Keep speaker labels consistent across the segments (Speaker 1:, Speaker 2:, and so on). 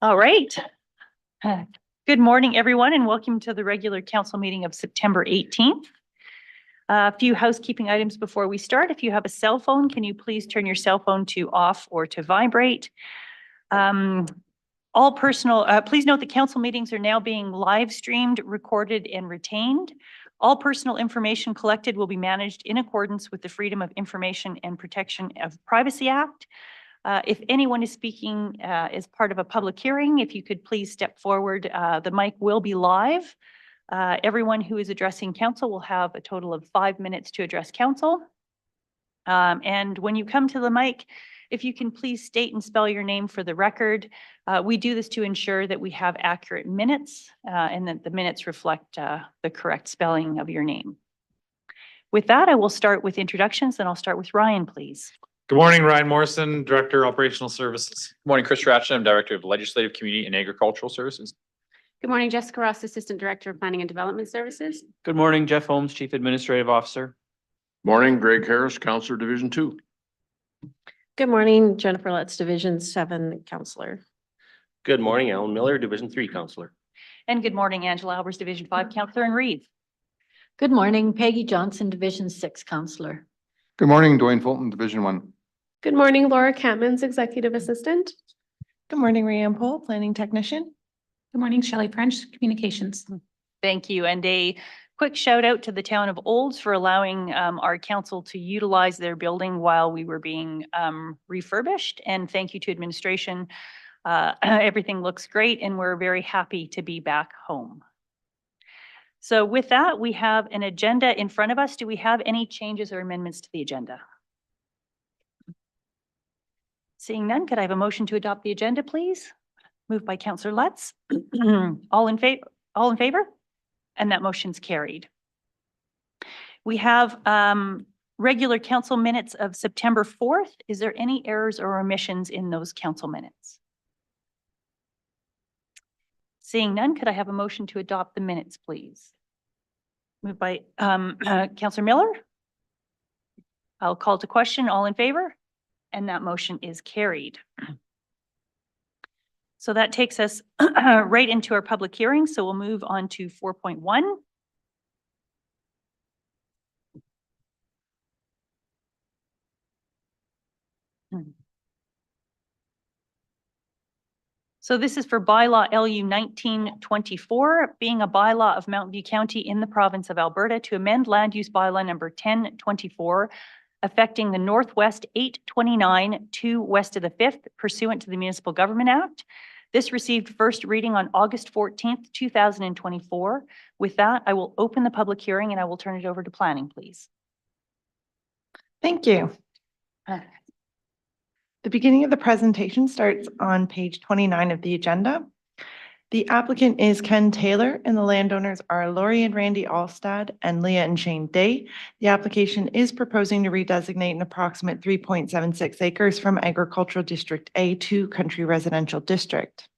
Speaker 1: All right. Good morning, everyone, and welcome to the regular council meeting of September 18th. A few housekeeping items before we start. If you have a cell phone, can you please turn your cell phone to off or to vibrate? Please note that council meetings are now being live streamed, recorded, and retained. All personal information collected will be managed in accordance with the Freedom of Information and Protection of Privacy Act. If anyone is speaking as part of a public hearing, if you could please step forward, the mic will be live. Everyone who is addressing council will have a total of 5 minutes to address council. And when you come to the mic, if you can please state and spell your name for the record. We do this to ensure that we have accurate minutes and that the minutes reflect the correct spelling of your name. With that, I will start with introductions, and I'll start with Ryan, please.
Speaker 2: Good morning, Ryan Morrison, Director, Operational Services.
Speaker 3: Good morning, Chris Ratchet. I'm Director of Legislative, Community and Agricultural Services.
Speaker 4: Good morning, Jessica Ross, Assistant Director of Planning and Development Services.
Speaker 5: Good morning, Jeff Holmes, Chief Administrative Officer.
Speaker 6: Morning, Greg Harris, Councillor Division 2.
Speaker 7: Good morning, Jennifer Letts, Division 7 Councillor.
Speaker 8: Good morning, Alan Miller, Division 3 Councillor.
Speaker 1: And good morning, Angela Albers, Division 5 Councillor, and Reeve.
Speaker 9: Good morning, Peggy Johnson, Division 6 Councillor.
Speaker 10: Good morning, Dwayne Fulton, Division 1.
Speaker 11: Good morning, Laura Catmans, Executive Assistant.
Speaker 12: Good morning, Rhiannon Pohl, Planning Technician.
Speaker 4: Good morning, Shelley French, Communications.
Speaker 1: Thank you. And a quick shout out to the town of Olds for allowing our council to utilize their building while we were being refurbished. And thank you to administration. Everything looks great and we're very happy to be back home. So with that, we have an agenda in front of us. Do we have any changes or amendments to the agenda? Seeing none, could I have a motion to adopt the agenda, please? Moved by Councillor Letts. All in favor? And that motion's carried. We have regular council minutes of September 4th. Is there any errors or omissions in those council minutes? Seeing none, could I have a motion to adopt the minutes, please? Moved by Councillor Miller. I'll call to question. All in favor? And that motion is carried. So that takes us right into our public hearing. So we'll move on to 4.1. So this is for bylaw LU 1924, being a bylaw of Mountain View County in the province of Alberta to amend land use bylaw number 1024, affecting the Northwest 829 to west of the 5th pursuant to the Municipal Government Act. This received first reading on August 14th, 2024. With that, I will open the public hearing and I will turn it over to planning, please.
Speaker 12: Thank you. The beginning of the presentation starts on page 29 of the agenda. The applicant is Ken Taylor and the landowners are Lori and Randy Alstad and Leah and Shane Day. The application is proposing to redesignate an approximate 3.76 acres from Agricultural District A to Country Residential District.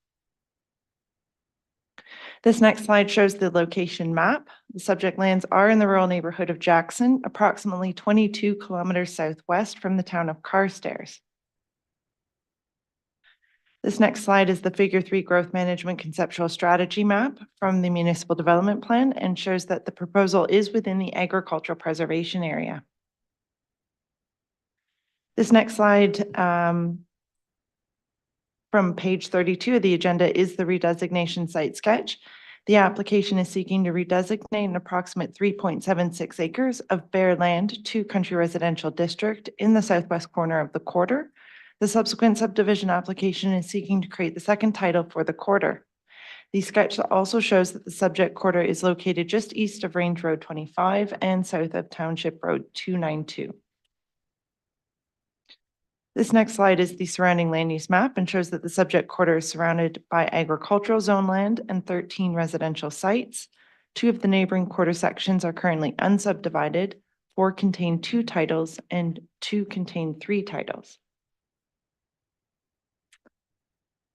Speaker 12: This next slide shows the location map. The subject lands are in the rural neighborhood of Jackson, approximately 22 kilometers southwest from the town of Carstairs. This next slide is the Figure 3 Growth Management Conceptual Strategy Map from the Municipal Development Plan and shows that the proposal is within the agricultural preservation area. This next slide from page 32 of the agenda is the redesignation site sketch. The application is seeking to redesignate an approximate 3.76 acres of bare land to Country Residential District in the southwest corner of the quarter. The subsequent subdivision application is seeking to create the second title for the quarter. The sketch also shows that the subject quarter is located just east of Range Road 25 and south of Township Road 292. This next slide is the surrounding land use map and shows that the subject quarter is surrounded by agricultural zone land and 13 residential sites. 2 of the neighboring quarter sections are currently unsubdivided, 4 contain 2 titles and 2 contain 3 titles.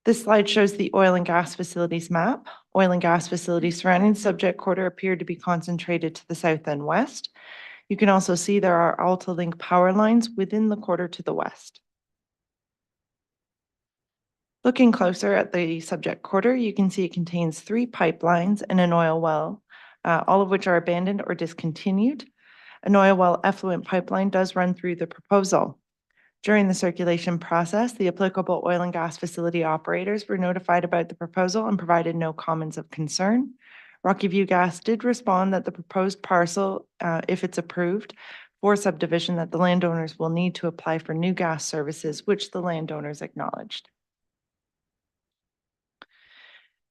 Speaker 12: This slide shows the oil and gas facilities map. Oil and gas facilities surrounding the subject quarter appear to be concentrated to the south and west. You can also see there are AltaLink power lines within the quarter to the west. Looking closer at the subject quarter, you can see it contains 3 pipelines and an oil well, all of which are abandoned or discontinued. An oil well effluent pipeline does run through the proposal. During the circulation process, the applicable oil and gas facility operators were notified about the proposal and provided no comments of concern. Rocky View Gas did respond that the proposed parcel, if it's approved for subdivision, that the landowners will need to apply for new gas services, which the landowners acknowledged.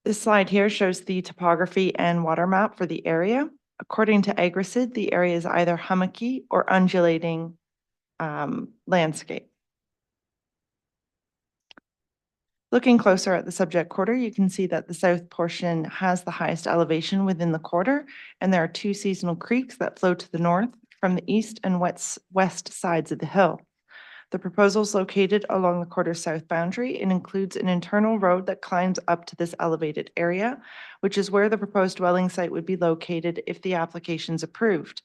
Speaker 12: This slide here shows the topography and water map for the area. According to AgriSid, the area is either hummocky or undulating landscape. Looking closer at the subject quarter, you can see that the south portion has the highest elevation within the quarter, and there are 2 seasonal creeks that flow to the north from the east and west sides of the hill. The proposal is located along the quarter's south boundary and includes an internal road that climbs up to this elevated area, which is where the proposed dwelling site would be located if the application is approved.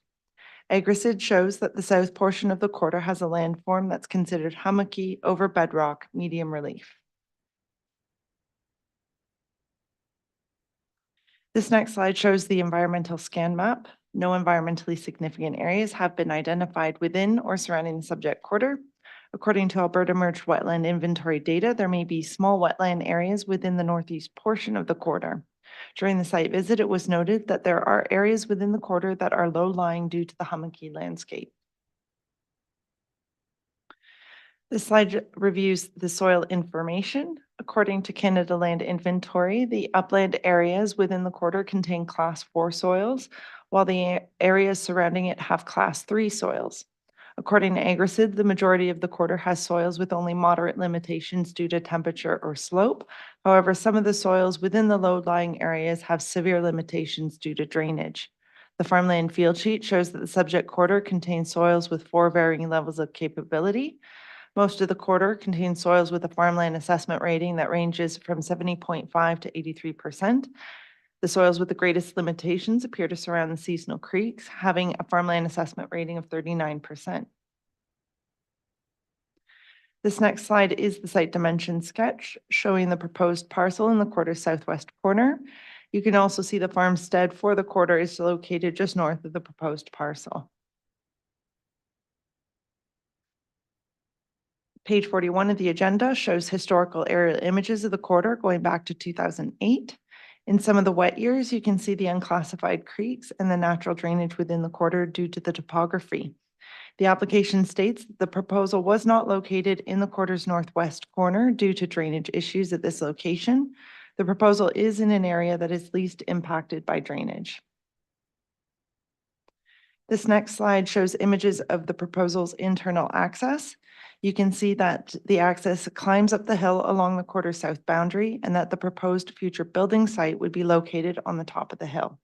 Speaker 12: AgriSid shows that the south portion of the quarter has a landform that's considered hummocky over bedrock, medium relief. This next slide shows the environmental scan map. No environmentally significant areas have been identified within or surrounding the subject quarter. According to Alberta Merged Wetland Inventory data, there may be small wetland areas within the northeast portion of the quarter. During the site visit, it was noted that there are areas within the quarter that are low-lying due to the hummocky landscape. This slide reviews the soil information. According to Canada Land Inventory, the upland areas within the quarter contain Class 4 soils, while the areas surrounding it have Class 3 soils. According to AgriSid, the majority of the quarter has soils with only moderate limitations due to temperature or slope. However, some of the soils within the low-lying areas have severe limitations due to drainage. The farmland field sheet shows that the subject quarter contains soils with 4 varying levels of capability. Most of the quarter contains soils with a farmland assessment rating that ranges from 70.5 to 83%. The soils with the greatest limitations appear to surround the seasonal creeks, having a farmland assessment rating of 39%. This next slide is the site dimension sketch showing the proposed parcel in the quarter's southwest corner. You can also see the farmstead for the quarter is located just north of the proposed parcel. Page 41 of the agenda shows historical aerial images of the quarter going back to 2008. In some of the wet years, you can see the unclassified creeks and the natural drainage within the quarter due to the topography. The application states that the proposal was not located in the quarter's northwest corner due to drainage issues at this location. The proposal is in an area that is least impacted by drainage. This next slide shows images of the proposal's internal access. You can see that the access climbs up the hill along the quarter south boundary and that the proposed future building site would be located on the top of the hill.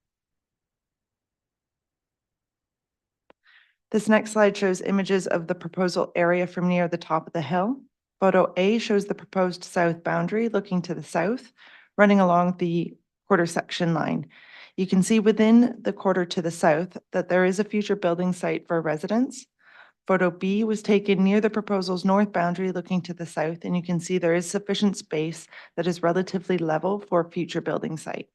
Speaker 12: This next slide shows images of the proposal area from near the top of the hill. Photo A shows the proposed south boundary looking to the south, running along the quarter section line. You can see within the quarter to the south that there is a future building site for residents. Photo B was taken near the proposal's north boundary looking to the south, and you can see there is sufficient space that is relatively level for a future building site.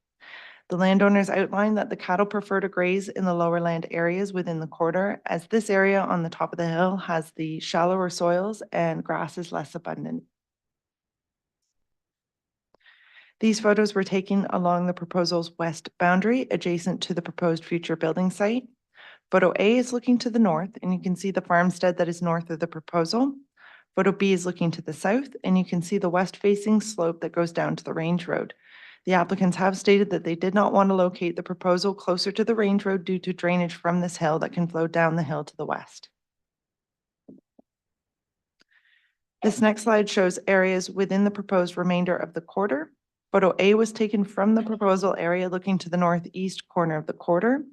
Speaker 12: The landowners outlined that the cattle prefer to graze in the lower land areas within the quarter, as this area on the top of the hill has the shallower soils and grass is less abundant. These photos were taken along the proposal's west boundary, adjacent to the proposed future building site. Photo A is looking to the north, and you can see the farmstead that is north of the proposal. Photo B is looking to the south, and you can see the west-facing slope that goes down to the range road. The applicants have stated that they did not want to locate the proposal closer to the range road due to drainage from this hill that can flow down the hill to the west. This next slide shows areas within the proposed remainder of the quarter. Photo A was taken from the proposal area looking to the northeast corner of the quarter.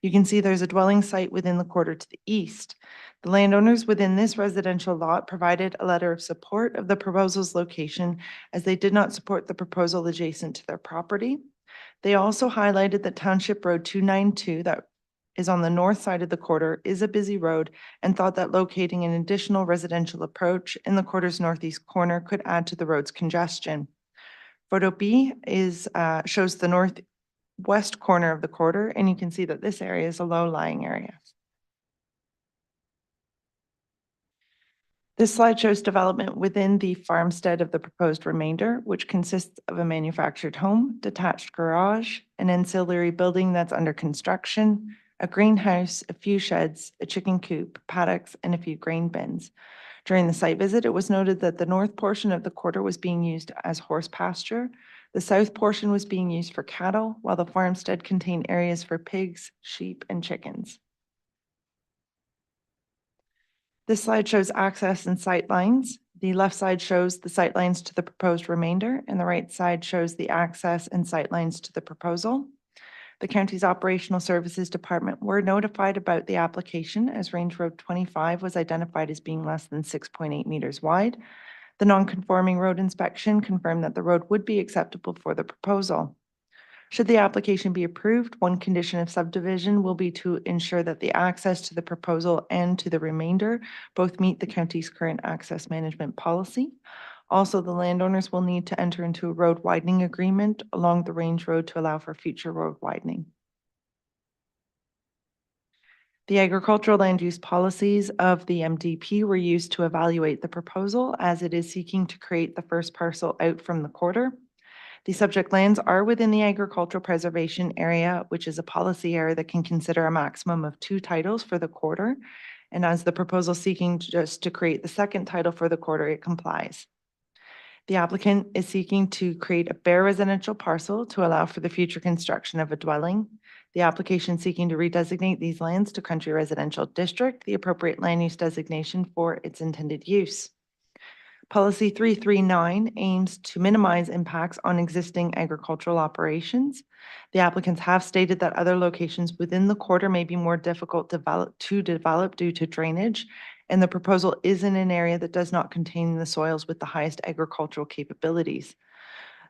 Speaker 12: You can see there's a dwelling site within the quarter to the east. The landowners within this residential lot provided a letter of support of the proposal's location, as they did not support the proposal adjacent to their property. They also highlighted that Township Road 292 that is on the north side of the quarter, is a busy road, and thought that locating an additional residential approach in the quarter's northeast corner could add to the road's congestion. Photo B shows the northwest corner of the quarter, and you can see that this area is a low-lying area. This slide shows development within the farmstead of the proposed remainder, which consists of a manufactured home, detached garage, an ancillary building that's under construction, a greenhouse, a few sheds, a chicken coop, paddocks, and a few grain bins. During the site visit, it was noted that the north portion of the quarter was being used as horse pasture. The south portion was being used for cattle, while the farmstead contained areas for pigs, sheep, and chickens. This slide shows access and sight lines. The left side shows the sight lines to the proposed remainder, and the right side shows the access and sight lines to the proposal. The county's Operational Services Department were notified about the application as Range Road 25 was identified as being less than 6.8 meters wide. The non-conforming road inspection confirmed that the road would be acceptable for the proposal. Should the application be approved, one condition of subdivision will be to ensure that the access to the proposal and to the remainder both meet the county's current access management policy. Also, the landowners will need to enter into a road widening agreement along the Range Road to allow for future road widening. The agricultural land use policies of the MDP were used to evaluate the proposal as it is seeking to create the first parcel out from the quarter. The subject lands are within the agricultural preservation area, which is a policy area that can consider a maximum of 2 titles for the quarter. And as the proposal seeking just to create the second title for the quarter, it complies. The applicant is seeking to create a bare residential parcel to allow for the future construction of a dwelling. The application seeking to redesignate these lands to country residential district, the appropriate land use designation for its intended use. Policy 339 aims to minimize impacts on existing agricultural operations. The applicants have stated that other locations within the quarter may be more difficult to develop due to drainage, and the proposal is in an area that does not contain the soils with the highest agricultural capabilities.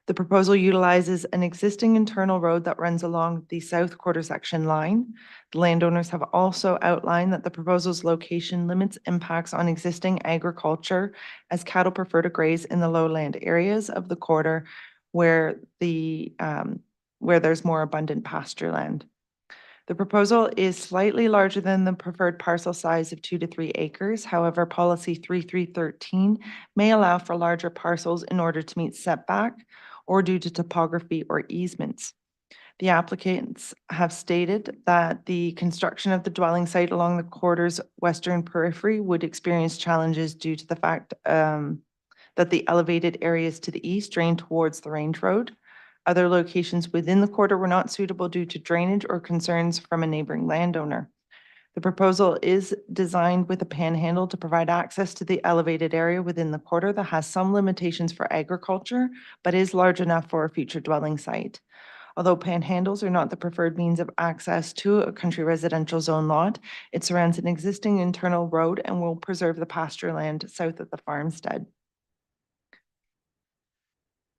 Speaker 12: The proposal utilizes an existing internal road that runs along the south quarter section line. The landowners have also outlined that the proposal's location limits impacts on existing agriculture as cattle prefer to graze in the lowland areas of the quarter where there's more abundant pasture land. The proposal is slightly larger than the preferred parcel size of 2 to 3 acres. However, policy 3313 may allow for larger parcels in order to meet setback or due to topography or easements. The applicants have stated that the construction of the dwelling site along the quarter's western periphery would experience challenges due to the fact that the elevated areas to the east drain towards the Range Road. Other locations within the quarter were not suitable due to drainage or concerns from a neighboring landowner. The proposal is designed with a panhandle to provide access to the elevated area within the quarter that has some limitations for agriculture, but is large enough for a future dwelling site. Although panhandles are not the preferred means of access to a country residential zone lot, it surrounds an existing internal road and will preserve the pasture land south of the farmstead.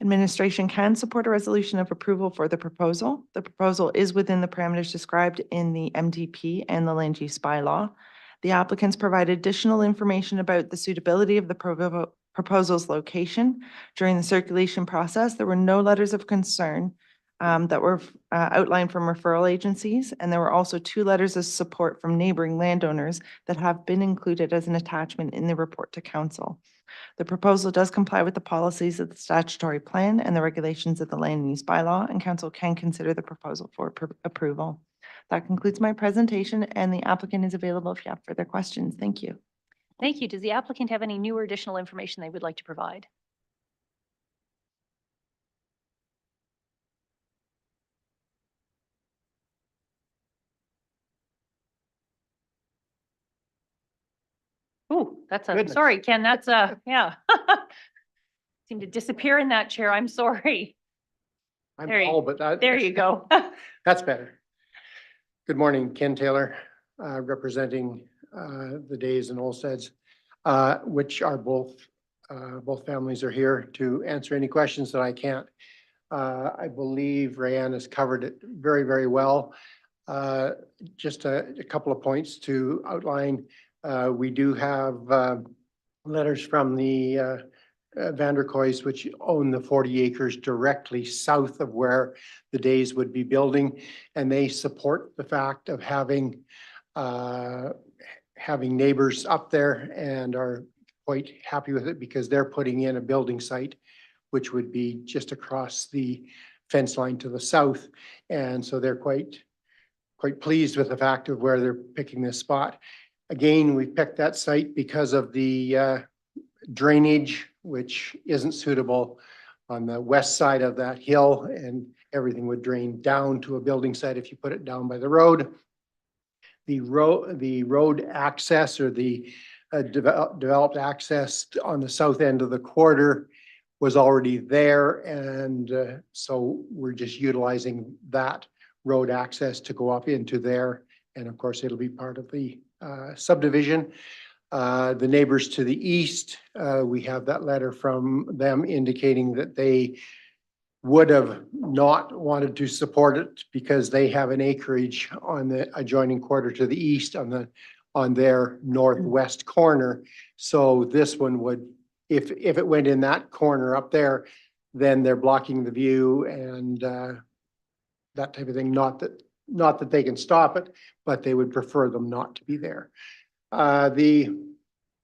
Speaker 12: Administration can support a resolution of approval for the proposal. The proposal is within the parameters described in the MDP and the land use bylaw. The applicants provide additional information about the suitability of the proposal's location. During the circulation process, there were no letters of concern that were outlined from referral agencies, and there were also 2 letters of support from neighboring landowners that have been included as an attachment in the report to council. The proposal does comply with the policies of the statutory plan and the regulations of the land use bylaw, and council can consider the proposal for approval. That concludes my presentation, and the applicant is available if you have further questions. Thank you.
Speaker 1: Thank you. Does the applicant have any new or additional information they would like to provide? Ooh, sorry, Ken, yeah. Seemed to disappear in that chair. I'm sorry. There you- There you go.
Speaker 13: That's better. Good morning, Ken Taylor, representing the Days and Olsteds, which are both families are here to answer any questions that I can't. I believe Rayanne has covered it very, very well. Just a couple of points to outline. We do have letters from the Vanderkoys, which own the 40 acres directly south of where the Days would be building. And they support the fact of having neighbors up there and are quite happy with it because they're putting in a building site, which would be just across the fence line to the south. And so they're quite pleased with the fact of where they're picking this spot. Again, we picked that site because of the drainage, which isn't suitable on the west side of that hill, and everything would drain down to a building site if you put it down by the road. The road access or the developed access on the south end of the quarter was already there, and so we're just utilizing that road access to go up into there. And of course, it'll be part of the subdivision. The neighbors to the east, we have that letter from them indicating that they would have not wanted to support it because they have an acreage on the adjoining quarter to the east on their northwest corner. So this one would, if it went in that corner up there, then they're blocking the view and that type of thing. Not that they can stop it, but they would prefer them not to be there. The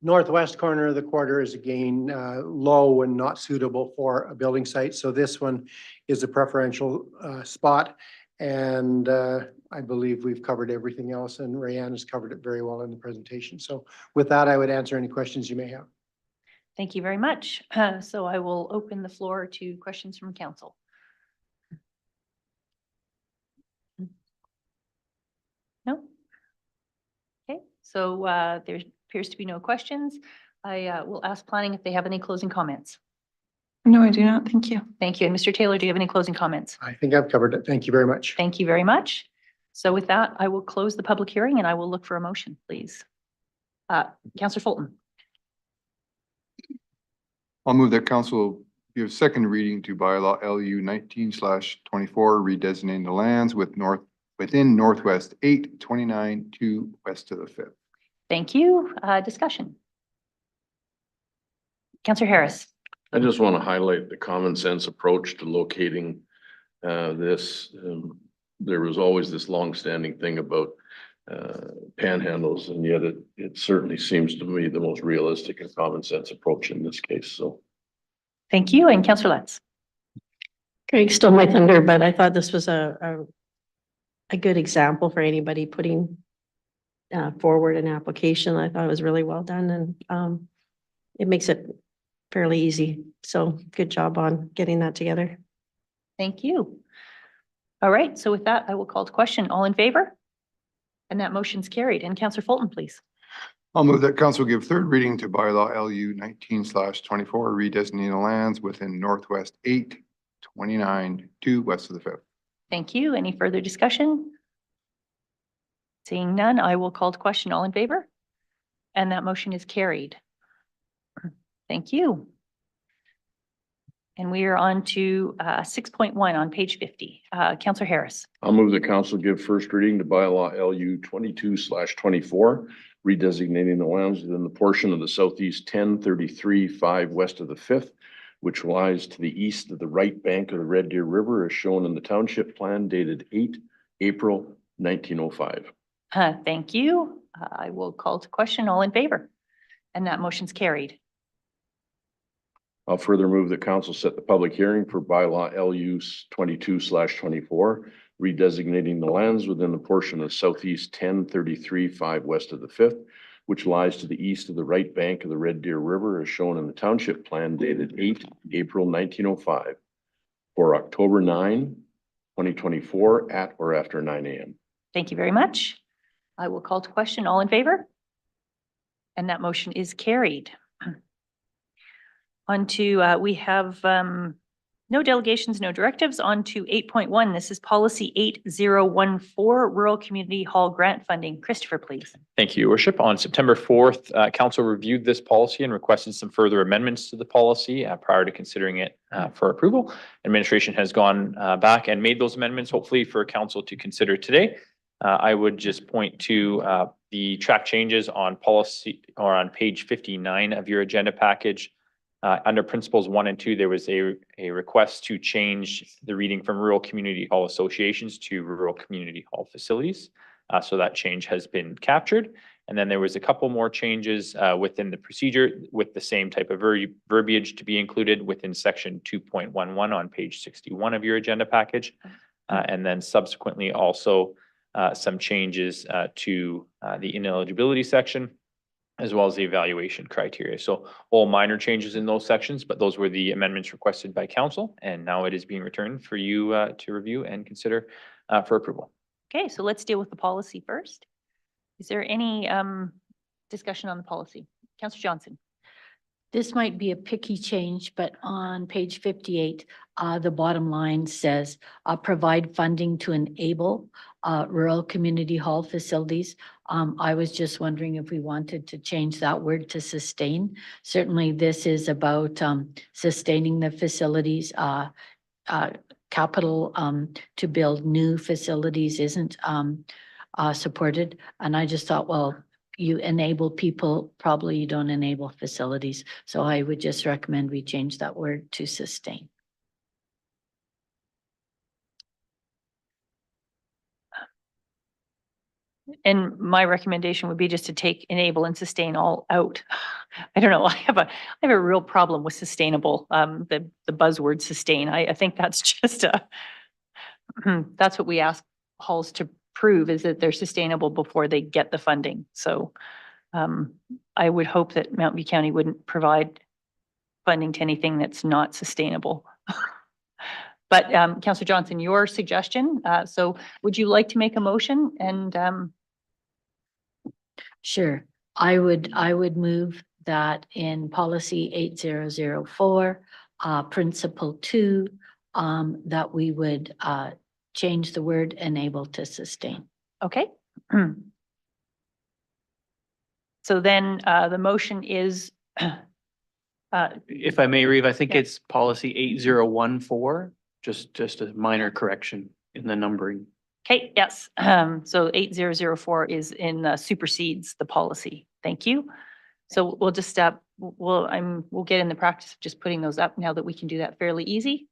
Speaker 13: northwest corner of the quarter is again low and not suitable for a building site. So this one is a preferential spot. And I believe we've covered everything else, and Rayanne has covered it very well in the presentation. So with that, I would answer any questions you may have.
Speaker 1: Thank you very much. So I will open the floor to questions from council. No? Okay, so there appears to be no questions. I will ask planning if they have any closing comments.
Speaker 12: No, I do not. Thank you.
Speaker 1: Thank you. And Mr. Taylor, do you have any closing comments?
Speaker 13: I think I've covered it. Thank you very much.
Speaker 1: Thank you very much. So with that, I will close the public hearing and I will look for a motion, please. Councillor Fulton.
Speaker 10: I'll move that council give second reading to bylaw LU 19/24, redesignating the lands within Northwest 829 to west of the 5th.
Speaker 1: Thank you. Discussion. Councillor Harris.
Speaker 6: I just want to highlight the common sense approach to locating this. There was always this longstanding thing about panhandles, and yet it certainly seems to me the most realistic and common sense approach in this case. So.
Speaker 1: Thank you. And Councillor Letts.
Speaker 7: Greg stole my thunder, but I thought this was a good example for anybody putting forward an application. I thought it was really well done, and it makes it fairly easy. So good job on getting that together.
Speaker 1: Thank you. All right. So with that, I will call to question. All in favor? And that motion's carried. And Councillor Fulton, please.
Speaker 10: I'll move that council give third reading to bylaw LU 19/24, redesignating the lands within Northwest 829 to west of the 5th.
Speaker 1: Thank you. Any further discussion? Seeing none, I will call to question. All in favor? And that motion is carried. Thank you. And we are on to 6.1 on page 50. Councillor Harris.
Speaker 6: I'll move the council give first reading to bylaw LU 22/24, redesignating the lands within the portion of the southeast 1033-5 west of the 5th, which lies to the east of the right bank of the Red Deer River, as shown in the township plan dated 8 April 1905.
Speaker 1: Thank you. I will call to question. All in favor? And that motion's carried.
Speaker 6: I'll further move that council set the public hearing for bylaw LU 22/24, redesignating the lands within the portion of southeast 1033-5 west of the 5th, which lies to the east of the right bank of the Red Deer River, as shown in the township plan dated 8 April 1905 for October 9, 2024 at or after 9 a.m.
Speaker 1: Thank you very much. I will call to question. All in favor? And that motion is carried. On to, we have no delegations, no directives. On to 8.1. This is policy 8014, rural community hall grant funding. Christopher, please.
Speaker 3: Thank you, Your Worship. On September 4th, council reviewed this policy and requested some further amendments to the policy prior to considering it for approval. Administration has gone back and made those amendments, hopefully for council to consider today. I would just point to the track changes on policy or on page 59 of your agenda package. Under principles 1 and 2, there was a request to change the reading from rural community hall associations to rural community hall facilities. So that change has been captured. And then there was a couple more changes within the procedure with the same type of verbiage to be included within section 2.11 on page 61 of your agenda package. And then subsequently also some changes to the ineligibility section, as well as the evaluation criteria. So all minor changes in those sections, but those were the amendments requested by council. And now it is being returned for you to review and consider for approval.
Speaker 1: Okay, so let's deal with the policy first. Is there any discussion on the policy? Councillor Johnson.
Speaker 9: This might be a picky change, but on page 58, the bottom line says, provide funding to enable rural community hall facilities. I was just wondering if we wanted to change that word to sustain. Certainly this is about sustaining the facilities. Capital to build new facilities isn't supported. And I just thought, well, you enable people, probably you don't enable facilities. So I would just recommend we change that word to sustain.
Speaker 1: And my recommendation would be just to take enable and sustain all out. I don't know. I have a real problem with sustainable, the buzzword sustain. I think that's just that's what we ask halls to prove, is that they're sustainable before they get the funding. So I would hope that Mountain View County wouldn't provide funding to anything that's not sustainable. But Councillor Johnson, your suggestion, so would you like to make a motion? And
Speaker 9: Sure. I would move that in policy 8004, principle 2, that we would change the word enable to sustain.
Speaker 1: okay. So then the motion is
Speaker 5: If I may, Reeve, I think
Speaker 1: Yeah.
Speaker 5: it's policy 8014, just a minor correction in the numbering.
Speaker 1: okay, yes. So 8004 is in supersedes the policy. Thank you. So we'll just we'll get in the practice of just putting those up now that we can do that fairly easy.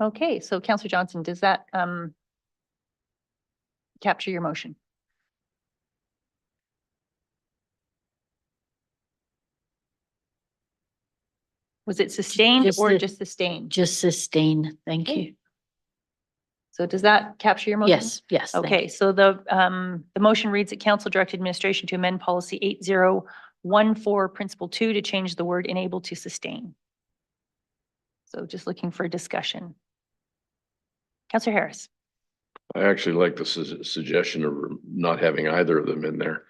Speaker 1: Okay, so Councillor Johnson, does that capture your motion? Was it sustained
Speaker 9: Just
Speaker 1: or
Speaker 9: the-
Speaker 1: just sustained?
Speaker 9: Just sustain. Thank
Speaker 1: Okay.
Speaker 9: you.
Speaker 1: So does that capture your motion?
Speaker 9: Yes, yes. thank
Speaker 1: Okay, so the motion reads that council direct administration to amend policy 8014, principle 2, to change the word enable to sustain. So just looking for discussion. Councillor Harris.
Speaker 6: I actually like the suggestion of not having either of them in there.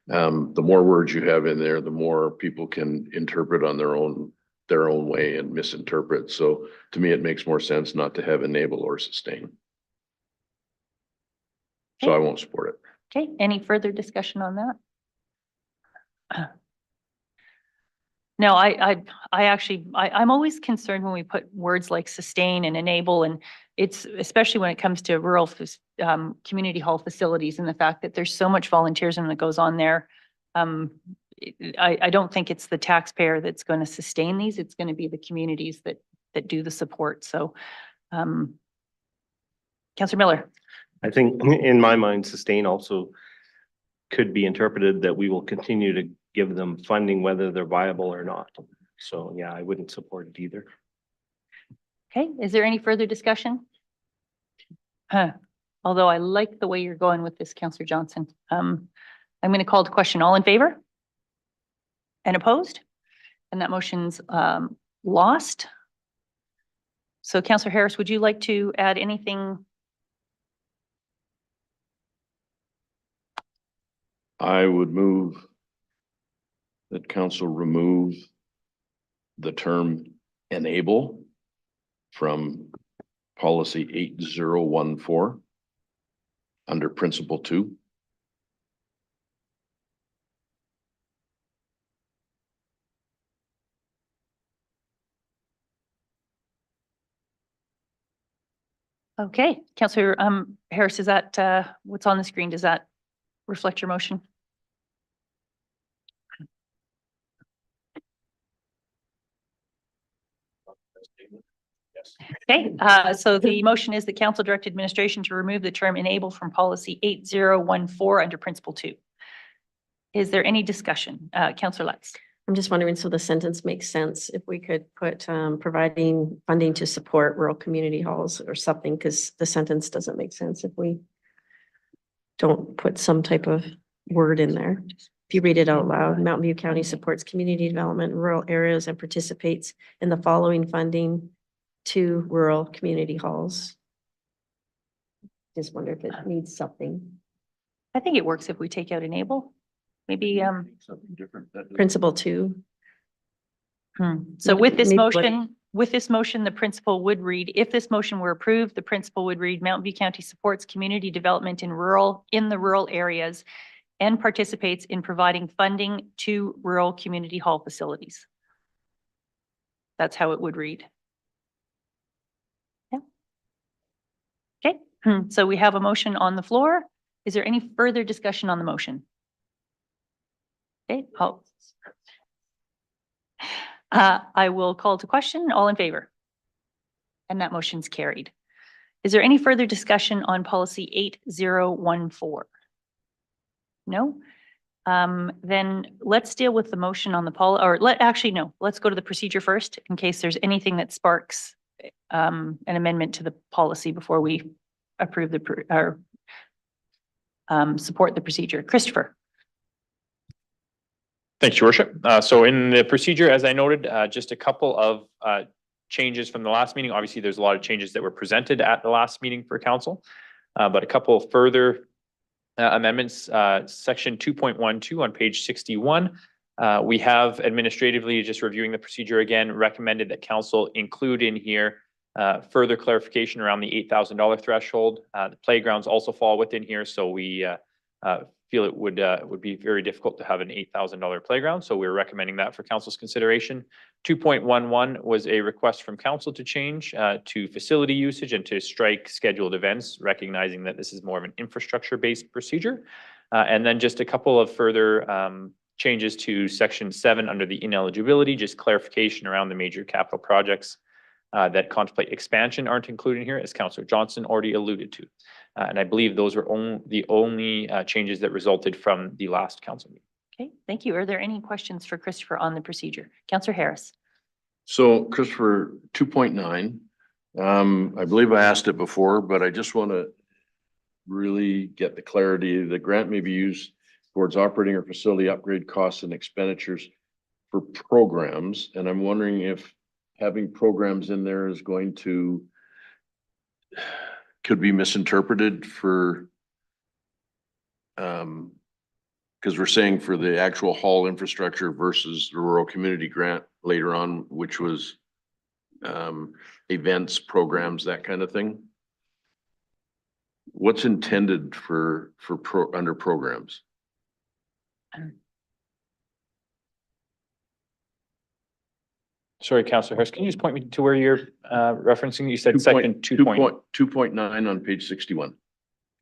Speaker 6: The more words you have in there, the more people can interpret on their own way and misinterpret. So to me, it makes more sense not to have enable or sustain. So I won't support it.
Speaker 1: Okay, any further discussion on that? No, I'm always concerned when we put words like sustain and enable, and it's especially when it comes to rural community hall facilities, and the fact that there's so much volunteerism that goes on there. I don't think it's the taxpayer that's going to sustain these. It's going to be the communities that do the support. So, Councillor Miller.
Speaker 8: I think in my mind, sustain also could be interpreted that we will continue to give them funding whether they're viable or not. So yeah, I wouldn't support it either.
Speaker 1: Okay, is there any further discussion? although I like the way you're going with this, Councillor Johnson. I'm going to call the question. All in favor? And opposed? And that motion's lost. So Councillor Harris, would you like to add anything?
Speaker 6: I would move that council remove the term enable from policy 8014 under principle 2.
Speaker 1: Okay, Councillor Harris, is that what's on the screen? Does that reflect your motion? Okay, so the motion is that council direct administration to remove the term enable from policy 8014 under principle 2. Is there any discussion? Councillor Lutz.
Speaker 7: I'm just wondering, so the sentence makes sense if we could put providing funding to support rural community halls or something, because the sentence doesn't make sense if we don't put some type of word in there. If you read it out loud, Mountain View County supports community development in rural areas and participates in the following funding to rural community halls. Just wonder if it needs something.
Speaker 1: I think it works if we take out enable. Maybe
Speaker 6: Something different.
Speaker 7: Principle 2.
Speaker 1: So with this
Speaker 7: Maybe what-
Speaker 1: motion, the principal would read, if this motion were approved, the principal would read Mountain View County supports community development in the rural areas and participates in providing funding to rural community hall facilities. That's how it would read. Yeah. Okay, so we have a motion on the floor. Is there any further discussion on the motion? Okay, I will call to question. All in favor? And that motion's carried. Is there any further discussion on policy 8014? No? Then let's deal with the motion on the let's go to the procedure first in case there's anything that sparks an amendment to the policy before we approve support the procedure. Christopher.
Speaker 3: Thanks, Your Worship. So in the procedure, as I noted, just a couple of changes from the last meeting. Obviously, there's a lot of changes that were presented at the last meeting for council, but a couple of further amendments. Section 2.12 on page 61. We have administratively, just reviewing the procedure again, recommended that council include in here further clarification around the $8,000 threshold. The playgrounds also fall within here, so we feel it would be very difficult to have an $8,000 playground. So we're recommending that for council's consideration. 2.11 was a request from council to change to facility usage and to strike scheduled events, recognizing that this is more of an infrastructure-based procedure. And then just a couple of further changes to section 7 under the ineligibility, just clarification around the major capital projects that contemplate expansion aren't included here, as Councillor Johnson already alluded to. And I believe those were the only changes that resulted from the last council meeting.
Speaker 1: Okay, thank you. Are there any questions for Christopher on the procedure? Councillor Harris.
Speaker 6: So Christopher, 2.9, I believe I asked it before, but I just want to really get the clarity. The grant may be used towards operating or facility upgrade costs and expenditures for programs. And I'm wondering if having programs in there is going to could be misinterpreted for because we're saying for the actual hall infrastructure versus the rural community grant later on, which was events, programs, that kind of thing. What's intended for under programs?
Speaker 3: Sorry, Councillor Harris, can you just point me to where you're referencing? You said section
Speaker 6: 2.9 on page 61.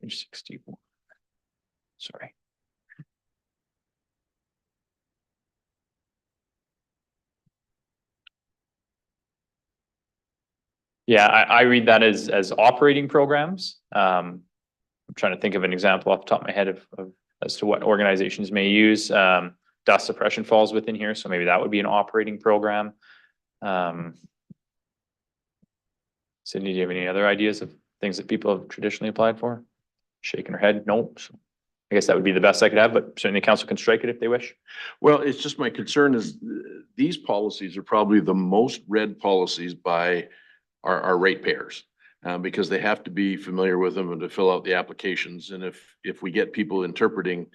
Speaker 3: Page 61. Sorry. Yeah, I read that as operating programs. I'm trying to think of an example off the top of my head of as to what organizations may use. Dust suppression falls within here, so maybe that would be an operating program. Sydney, do you have any other ideas of things that people have traditionally applied for? Shaking her head, no. So I guess that would be the best I could have, but certainly council can strike it if they wish.
Speaker 6: Well, it's just my concern is these policies are probably the most read policies by our ratepayers. Because they have to be familiar with them and to fill out the applications. And if we get people interpreting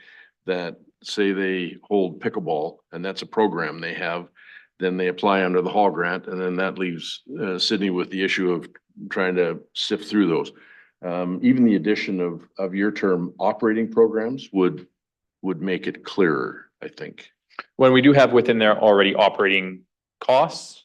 Speaker 6: that, say they hold pickleball and that's a program they have, then they apply under the Hall grant, and then that leaves Sydney with the issue of trying to sift through those. Even the addition of your term operating programs would make it clearer, I think.
Speaker 3: When we do have within there already operating costs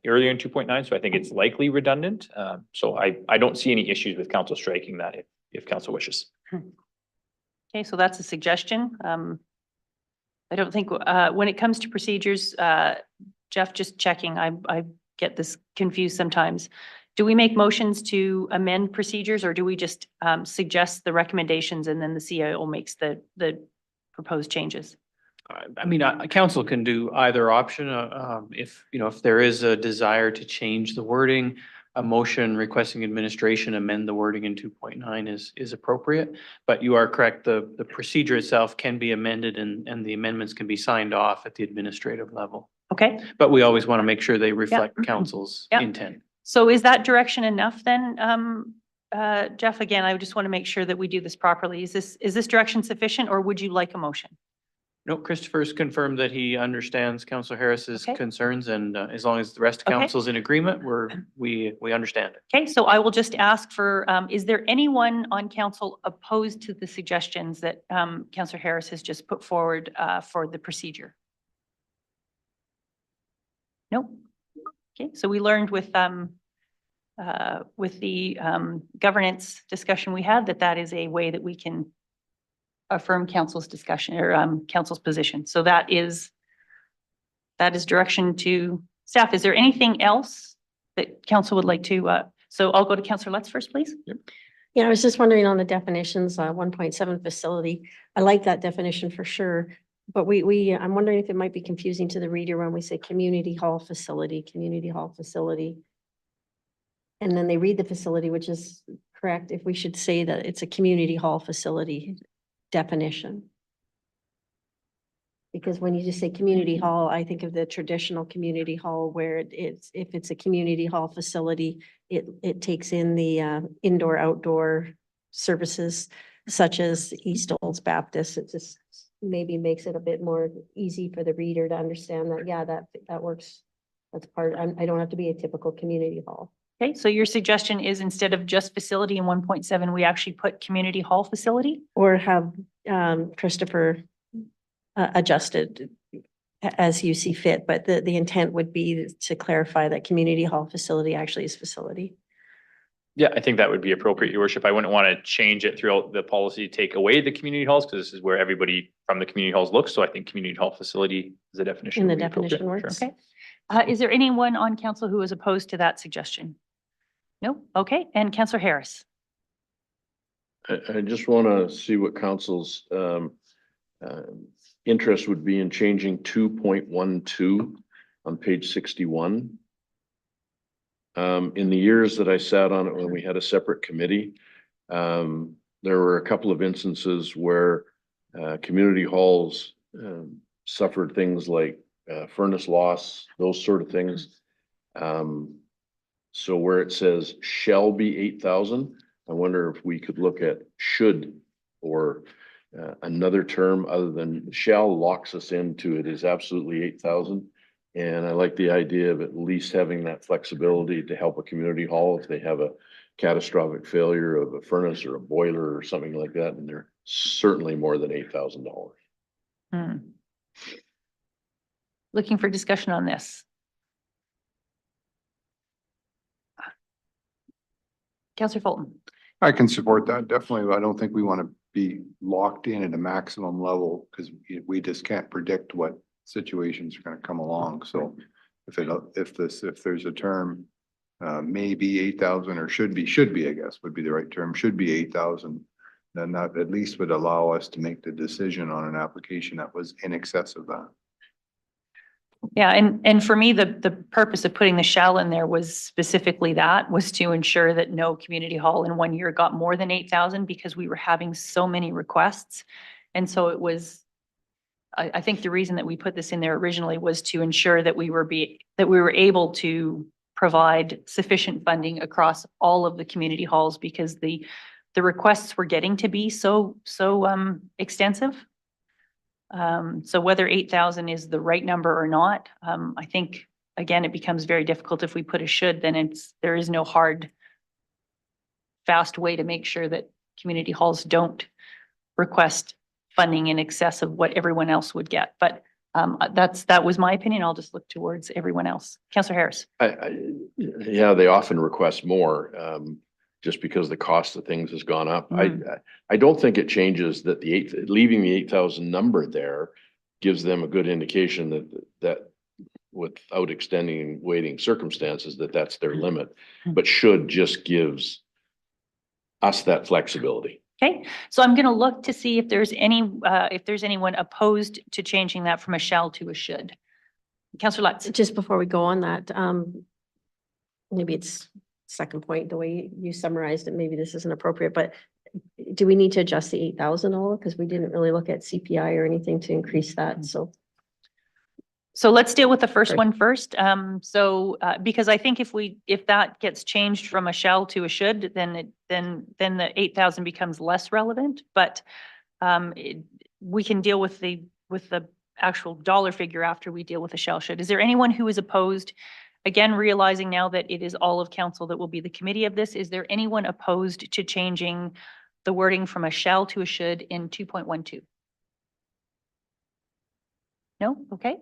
Speaker 3: earlier in 2.9, so I think it's likely redundant. So I don't see any issues with council striking that if council wishes.
Speaker 1: Okay, so that's a suggestion. I don't think, when it comes to procedures, Jeff, just checking, I get this confused sometimes. Do we make motions to amend procedures, or do we just suggest the recommendations and then the CIO makes the proposed changes?
Speaker 5: I mean, council can do either option. If, you know, if there is a desire to change the wording, a motion requesting administration amend the wording in 2.9 is appropriate. But you are correct, the procedure itself can be amended and the amendments can be signed off at the administrative level.
Speaker 1: Okay,
Speaker 5: But we always want to make sure they reflect council's
Speaker 1: Yeah.
Speaker 5: intent.
Speaker 1: so is that direction enough then? Jeff, again, I just want to make sure that we do this properly. Is this direction sufficient, or would you like a motion?
Speaker 5: No, Christopher's confirmed that he understands Councillor Harris's
Speaker 1: Okay.
Speaker 5: concerns, and as long as the rest of
Speaker 1: Okay.
Speaker 5: council's in agreement, we understand it.
Speaker 1: Okay, so I will just ask for, is there anyone on council opposed to the suggestions that Councillor Harris has just put forward for the procedure? Nope. Okay, so we learned with the governance discussion we had that is a way that we can affirm council's discussion or council's position. So that is direction to staff. Is there anything else that council would like to, so I'll go to Councillor Lutz first, please.
Speaker 3: Yep.
Speaker 7: Yeah, I was just wondering on the definitions, 1.7 facility. I like that definition for sure. But I'm wondering if it might be confusing to the reader when we say community hall facility. And then they read the facility, which is correct, if we should say that it's a community hall facility definition. Because when you just say community hall, I think of the traditional community hall where if it's a community hall facility, it takes in the indoor, outdoor services such as East Olds Baptist. It just maybe makes it a bit more easy for the reader to understand that, yeah, that works. That's part, I don't have to be a typical community hall.
Speaker 1: Okay, so your suggestion is instead of just facility in 1.7, we actually put community hall facility?
Speaker 7: Or have Christopher adjusted as you see fit, but the intent would be to clarify that community hall facility actually is facility.
Speaker 3: Yeah, I think that would be appropriate, your worship. I wouldn't want to change it throughout the policy to take away the community halls, because this is where everybody from the community halls looks. So I think community hall facility is a definition.
Speaker 7: In the
Speaker 3: would be appropriate.
Speaker 7: definition works.
Speaker 3: Sure.
Speaker 1: Okay. Is there anyone on council who is opposed to that suggestion? No? Okay, and Councillor Harris.
Speaker 6: I just want to see what council's interest would be in changing 2.12 on page 61. In the years that I sat on it when we had a separate committee, there were a couple of instances where community halls suffered things like furnace loss, those sort of things. So where it says shall be 8,000, I wonder if we could look at should or another term other than shall locks us into it is absolutely 8,000. And I like the idea of at least having that flexibility to help a community hall if they have a catastrophic failure of a furnace or a boiler or something like that, and they're certainly more than $8,000.
Speaker 1: Looking for discussion on this. Councillor Fulton.
Speaker 10: I can support that, definitely. I don't think we want to be locked in at a maximum level because we just can't predict what situations are going to come along. So if there's a term, maybe 8,000 or should be, I guess would be the right term, should be 8,000, then that at least would allow us to make the decision on an application that was in excess of that.
Speaker 1: Yeah, and for me, the purpose of putting the shall in there was specifically that, was to ensure that no community hall in 1 year got more than 8,000 because we were having so many requests. And so it was, I think the reason that we put this in there originally was to ensure that we were able to provide sufficient funding across all of the community halls because the requests were getting to be so extensive. So whether 8,000 is the right number or not, I think, again, it becomes very difficult if we put a should, then there is no hard, fast way to make sure that community halls don't request funding in excess of what everyone else would get. But that was my opinion. I'll just look towards everyone else. Councillor Harris.
Speaker 6: Yeah, they often request more, just because the cost of things has gone up. I don't think it changes that leaving the 8,000 number there gives them a good indication that without extending weighting circumstances, that's their limit, but should just gives us that flexibility.
Speaker 1: Okay, so I'm going to look to see if there's anyone opposed to changing that from a shall to a should. Councillor Lutz.
Speaker 7: Just before we go on that, maybe it's second point, the way you summarized it, maybe this isn't appropriate, but do we need to adjust the 8,000 all? Because we didn't really look at CPI or anything to increase that, so.
Speaker 1: So let's deal with the first
Speaker 7: Right.
Speaker 1: one first. Because I think if that gets changed from a shall to a should, then the 8,000 becomes less relevant. But we can deal with the actual dollar figure after we deal with the shall should. Is there anyone who is opposed? Again, realizing now that it is all of council that will be the committee of this, is there anyone opposed to changing the wording from a shall to a should in 2.12? No? Okay.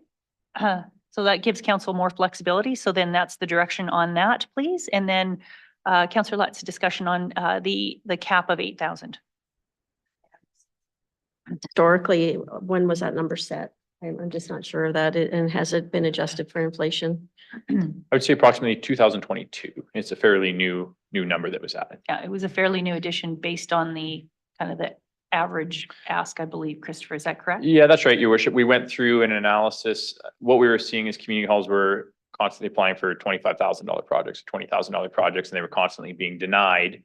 Speaker 1: So that gives council more flexibility. So then that's the direction on that, please. And then Councillor Lutz, discussion on the cap of 8,000.
Speaker 7: Historically, when was that number set? I'm just not sure of that. And has it been adjusted for inflation?
Speaker 3: I would say approximately 2022. It's a fairly new number that was added.
Speaker 1: Yeah, it was a fairly new addition based on the kind of the average ask, I believe. Christopher, is that correct?
Speaker 3: Yeah, that's right, Your Worship. We went through an analysis. What we were seeing is community halls were constantly applying for $25,000 projects, $20,000 projects, and they were constantly being denied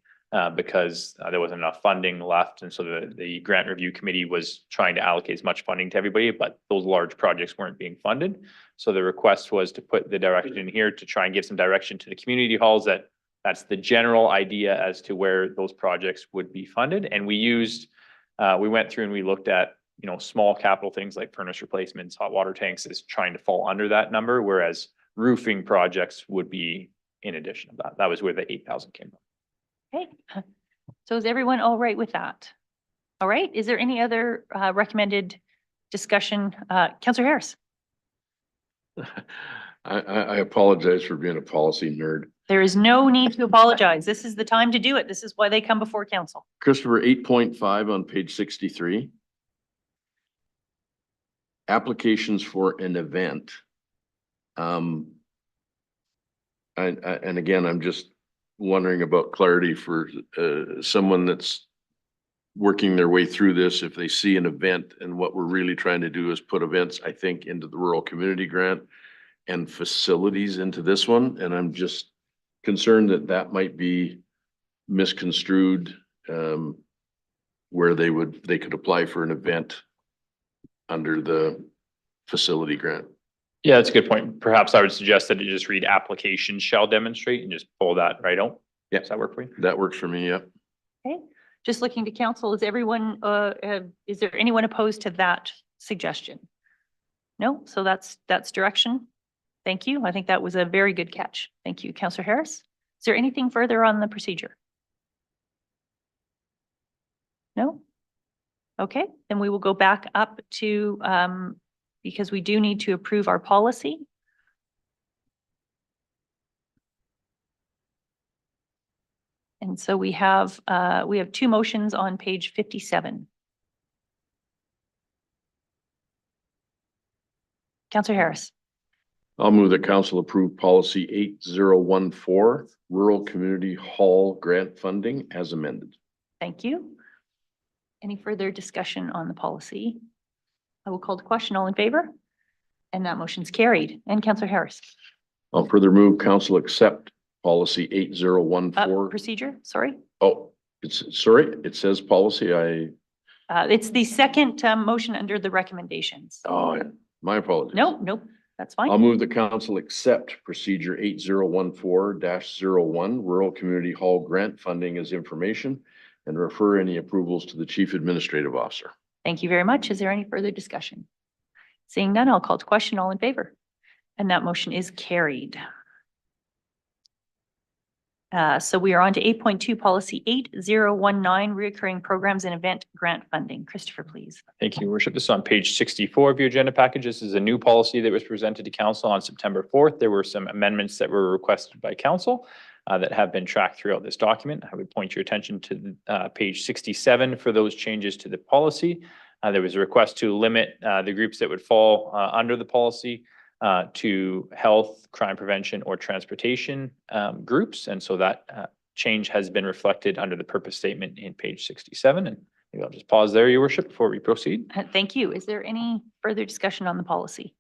Speaker 3: because there wasn't enough funding left. And so the grant review committee was trying to allocate as much funding to everybody, but those large projects weren't being funded. So the request was to put the direction in here to try and give some direction to the community halls that's the general idea as to where those projects would be funded. And we went through and we looked at, small capital things like furnace replacements, hot water tanks is trying to fall under that number, whereas roofing projects would be in addition to that. That was where the 8,000 came from.
Speaker 1: Okay. So is everyone all right with that? All right. Is there any other recommended discussion? Councillor Harris.
Speaker 6: I apologize for being a policy nerd.
Speaker 1: There is no need to apologize. This is the time to do it. This is why they come before council.
Speaker 6: Christopher, 8.5 on page 63. Applications for an event. And again, I'm just wondering about clarity for someone that's working their way through this. If they see an event, and what we're really trying to do is put events, I think, into the rural community grant and facilities into this one. And I'm just concerned that might be misconstrued, where they could apply for an event under the facility grant.
Speaker 3: Yeah, that's a good point. Perhaps I would suggest that you just read application shall demonstrate and just pull that right out.
Speaker 6: Yeah.
Speaker 3: Does that work for you?
Speaker 6: That works for me, yeah.
Speaker 1: Okay. Just looking to council, is there anyone opposed to that suggestion? No, so that's direction. Thank you. I think that was a very good catch. Thank you, Councillor Harris. Is there anything further on the procedure? No? Okay, then we will go back up to, because we do need to approve our policy. And so we have two motions on page 57. Councillor Harris.
Speaker 6: I'll move that council approve policy 8014, rural community hall grant funding as amended.
Speaker 1: Thank you. Any further discussion on the policy? I will call the question. All in favor? And that motion's carried. And Councillor Harris.
Speaker 6: I'll further move council accept policy 8014.
Speaker 1: Procedure, sorry.
Speaker 6: Oh, sorry, it says policy.
Speaker 1: It's the second motion under the recommendations.
Speaker 6: Oh, my apologies.
Speaker 1: Nope, that's fine.
Speaker 6: I'll move the council accept procedure 8014-01 rural community hall grant funding as information and refer any approvals to the chief administrative officer.
Speaker 1: Thank you very much. Is there any further discussion? Seeing none, I'll call to question. All in favor? And that motion is carried. So we are on to 8.2 policy 8019 reoccurring programs and event grant funding. Christopher, please.
Speaker 3: Thank you, Your Worship. This is on page 64 of your agenda package. This is a new policy that was presented to council on September 4th. There were some amendments that were requested by council that have been tracked throughout this document. I would point your attention to page 67 for those changes to the policy. There was a request to limit the groups that would fall under the policy to health, crime prevention, or transportation groups. And so that change has been reflected under the purpose statement in page 67. And maybe I'll just pause there, Your Worship, before we proceed.
Speaker 1: Thank you. Is there any further discussion on the policy?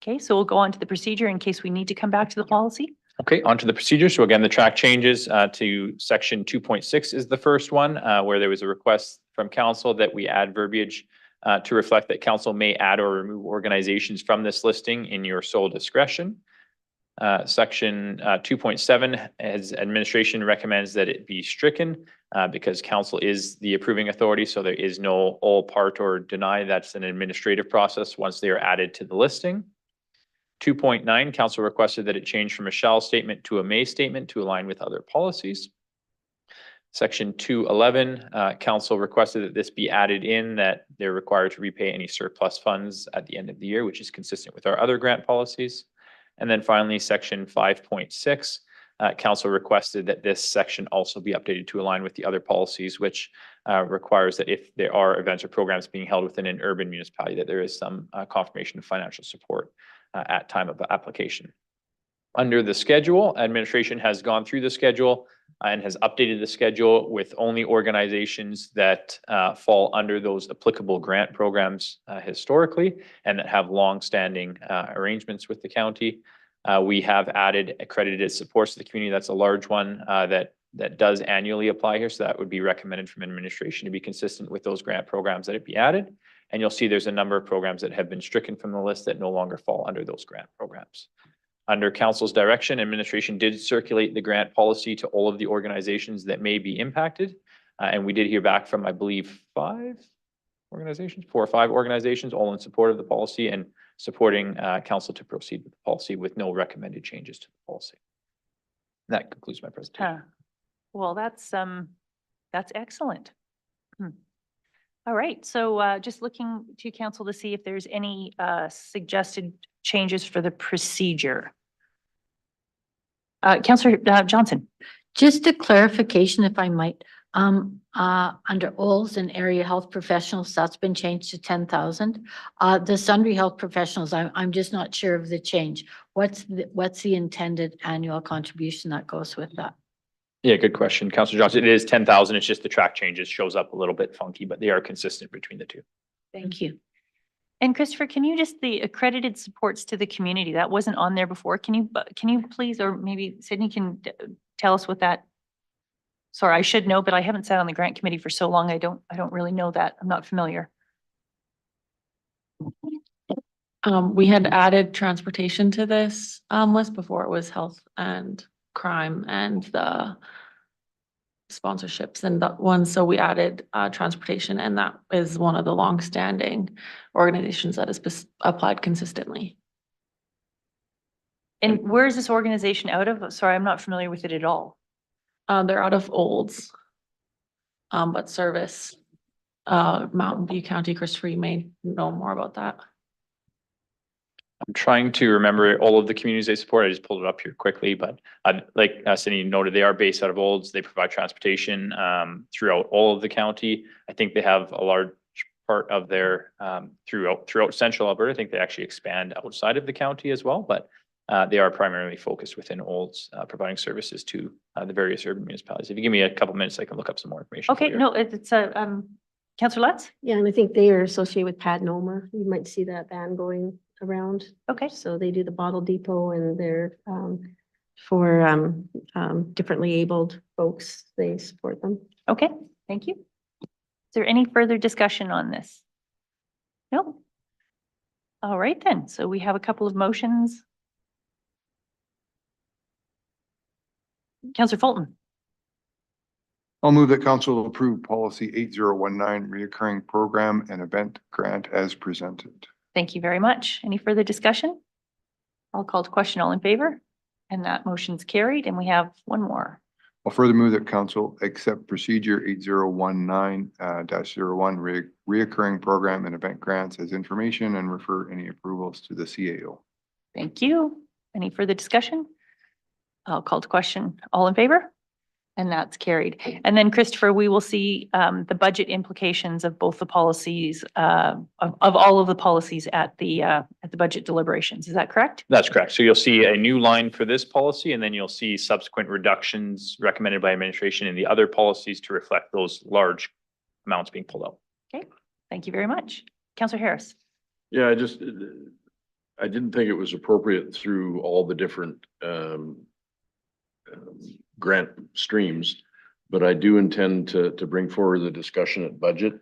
Speaker 1: Okay, so we'll go on to the procedure in case we need to come back to the policy.
Speaker 3: Okay, on to the procedure. So again, the track changes to section 2.6 is the first one, where there was a request from council that we add verbiage to reflect that council may add or remove organizations from this listing in your sole discretion. Section 2.7, as administration recommends that it be stricken because council is the approving authority. So there is no all, part, or deny. That's an administrative process once they are added to the listing. 2.9, council requested that it change from a shall statement to a may statement to align with other policies. Section 211, council requested that this be added in that they're required to repay any surplus funds at the end of the year, which is consistent with our other grant policies. And then finally, section 5.6, council requested that this section also be updated to align with the other policies, which requires that if there are events or programs being held within an urban municipality, that there is some confirmation of financial support at time of application. Under the schedule, administration has gone through the schedule and has updated the schedule with only organizations that fall under those applicable grant programs historically and that have long-standing arrangements with the county. We have added accredited supports to the community. That's a large one that does annually apply here. So that would be recommended from administration to be consistent with those grant programs that it be added. And you'll see there's a number of programs that have been stricken from the list that no longer fall under those grant programs. Under council's direction, administration did circulate the grant policy to all of the organizations that may be impacted. And we did hear back from, I believe, 4 or 5 organizations, all in support of the policy and supporting council to proceed with the policy with no recommended changes to the policy. That concludes my presentation.
Speaker 1: Well, that's excellent. All right, so just looking to council to see if there's any suggested changes for the procedure. Councillor Johnson.
Speaker 9: Just a clarification, if I might, under OLS and area health professionals, that's been changed to 10,000. The Sundre health professionals, I'm just not sure of the change. What's the intended annual contribution that goes with that?
Speaker 3: Yeah, good question, Councillor Johnson. It is 10,000. It's just the track changes shows up a little bit funky, but they are consistent between the two.
Speaker 9: Thank you.
Speaker 1: And Christopher, can you just the accredited supports to the community that wasn't on there before? Can you please, or maybe Sydney can tell us what that? Sorry, I should know, but I haven't sat on the grant committee for so long. I don't really know that. I'm not familiar.
Speaker 14: We had added transportation to this list before it was health and crime and the sponsorships and that one. So we added transportation, and that is one of the longstanding organizations that is applied consistently.
Speaker 1: And where is this organization out of? Sorry, I'm not familiar with it at all.
Speaker 14: They're out of Olds, but service Mountain View County. Christopher, you may know more about that.
Speaker 3: I'm trying to remember all of the communities they support. I just pulled it up here quickly, but like Cindy noted, they are based out of Olds. They provide transportation throughout all of the county. I think they have a large part of their throughout central Alberta. I think they actually expand outside of the county as well, but they are primarily focused within Olds, providing services to the various urban municipalities. If you give me a couple minutes, I can look up some more information.
Speaker 1: Okay, no, it's Councillor Lutz?
Speaker 7: Yeah, and I think they are associated with Pad Noma. You might see that band going around.
Speaker 1: Okay,
Speaker 7: So they do the bottle depot and they're for differently abled folks. They support them.
Speaker 1: okay, thank you. Is there any further discussion on this? No? All right then, so we have a couple of motions. Councillor Fulton,
Speaker 10: I'll move that council approve policy 8019 reoccurring program and event grant as presented.
Speaker 1: thank you very much. Any further discussion? I'll call to question, all in favor? And that motion's carried, and we have one more.
Speaker 10: I'll further move that council accept procedure 8019 -01 reoccurring program and event grants as information and refer any approvals to the CAO.
Speaker 1: Thank you. Any further discussion? I'll call to question, all in favor? And that's carried. And then Christopher, we will see the budget implications of both the policies, of all of the policies at the budget deliberations. Is that correct?
Speaker 3: That's correct. So you'll see a new line for this policy, and then you'll see subsequent reductions recommended by administration in the other policies to reflect those large amounts being pulled out.
Speaker 1: Okay, thank you very much. Councillor Harris?
Speaker 6: Yeah, I didn't think it was appropriate through all the different grant streams, but I do intend to bring forward the discussion at budget.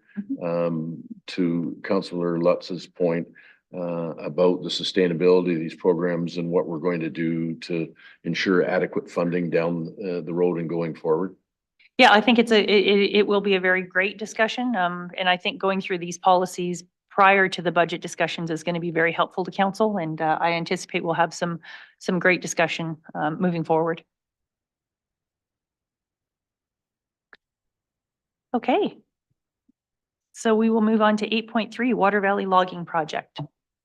Speaker 6: To Councillor Lutz's point about the sustainability of these programs and what we're going to do to ensure adequate funding down the road and going forward.
Speaker 1: Yeah, I think it will be a very great discussion. And I think going through these policies prior to the budget discussions is going to be very helpful to council. And I anticipate we'll have some great discussion moving forward. Okay. So we will move on to 8.3, Water Valley Logging Project.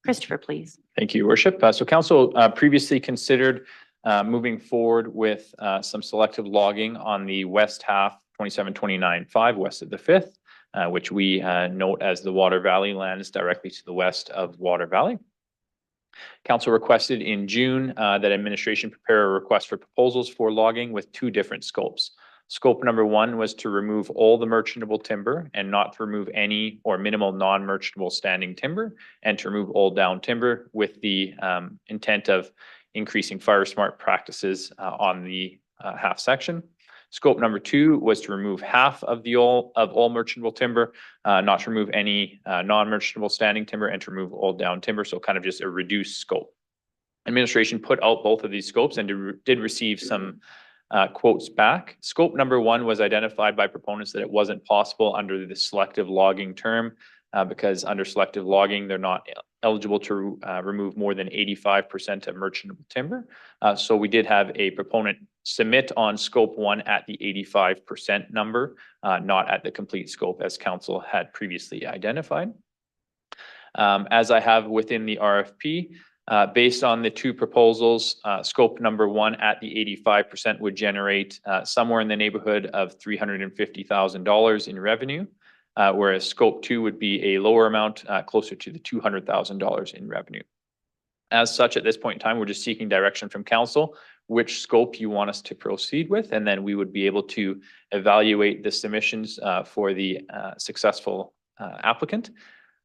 Speaker 1: Christopher, please.
Speaker 3: Thank you, Your Worship. So council previously considered moving forward with some selective logging on the west half 2729-5 west of the 5th, which we note as the Water Valley lands directly to the west of Water Valley. Council requested in June that administration prepare a request for proposals for logging with 2 different scopes. Scope number 1 was to remove all the merchantable timber and not to remove any or minimal non-merchantable standing timber, and to remove all down timber with the intent of increasing fire smart practices on the half section. Scope number 2 was to remove half of all merchantable timber, not to remove any non-merchantable standing timber, and to remove all down timber. So kind of just a reduced scope. Administration put out both of these scopes and did receive some quotes back. Scope number 1 was identified by proponents that it wasn't possible under the selective logging term because under selective logging, they're not eligible to remove more than 85% of merchantable timber. So we did have a proponent submit on scope 1 at the 85% number, not at the complete scope as council had previously identified. As I have within the RFP, based on the 2 proposals, scope number 1 at the 85% would generate somewhere in the neighborhood of $350,000 in revenue, whereas scope 2 would be a lower amount, closer to the $200,000 in revenue. As such, at this point in time, we're just seeking direction from council, which scope you want us to proceed with, and then we would be able to evaluate the submissions for the successful applicant.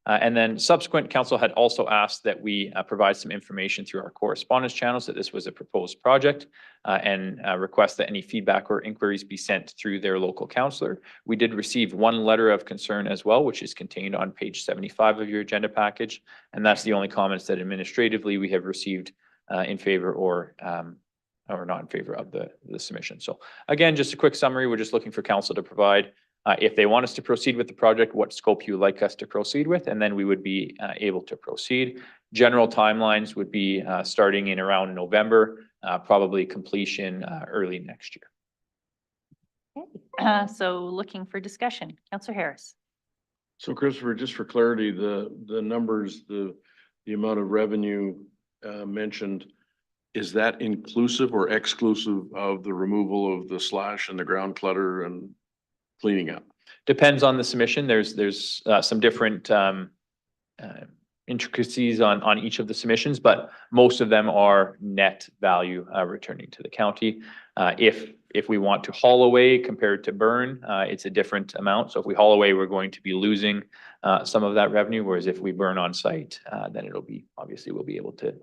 Speaker 3: And then subsequent, council had also asked that we provide some information through our correspondence channels that this was a proposed project and request that any feedback or inquiries be sent through their local councillor. We did receive 1 letter of concern as well, which is contained on page 75 of your agenda package. And that's the only comments that administratively we have received in favor or not in favor of the submission. So again, just a quick summary. We're just looking for council to provide if they want us to proceed with the project, what scope you would like us to proceed with, and then we would be able to proceed. General timelines would be starting in around November, probably completion early next year.
Speaker 1: Okay. So looking for discussion. Councillor Harris.
Speaker 6: So Christopher, just for clarity, the numbers, the amount of revenue mentioned, is that inclusive or exclusive of the removal of the slash and the ground clutter and cleaning up?
Speaker 3: Depends on the submission. There's some different intricacies on each of the submissions, but most of them are net value returning to the county. If if we want to haul away compared to burn, it's a different amount. So if we haul away, we're going to be losing some of that revenue, whereas if we burn on site, then it'll be, obviously, we'll be able to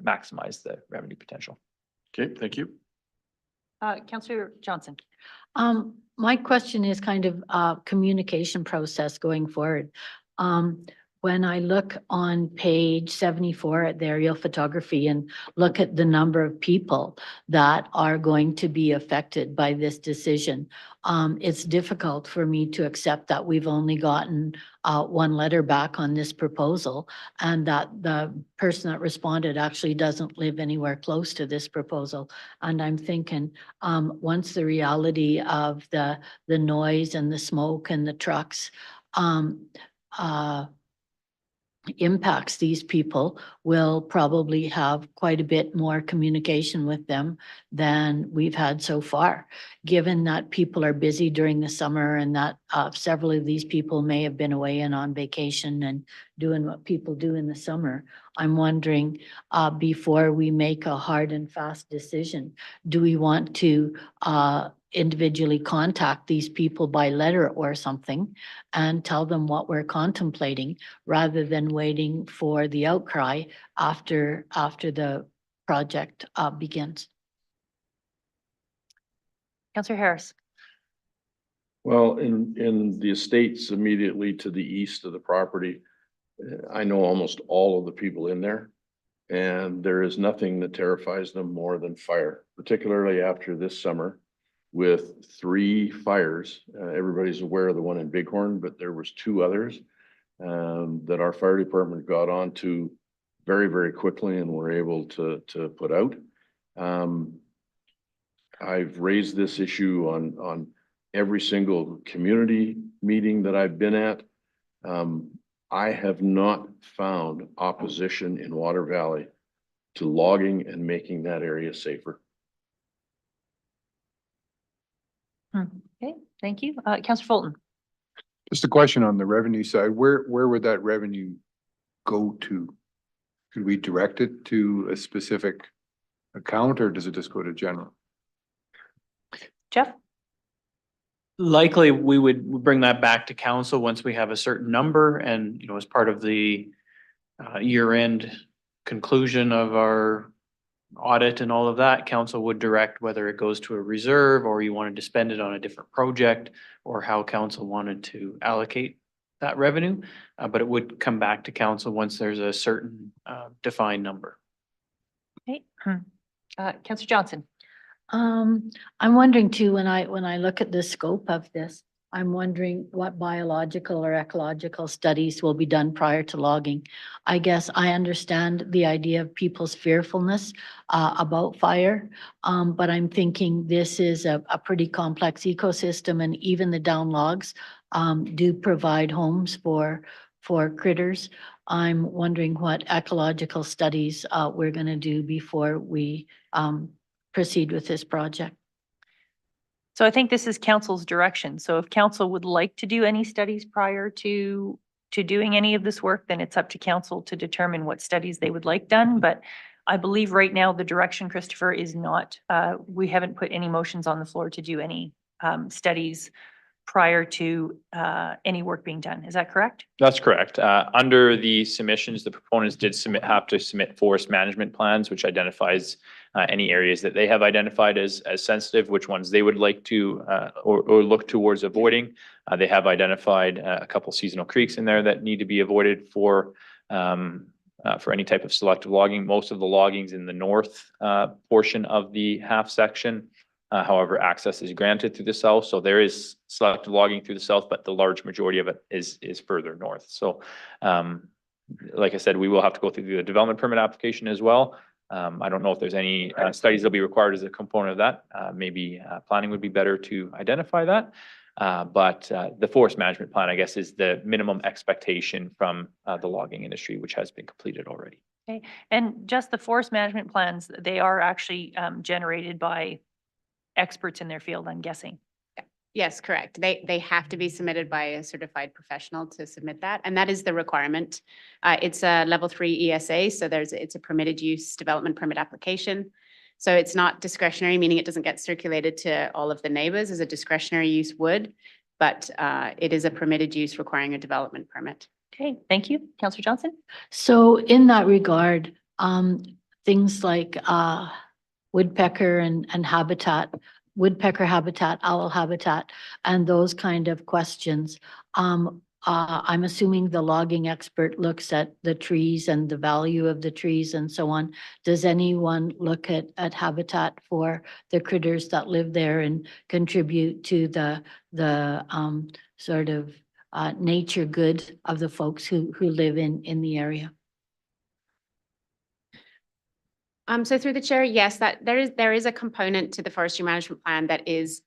Speaker 3: maximize the revenue potential.
Speaker 6: Okay, thank you.
Speaker 1: Councillor Johnson.
Speaker 9: My question is kind of communication process going forward. When I look on page 74 at the aerial photography and look at the number of people that are going to be affected by this decision, it's difficult for me to accept that we've only gotten one letter back on this proposal and that the person that responded actually doesn't live anywhere close to this proposal. And I'm thinking, once the reality of the noise and the smoke and the trucks impacts these people, will probably have quite a bit more communication with them than we've had so far. Given that people are busy during the summer and that several of these people may have been away and on vacation and doing what people do in the summer, I'm wondering, before we make a hard and fast decision, do we want to individually contact these people by letter or something and tell them what we're contemplating rather than waiting for the outcry after the project begins?
Speaker 1: Councillor Harris.
Speaker 6: Well, in the estates immediately to the east of the property, I know almost all of the people in there. And there is nothing that terrifies them more than fire, particularly after this summer with 3 fires. Everybody's aware of the one in Bighorn, but there was 2 others that our fire department got onto very, very quickly and were able to put out. I've raised this issue on every single community meeting that I've been at. I have not found opposition in Water Valley to logging and making that area safer.
Speaker 1: Okay, thank you. Councillor Fulton.
Speaker 10: Just a question on the revenue side, where would that revenue go to? Could we direct it to a specific account or does it just go to general?
Speaker 1: Jeff?
Speaker 5: Likely, we would bring that back to council once we have a certain number and, as part of the year-end conclusion of our audit and all of that, council would direct whether it goes to a reserve or you wanted to spend it on a different project or how council wanted to allocate that revenue. But it would come back to council once there's a certain defined number.
Speaker 1: Okay. Councillor Johnson.
Speaker 9: I'm wondering too, when I look at the scope of this, I'm wondering what biological or ecological studies will be done prior to logging. I guess I understand the idea of people's fearfulness about fire, but I'm thinking this is a pretty complex ecosystem, and even the down logs do provide homes for critters. I'm wondering what ecological studies we're going to do before we proceed with this project.
Speaker 1: So I think this is council's direction. So if council would like to do any studies prior to doing any of this work, then it's up to council to determine what studies they would like done. But I believe right now the direction, Christopher, is not, we haven't put any motions on the floor to do any studies prior to any work being done. Is that correct?
Speaker 3: That's correct. Under the submissions, the proponents did have to submit forest management plans, which identifies any areas that they have identified as sensitive, which ones they would like to or look towards avoiding. They have identified a couple seasonal creeks in there that need to be avoided for any type of selective logging. Most of the logging's in the north portion of the half section. However, access is granted through the south. So there is selective logging through the south, but the large majority of it is further north. So like I said, we will have to go through the development permit application as well. I don't know if there's any studies that'll be required as a component of that. Maybe planning would be better to identify that. But the forest management plan, I guess, is the minimum expectation from the logging industry, which has been completed already.
Speaker 1: Okay. And just the forest management plans, they are actually generated by experts in their field, I'm guessing.
Speaker 4: Yes, correct. They have to be submitted by a certified professional to submit that, and that is the requirement. It's a level 3 ESA, so it's a permitted use development permit application. So it's not discretionary, meaning it doesn't get circulated to all of the neighbors as a discretionary use would, but it is a permitted use requiring a development permit.
Speaker 1: Okay, thank you. Councillor Johnson?
Speaker 9: So in that regard, things like woodpecker and habitat, woodpecker habitat, owl habitat, and those kind of questions. I'm assuming the logging expert looks at the trees and the value of the trees and so on. Does anyone look at habitat for the critters that live there and contribute to the sort of nature good of the folks who live in the area?
Speaker 4: So through the chair, yes, that there is a component to the forestry management plan that is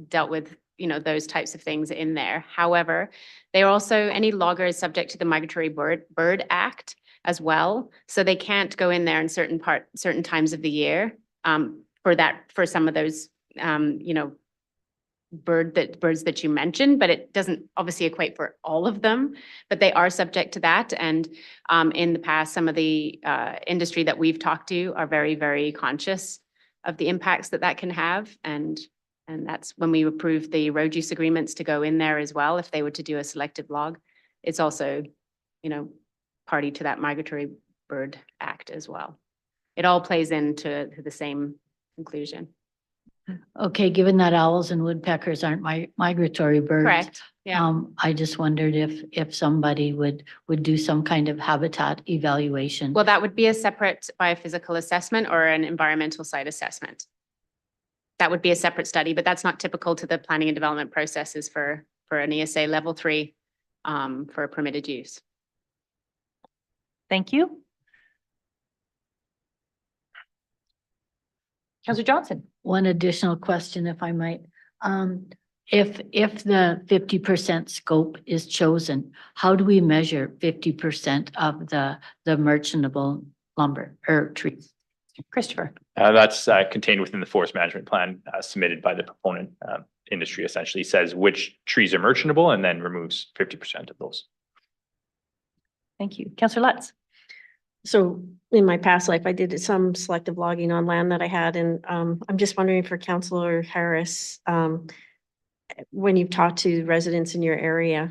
Speaker 4: dealt with, those types of things in there. However, they are also, any logger is subject to the Migratory Bird Act as well. So they can't go in there in certain times of the year for some of those, birds that you mentioned, but it doesn't obviously equate for all of them, but they are subject to that. And in the past, some of the industry that we've talked to are very, very conscious of the impacts that can have. And that's when we approved the road use agreements to go in there as well. If they were to do a selective log, it's also, party to that Migratory Bird Act as well. It all plays into the same conclusion.
Speaker 9: Okay, given that owls and woodpeckers aren't migratory birds.
Speaker 4: Correct, yeah.
Speaker 9: I just wondered if somebody would do some kind of habitat evaluation.
Speaker 4: Well, that would be a separate biophysical assessment or an environmental site assessment. That would be a separate study, but that's not typical to the planning and development processes for an ESA level 3 for a permitted use.
Speaker 1: Thank you. Councillor Johnson?
Speaker 9: One additional question, if I might. If the 50% scope is chosen, how do we measure 50% of the merchantable lumber or trees?
Speaker 1: Christopher?
Speaker 3: That's contained within the forest management plan submitted by the proponent. Industry essentially says which trees are merchantable and then removes 50% of those.
Speaker 1: Thank you. Councillor Lutz?
Speaker 7: So in my past life, I did some selective logging on land that I had, and I'm just wondering for Councillor Harris, when you've talked to residents in your area,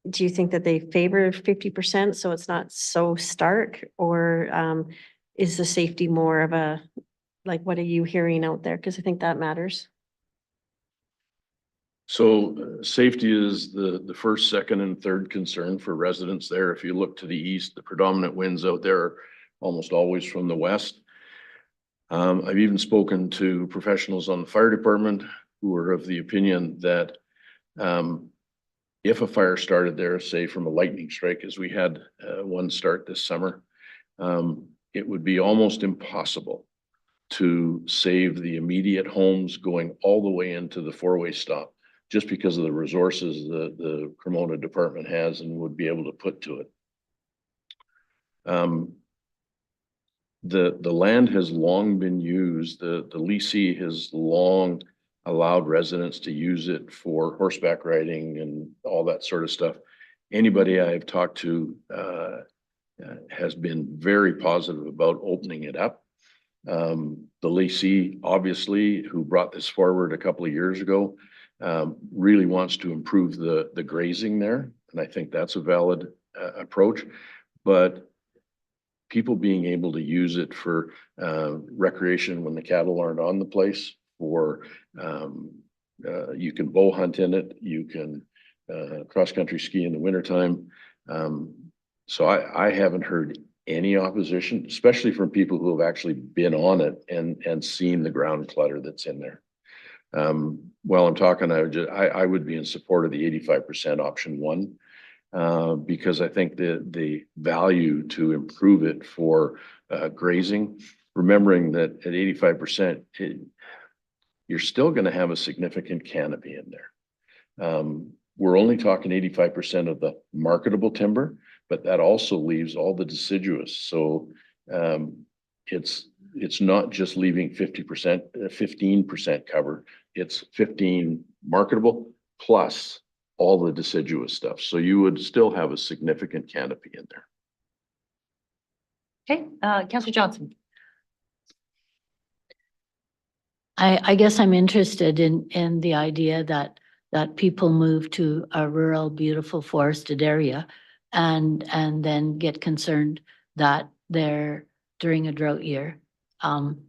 Speaker 7: do you think that they favor 50% so it's not so stark, or is the safety more of a, like, what are you hearing out there? Because I think that matters.
Speaker 6: So safety is the first, second, and third concern for residents there. If you look to the east, the predominant winds out there are almost always from the west. I've even spoken to professionals on the fire department who are of the opinion that if a fire started there, say from a lightning strike, as we had one start this summer, it would be almost impossible to save the immediate homes going all the way into the four-way stop, just because of the resources the Cremona department has and would be able to put to it. The land has long been used. The leasee has long allowed residents to use it for horseback riding and all that sort of stuff. Anybody I've talked to has been very positive about opening it up. The leasee, obviously, who brought this forward a couple of years ago, really wants to improve the grazing there. And I think that's a valid approach, but people being able to use it for recreation when the cattle aren't on the place, or you can bow hunt in it, you can cross-country ski in the wintertime. So I haven't heard any opposition, especially from people who have actually been on it and seen the ground clutter that's in there. While I'm talking, I would be in support of the 85% option 1, because I think the value to improve it for grazing, remembering that at 85%, you're still going to have a significant canopy in there. We're only talking 85% of the marketable timber, but that also leaves all the deciduous. So it's not just leaving 50%, 15% cover. It's 15 marketable plus all the deciduous stuff. So you would still have a significant canopy in there.
Speaker 1: Okay, Councillor Johnson?
Speaker 9: I guess I'm interested in the idea that people move to a rural, beautiful forested area and then get concerned that they're during a drought year,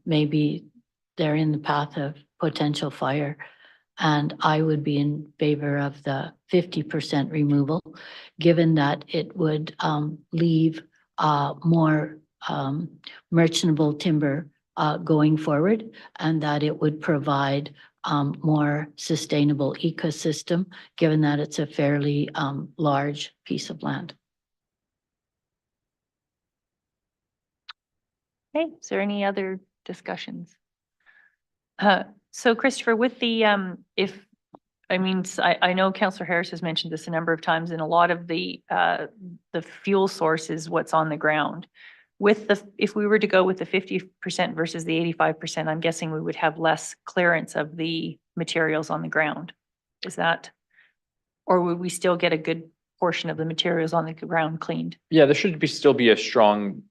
Speaker 9: maybe they're in the path of potential fire. And I would be in favor of the 50% removal, given that it would leave more merchantable timber going forward, and that it would provide more sustainable ecosystem, given that it's a fairly large piece of land.
Speaker 1: Okay, is there any other discussions? So Christopher, with the, I know Councillor Harris has mentioned this a number of times, and a lot of the fuel source is what's on the ground. With if we were to go with the 50% versus the 85%, I'm guessing we would have less clearance of the materials on the ground. Is that, or would we still get a good portion of the materials on the ground cleaned?
Speaker 3: Yeah, there should still be a strong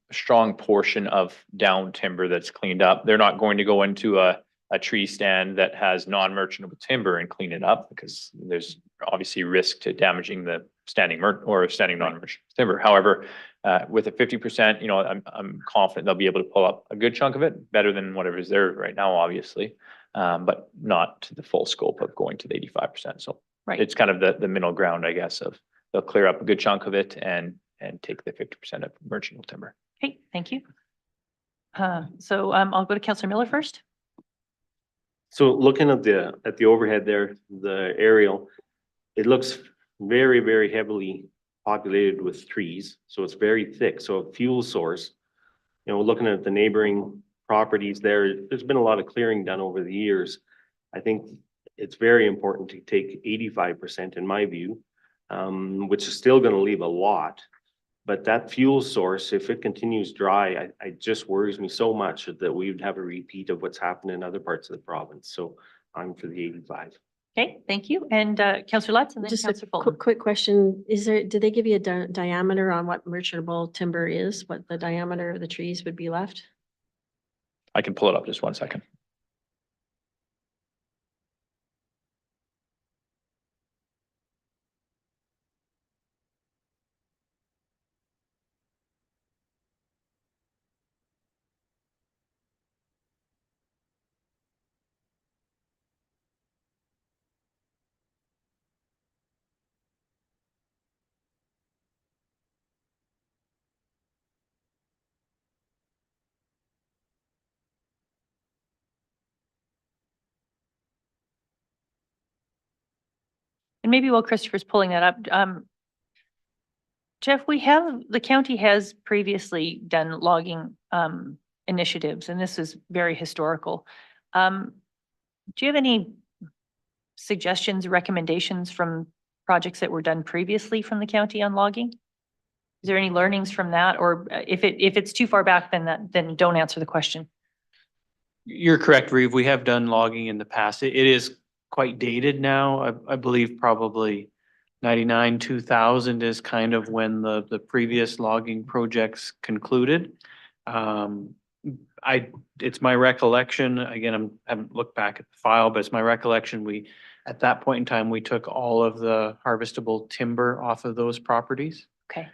Speaker 3: portion of down timber that's cleaned up. They're not going to go into a tree stand that has non-merchantable timber and clean it up, because there's obviously risk to damaging the standing non-merchantable timber. However, with a 50%, you know, I'm confident they'll be able to pull up a good chunk of it, better than whatever is there right now, obviously, but not to the full scope of going to the 85%. So it's kind of the middle ground, I guess, of they'll clear up a good chunk of it and take the 50% of merchantable timber.
Speaker 1: Okay, thank you. So I'll go to Councillor Miller first.
Speaker 8: So looking at the overhead there, the aerial, it looks very, very heavily populated with trees. So it's very thick. So a fuel source, you know, looking at the neighboring properties there's been a lot of clearing done over the years. I think it's very important to take 85% in my view, which is still going to leave a lot. But that fuel source, if it continues dry, it just worries me so much that we would have a repeat of what's happened in other parts of the province. So I'm for the 85.
Speaker 1: Okay, thank you. And Councillor Lutz and then
Speaker 7: Just a
Speaker 1: Councillor Fulton.
Speaker 7: quick question. Did they give you a diameter on what merchantable timber is? What the diameter of the trees would be left?
Speaker 3: I can pull it up just 1 second.
Speaker 1: And maybe while Christopher's pulling that up, Jeff, the county has previously done logging initiatives, and this is very historical. Do you have any suggestions, recommendations from projects that were done previously from the county on logging? Is there any learnings from that? Or if it's too far back, then don't answer the question.
Speaker 5: You're correct, Reeve. We have done logging in the past. It is quite dated now. I believe probably 99, 2000 is kind of when the previous logging projects concluded. It's my recollection, again, I haven't looked back at the file, but it's my recollection, at that point in time, we took all of the harvestable timber off of those properties.
Speaker 1: Okay.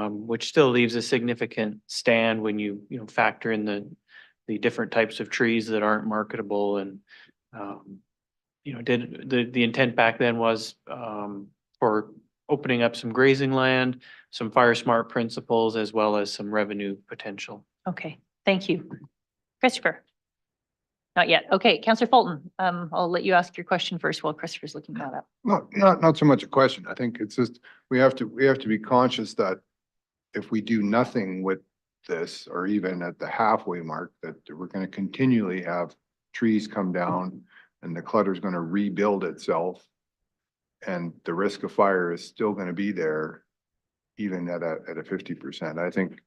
Speaker 5: Which still leaves a significant stand when you factor in the different types of trees that aren't marketable. And the intent back then was for opening up some grazing land, some fire smart principles, as well as some revenue potential.
Speaker 1: Okay, thank you. Christopher? Not yet. Okay, Councillor Fulton, I'll let you ask your question first while Christopher's looking that up.
Speaker 10: No, not so much a question. I think it's just, we have to be conscious that if we do nothing with this, or even at the halfway mark, that we're going to continually have trees come down and the clutter is going to rebuild itself. And the risk of fire is still going to be there, even at a 50%. I think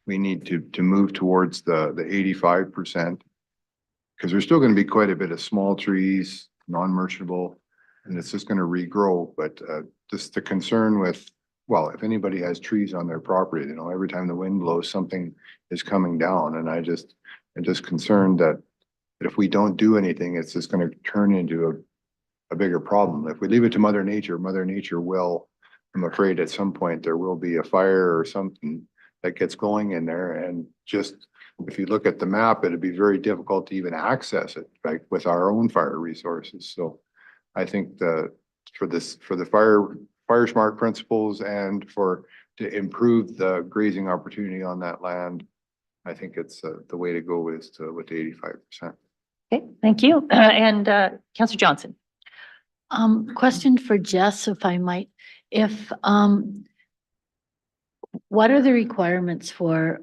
Speaker 10: we need to move towards the 85%, because there's still going to be quite a bit of small trees, non-merchantable, and it's just going to regrow. But just the concern with, well, if anybody has trees on their property, every time the wind blows, something is coming down, and I'm just concerned that But if we don't do anything, it's just gonna turn into a bigger problem. If we leave it to Mother Nature will, I'm afraid at some point there will be a fire or something that gets going in there, and just, if you look at the map, it'd be very difficult to even access it, like with our own fire resources. So I think for the fire smart principles and to improve the grazing opportunity on that land, I think it's the way to go is with the 85%.
Speaker 1: Okay, thank you. And Councillor Johnson.
Speaker 9: Question for Jess, if I might, if, what are the requirements for,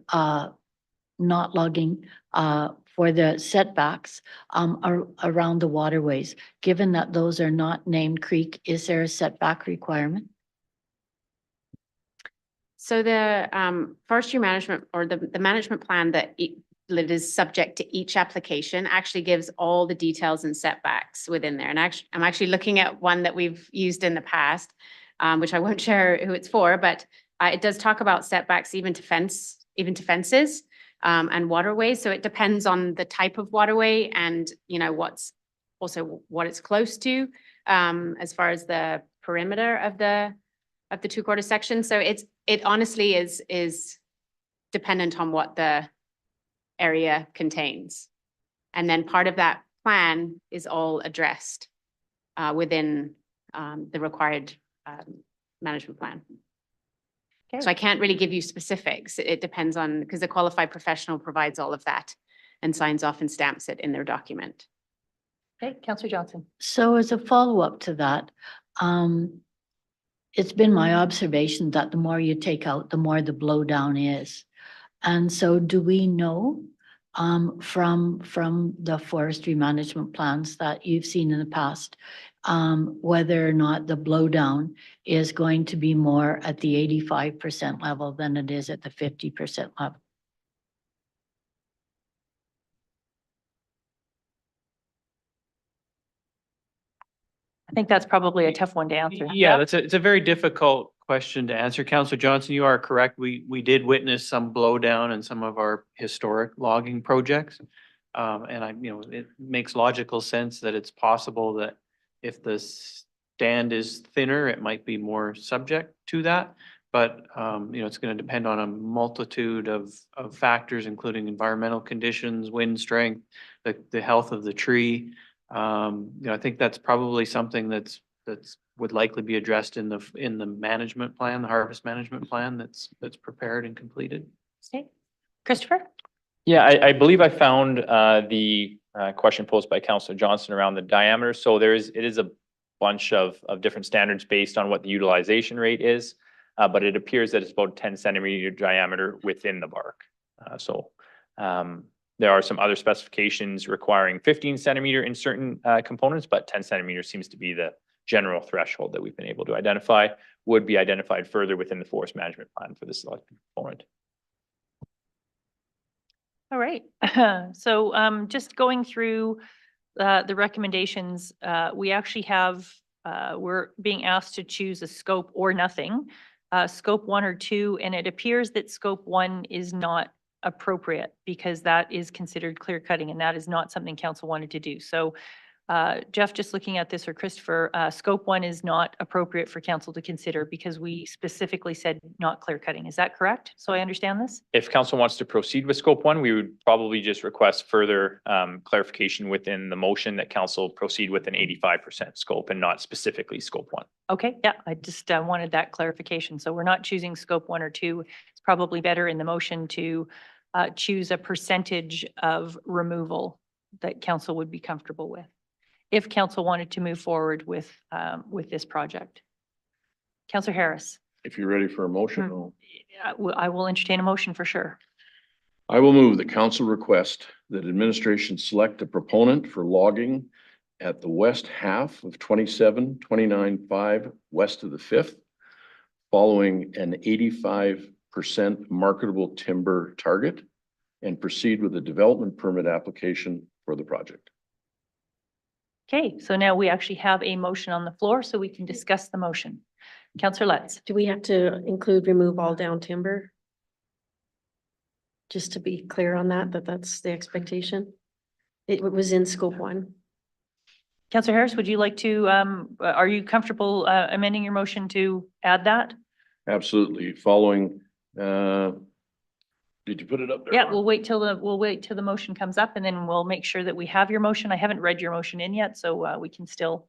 Speaker 9: not logging, for the setbacks, around the waterways? Given that those are not named creek, is there a setback requirement?
Speaker 4: So the forestry management or the management plan that is subject to each application actually gives all the details and setbacks within there. And actually, I'm actually looking at one that we've used in the past, which I won't share who it's for, but it does talk about setbacks even to fences and waterways. So it depends on the type of waterway and, you know, what it's close to as far as the perimeter of the 2/4 section. So it honestly is dependent on what the area contains. And then part of that plan is all addressed within the required management plan.
Speaker 1: Okay.
Speaker 4: So I can't really give you specifics. It depends on, because the qualified professional provides all of that and signs off and stamps it in their document.
Speaker 1: Okay, Councillor Johnson.
Speaker 9: So as a follow-up to that, it's been my observation that the more you take out, the more the blowdown is. And so do we know from the forestry management plans that you've seen in the past, whether or not the blowdown is going to be more at the 85% level than it is at the 50% level?
Speaker 1: I think that's probably a tough one to answer.
Speaker 5: Yeah, it's a very difficult question to answer. Councillor Johnson, you are correct. We did witness some blowdown in some of our historic logging projects. And it makes logical sense that it's possible that if the stand is thinner, it might be more subject to that. But, it's going to depend on a multitude of factors, including environmental conditions, wind strength, the health of the tree. I think that's probably something that's would likely be addressed in the management plan, the harvest management plan that's prepared and completed.
Speaker 1: Okay, Christopher?
Speaker 3: Yeah, I believe I found the question posed by Councillor Johnson around the diameter. So it is a bunch of different standards based on what the utilization rate is, but it appears that it's about 10 centimeter diameter within the bark. There are some other specifications requiring 15 centimeter in certain components, but 10 centimeters seems to be the general threshold that we've been able to identify, would be identified further within the forest management plan for this selected component.
Speaker 1: All right. So just going through the recommendations, we actually have, we're being asked to choose a scope or nothing, scope 1 or 2, and it appears that scope 1 is not appropriate because that is considered clear cutting and that is not something council wanted to do. So Jeff, just looking at this, or Christopher, scope 1 is not appropriate for council to consider because we specifically said not clear cutting. Is that correct? So I understand this?
Speaker 3: If council wants to proceed with scope 1, we would probably just request further clarification within the motion that council proceed with an 85% scope and not specifically scope 1.
Speaker 1: Okay, yeah, I just wanted that clarification. So we're not choosing scope 1 or 2. It's probably better in the motion to choose a percentage of removal that council would be comfortable with, if council wanted to move forward with this project. Councillor Harris.
Speaker 6: If you're ready for a motion,
Speaker 1: I will entertain a motion for sure.
Speaker 6: I will move the council request that administration select a proponent for logging at the west half of 27-29-5 west of the 5th, following an 85% marketable timber target, and proceed with a development permit application for the project.
Speaker 1: Okay, so now we actually have a motion on the floor, so we can discuss the motion. Councillor Letts.
Speaker 7: Do we have to include remove all down timber? Just to be clear on that, that's the expectation? It was in scope 1.
Speaker 1: Councillor Harris, would you like to, are you comfortable amending your motion to add that?
Speaker 6: Absolutely. Following, did you put it up there?
Speaker 1: Yeah,
Speaker 6: Laura?
Speaker 1: we'll wait till the motion comes up and then we'll make sure that we have your motion. I haven't read your motion in yet, so we can still,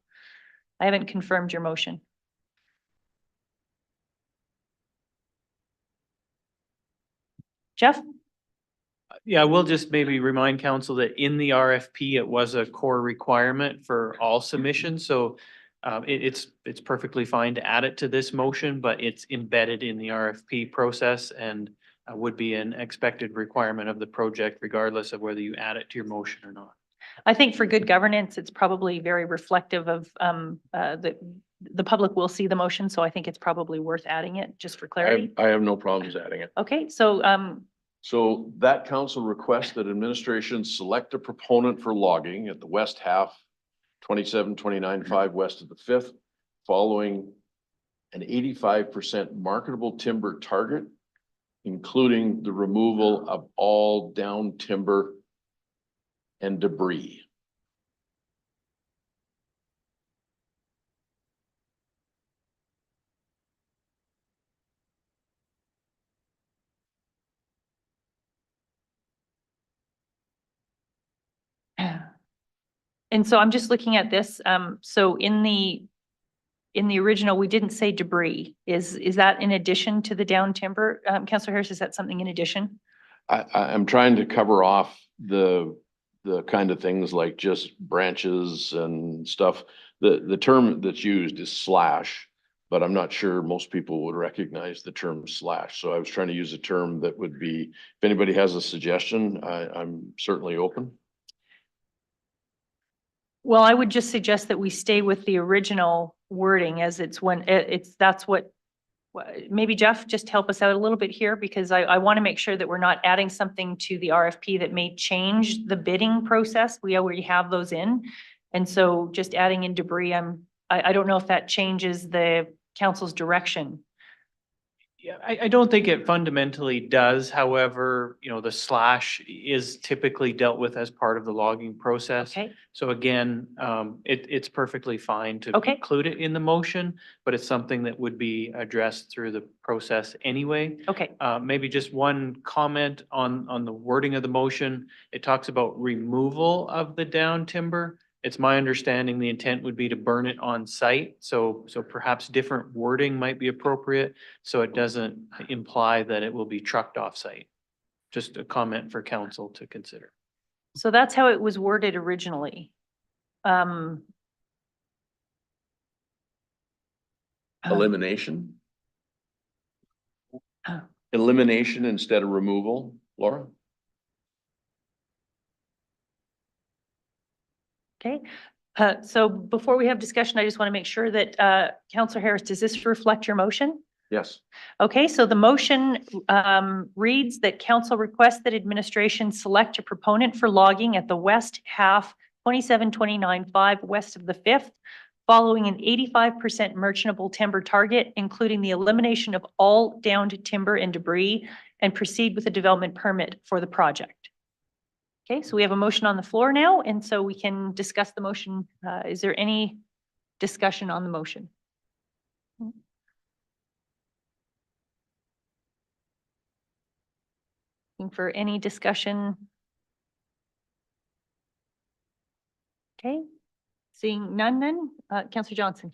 Speaker 1: I haven't confirmed your motion. Jeff?
Speaker 5: Yeah, we'll just maybe remind council that in the RFP, it was a core requirement for all submissions, so it's perfectly fine to add it to this motion, but it's embedded in the RFP process and would be an expected requirement of the project regardless of whether you add it to your motion or not.
Speaker 1: I think for good governance, it's probably very reflective of the public will see the motion, so I think it's probably worth adding it just for clarity.
Speaker 6: I have no problems adding it.
Speaker 1: Okay, so
Speaker 6: So that council requests that administration select a proponent for logging at the west half, 27-29-5 west of the 5th, following an 85% marketable timber target, including the removal of all down timber and debris.
Speaker 1: and so I'm just looking at this. So in the original, we didn't say debris. Is that in addition to the down timber? Councillor Harris, is that something in addition?
Speaker 6: I'm trying to cover off the kind of things like just branches and stuff. The term that's used is slash, but I'm not sure most people would recognize the term slash. So I was trying to use a term that would be, if anybody has a suggestion, I'm certainly open.
Speaker 1: Well, I would just suggest that we stay with the original wording as it's when that's what, maybe Jeff, just help us out a little bit here because I want to make sure that we're not adding something to the RFP that may change the bidding process. We already have those in. And so just adding in debris, I don't know if that changes the council's direction.
Speaker 5: Yeah, I don't think it fundamentally does. However, the slash is typically dealt with as part of the logging process.
Speaker 1: Okay,
Speaker 5: So again, it's perfectly fine to
Speaker 1: Okay.
Speaker 5: include it in the motion, but it's something that would be addressed through the process anyway.
Speaker 1: okay.
Speaker 5: Maybe just one comment on the wording of the motion. It talks about removal of the down timber. It's my understanding the intent would be to burn it on site. So perhaps different wording might be appropriate. So it doesn't imply that it will be trucked off site. Just a comment for council to consider.
Speaker 1: So that's how it was worded originally.
Speaker 6: Elimination?
Speaker 1: Oh.
Speaker 6: Elimination instead of removal, Laura?
Speaker 1: Okay, so before we have discussion, I just want to make sure that Councillor Harris, does this reflect your motion?
Speaker 6: Yes.
Speaker 1: Okay, so the motion reads that council requests that administration select a proponent for logging at the west half 27-29-5 west of the 5th, following an 85% merchantable timber target, including the elimination of all downed timber and debris, and proceed with a development permit for the project. Okay, so we have a motion on the floor now, and so we can discuss the motion. Is there any discussion on the motion? Looking for any discussion? Okay, seeing none then, Councillor Johnson.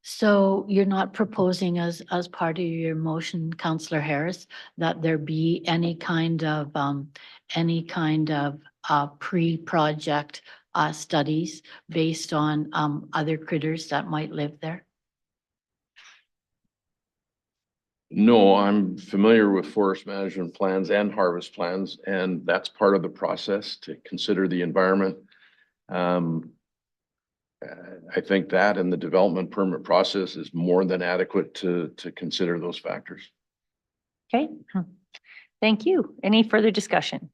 Speaker 9: So you're not proposing as part of your motion, Councillor Harris, that there be any kind of pre-project studies based on other critters that might live there?
Speaker 6: No, I'm familiar with forest management plans and harvest plans, and that's part of the process to consider the environment. I think that and the development permit process is more than adequate to consider those factors.
Speaker 1: Okay, thank you. Any further discussion?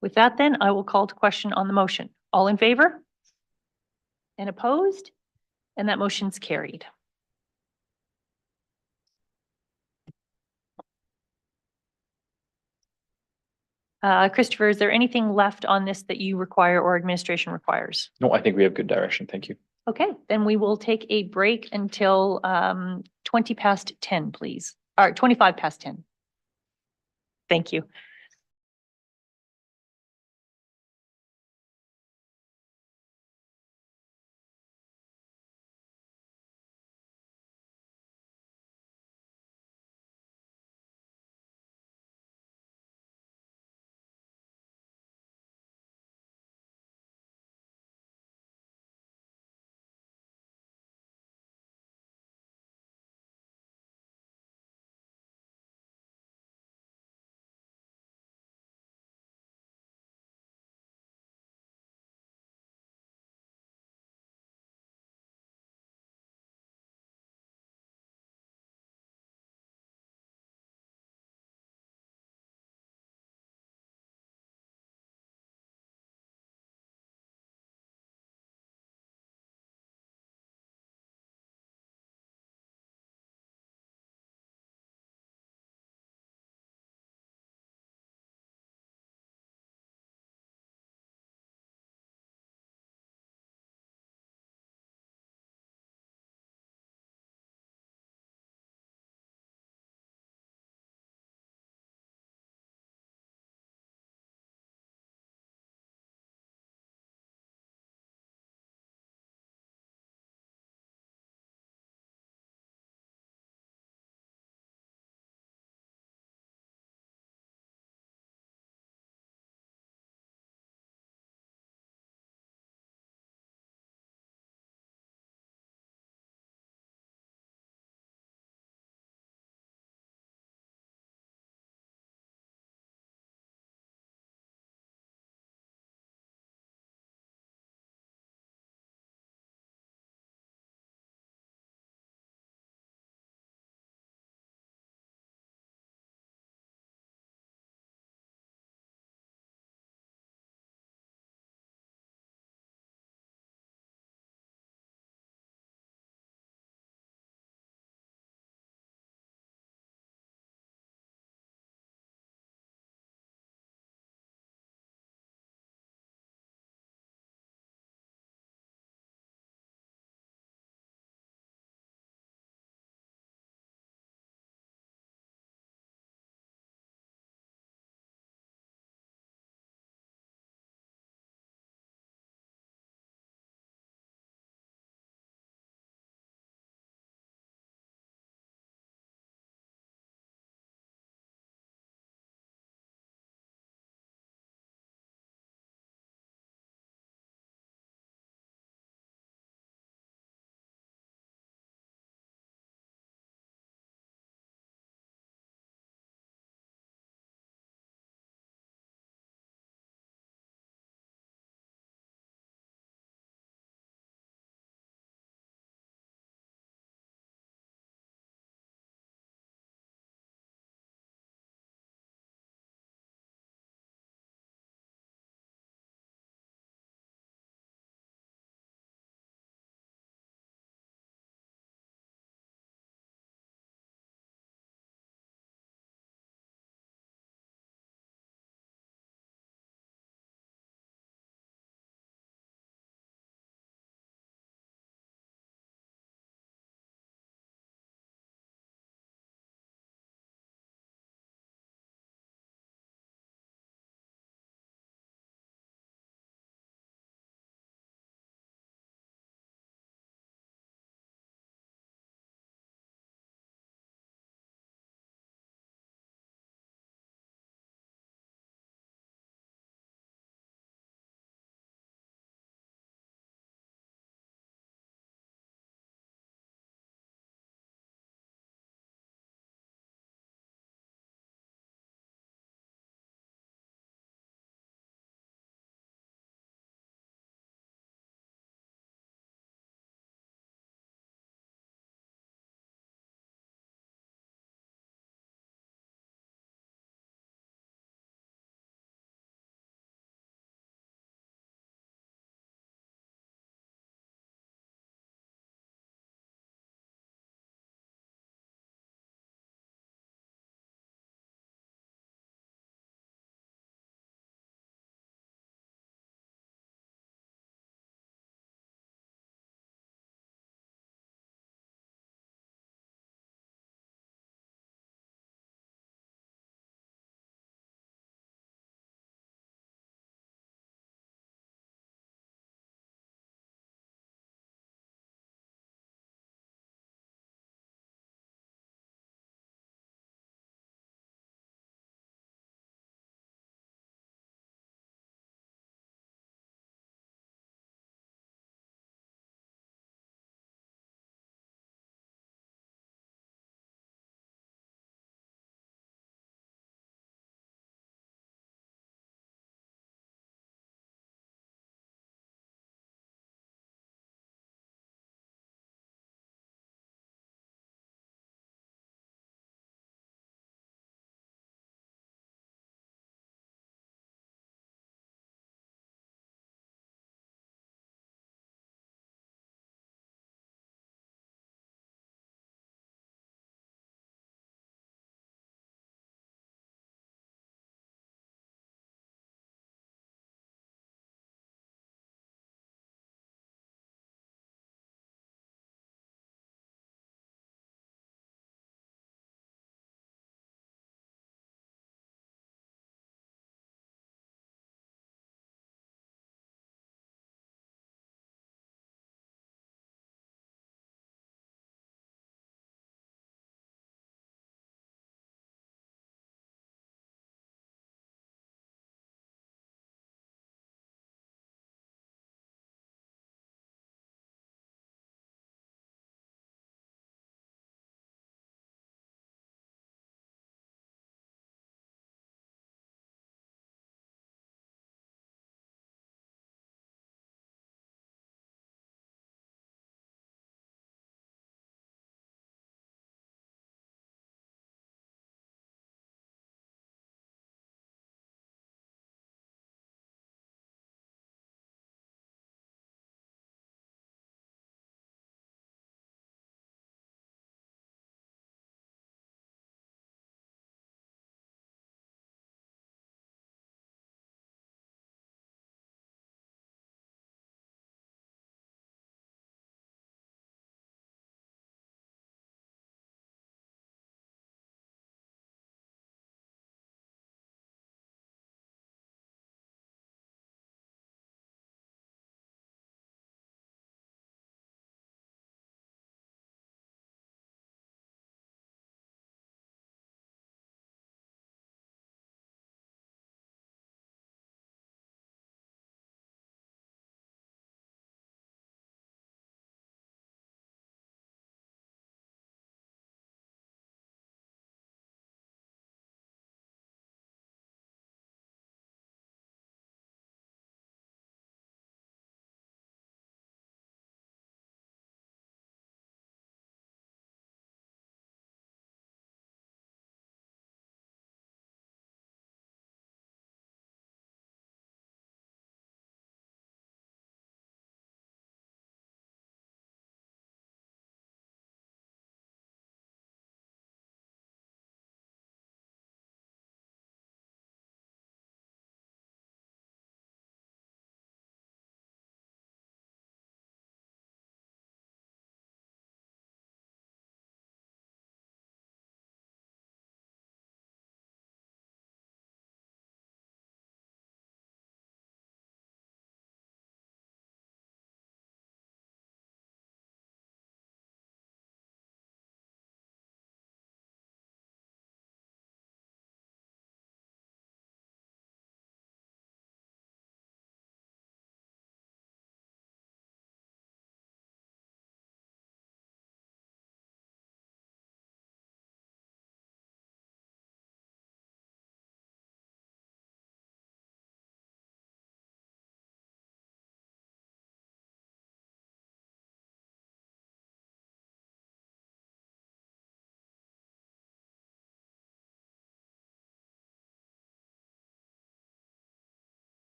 Speaker 1: With that, then I will call to question on the motion. All in favor? And opposed? And that motion's carried. Christopher, is there anything left on this that you require or administration requires?
Speaker 3: No, I think we have good direction. Thank you.
Speaker 1: Okay, then we will take a break until 10, please. Or 10. Thank you.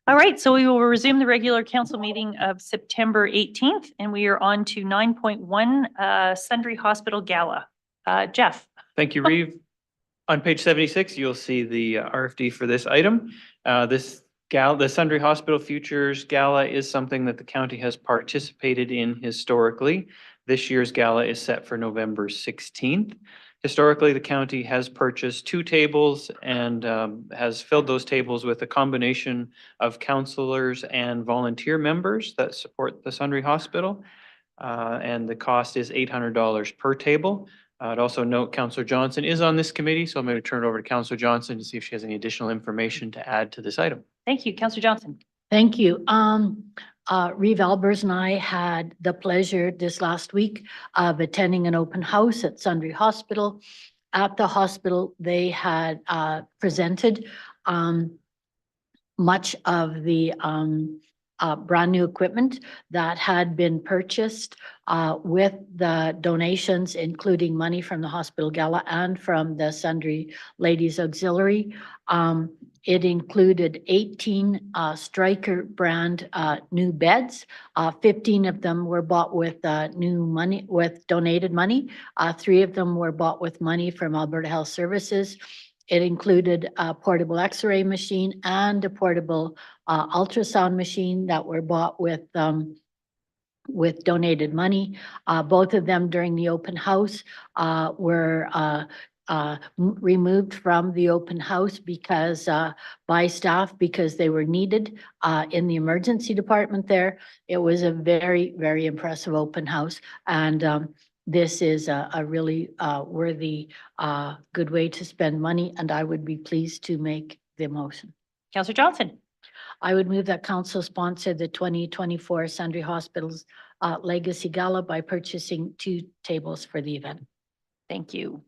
Speaker 1: All right, so we will resume the regular council meeting of September 18th, and we are on to 9.1, Sundre Hospital Gala. Jeff.
Speaker 5: Thank you, Reeve. On page 76, you'll see the RFD for this item. This Gala, the Sundre Hospital Futures Gala is something that the county has participated in historically. This year's gala is set for November 16th. Historically, the county has purchased 2 tables and has filled those tables with a combination of councillors and volunteer members that support the Sundre Hospital. And the cost is $800 per table. I'd also note Councillor Johnson is on this committee, so I'm going to turn it over to Councillor Johnson to see if she has any additional information to add to this item.
Speaker 1: Thank you, Councillor Johnson.
Speaker 9: Thank you. Reeve Albers and I had the pleasure this last week of attending an open house at Sundre Hospital. At the hospital, they had presented much of the brand new equipment that had been purchased with the donations, including money from the Hospital Gala and from the Sundre Ladies Auxiliary. It included 18 Stryker brand new beds. 15 of them were bought with new money, with donated money. 3 of them were bought with money from Alberta Health Services. It included a portable X-ray machine and a portable ultrasound machine that were bought with donated money. Both of them during the open house were removed from the open house because by staff because they were needed in the emergency department there. It was a very, very impressive open house, and this is a really worthy, good way to spend money, and I would be pleased to make the motion.
Speaker 1: Councillor Johnson.
Speaker 9: I would move that council sponsor the 2024 Sundre Hospital's Legacy Gala by purchasing 2 tables for the event.
Speaker 1: Thank you.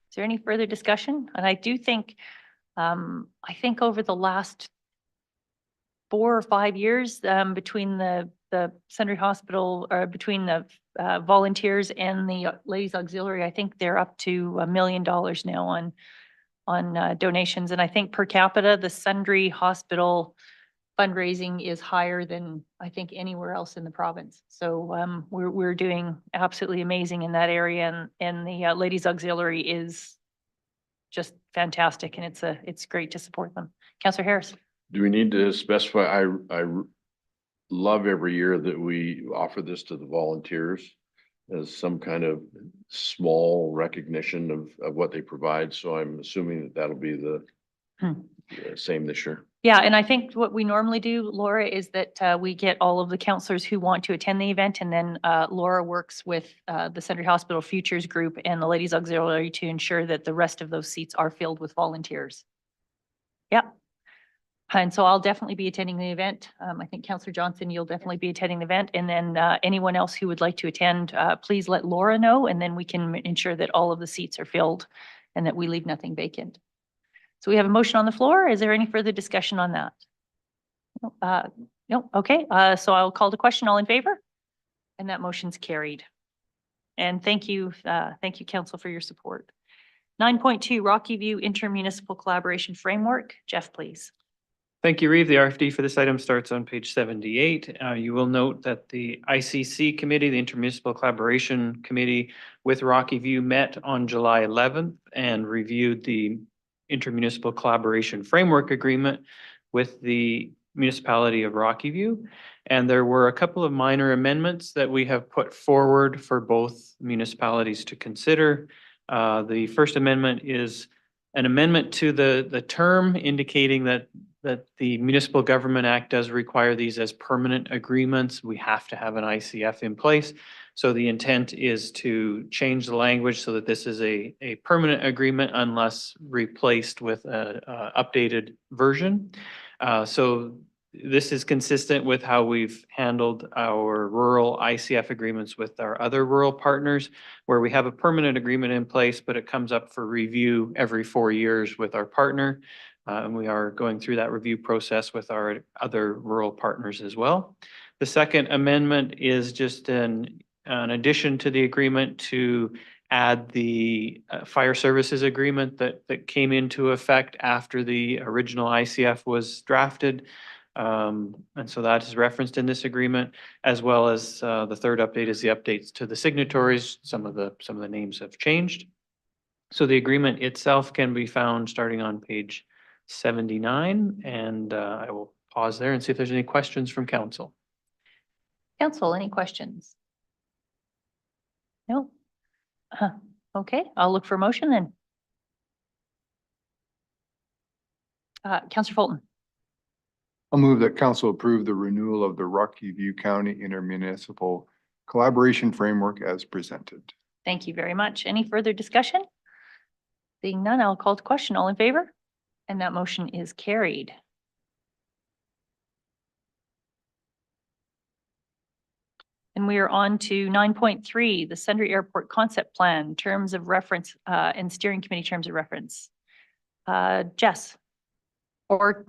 Speaker 1: Is there any further discussion? And I do think, I think over the last 4 or 5 years, between the Sundre Hospital, or between the volunteers and the Ladies Auxiliary, I think they're up to $1 million now on donations. And I think per capita, the Sundre Hospital fundraising is higher than I think anywhere else in the province. So we're doing absolutely amazing in that area, and the Ladies Auxiliary is just fantastic, and it's great to support them. Councillor Harris.
Speaker 6: Do we need to specify? I love every year that we offer this to the volunteers as some kind of small recognition of what they provide. So I'm assuming that that'll be the same this year.
Speaker 1: Yeah, and I think what we normally do, Laura, is that we get all of the councillors who want to attend the event, and then Laura works with the Sundre Hospital Futures Group and the Ladies Auxiliary to ensure that the rest of those seats are filled with volunteers. Yep. And so I'll definitely be attending the event. I think Councillor Johnson, you'll definitely be attending the event. And then anyone else who would like to attend, please let Laura know, and then we can ensure that all of the seats are filled and that we leave nothing vacant. So we have a motion on the floor. Is there any further discussion on that? No. Okay. So I'll call the question. All in favor? And that motion's carried. And thank you, Council, for your support. 9.2 Rocky View Intermunicipal Collaboration Framework. Jeff, please.
Speaker 5: Thank you, Reeve. The RFD for this item starts on page 78. You will note that the ICC committee, the Intermunicipal Collaboration Committee with Rocky View, met on July 11th and reviewed the Intermunicipal Collaboration Framework Agreement with the municipality of Rocky View. And there were a couple of minor amendments that we have put forward for both municipalities to consider. The first amendment is an amendment to the term indicating that the Municipal Government Act does require these as permanent agreements. We have to have an ICF in place. So the intent is to change the language so that this is a permanent agreement unless replaced with an updated version. So this is consistent with how we've handled our rural ICF agreements with our other rural partners, where we have a permanent agreement in place, but it comes up for review every 4 years with our partner. And we are going through that review process with our other rural partners as well. The second amendment is just an addition to the agreement to add the fire services agreement that came into effect after the original ICF was drafted. And so that is referenced in this agreement, as well as the third update is the updates to the signatories. Some of the names have changed. So the agreement itself can be found starting on page 79, and I will pause there and see if there's any questions from council.
Speaker 1: Council, any questions? No? Okay, I'll look for a motion then. Councillor Fulton.
Speaker 10: I'll move that council approve the renewal of the Rocky View County Intermunicipal Collaboration Framework as presented.
Speaker 1: Thank you very much. Any further discussion? Being none, I'll call to question. All in favor? And that motion is carried. And we are on to 9.3, the Sundre Airport Concept Plan, Terms of Reference and Steering Committee Terms of Reference. Jess? Or,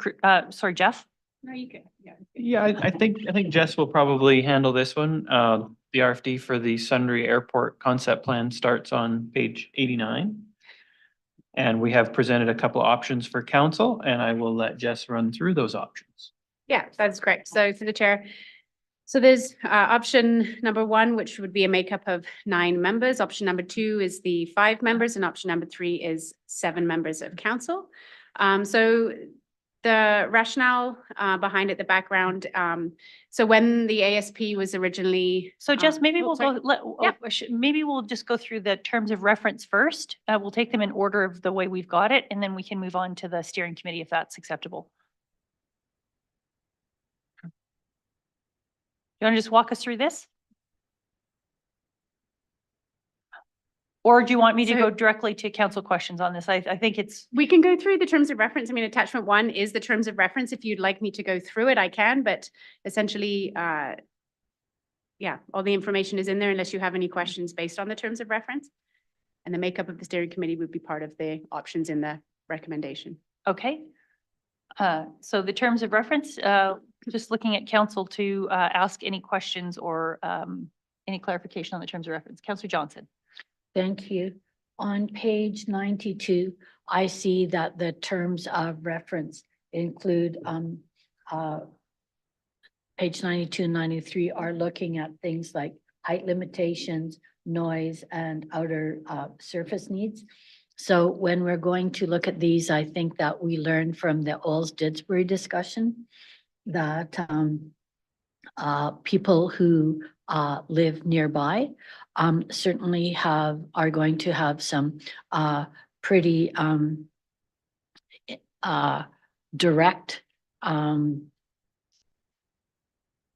Speaker 1: sorry, Jeff?
Speaker 4: No, you can, yeah.
Speaker 5: Yeah, I think Jess will probably handle this one. The RFD for the Sundre Airport Concept Plan starts on page 89. And we have presented a couple of options for council, and I will let Jess run through those options.
Speaker 4: Yeah, that's correct. So through the chair. So there's option number 1, which would be a makeup of 9 members. Option number 2 is the 5 members, and option number 3 is 7 members of council. So the rationale behind it, the background. So when the ASP was originally.
Speaker 1: So Jess, maybe
Speaker 4: oh,
Speaker 1: we'll
Speaker 4: sorry.
Speaker 1: go, maybe we'll just go through the terms of reference first. We'll take them in order of the way we've got it, and then we can move on to the steering committee if that's acceptable. You want to just walk us through this? Or do you want me to
Speaker 4: So-
Speaker 1: go directly to council questions on this? I think it's,
Speaker 4: We can go through the terms of reference. I mean, attachment 1 is the terms of reference. If you'd like me to go through it, I can, but essentially, yeah, all the information is in there unless you have any questions based on the terms of reference. And the makeup of the steering committee would be part of the options in the recommendation.
Speaker 1: okay. So the terms of reference, just looking at council to ask any questions or any clarification on the terms of reference. Councillor Johnson.
Speaker 9: Thank you. On page 92, I see that the terms of reference include page 92 and 93 are looking at things like height limitations, noise, and outer surface needs. So when we're going to look at these, I think that we learned from the Olds-Didsbury discussion that people who live nearby certainly are going to have some pretty direct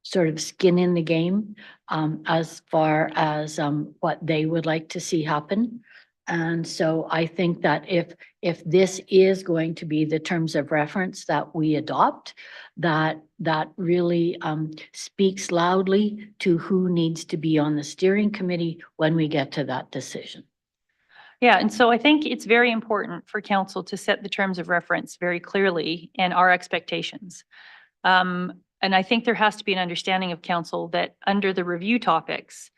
Speaker 9: sort of skin in the game as far as what they would like to see happen. And so I think that if this is going to be the terms of reference that we adopt, that really speaks loudly to who needs to be on the steering committee when we get to that decision.
Speaker 1: Yeah, and so I think it's very important for council to set the terms of reference very clearly and our expectations. And I think there has to be an understanding of council that under the review topics,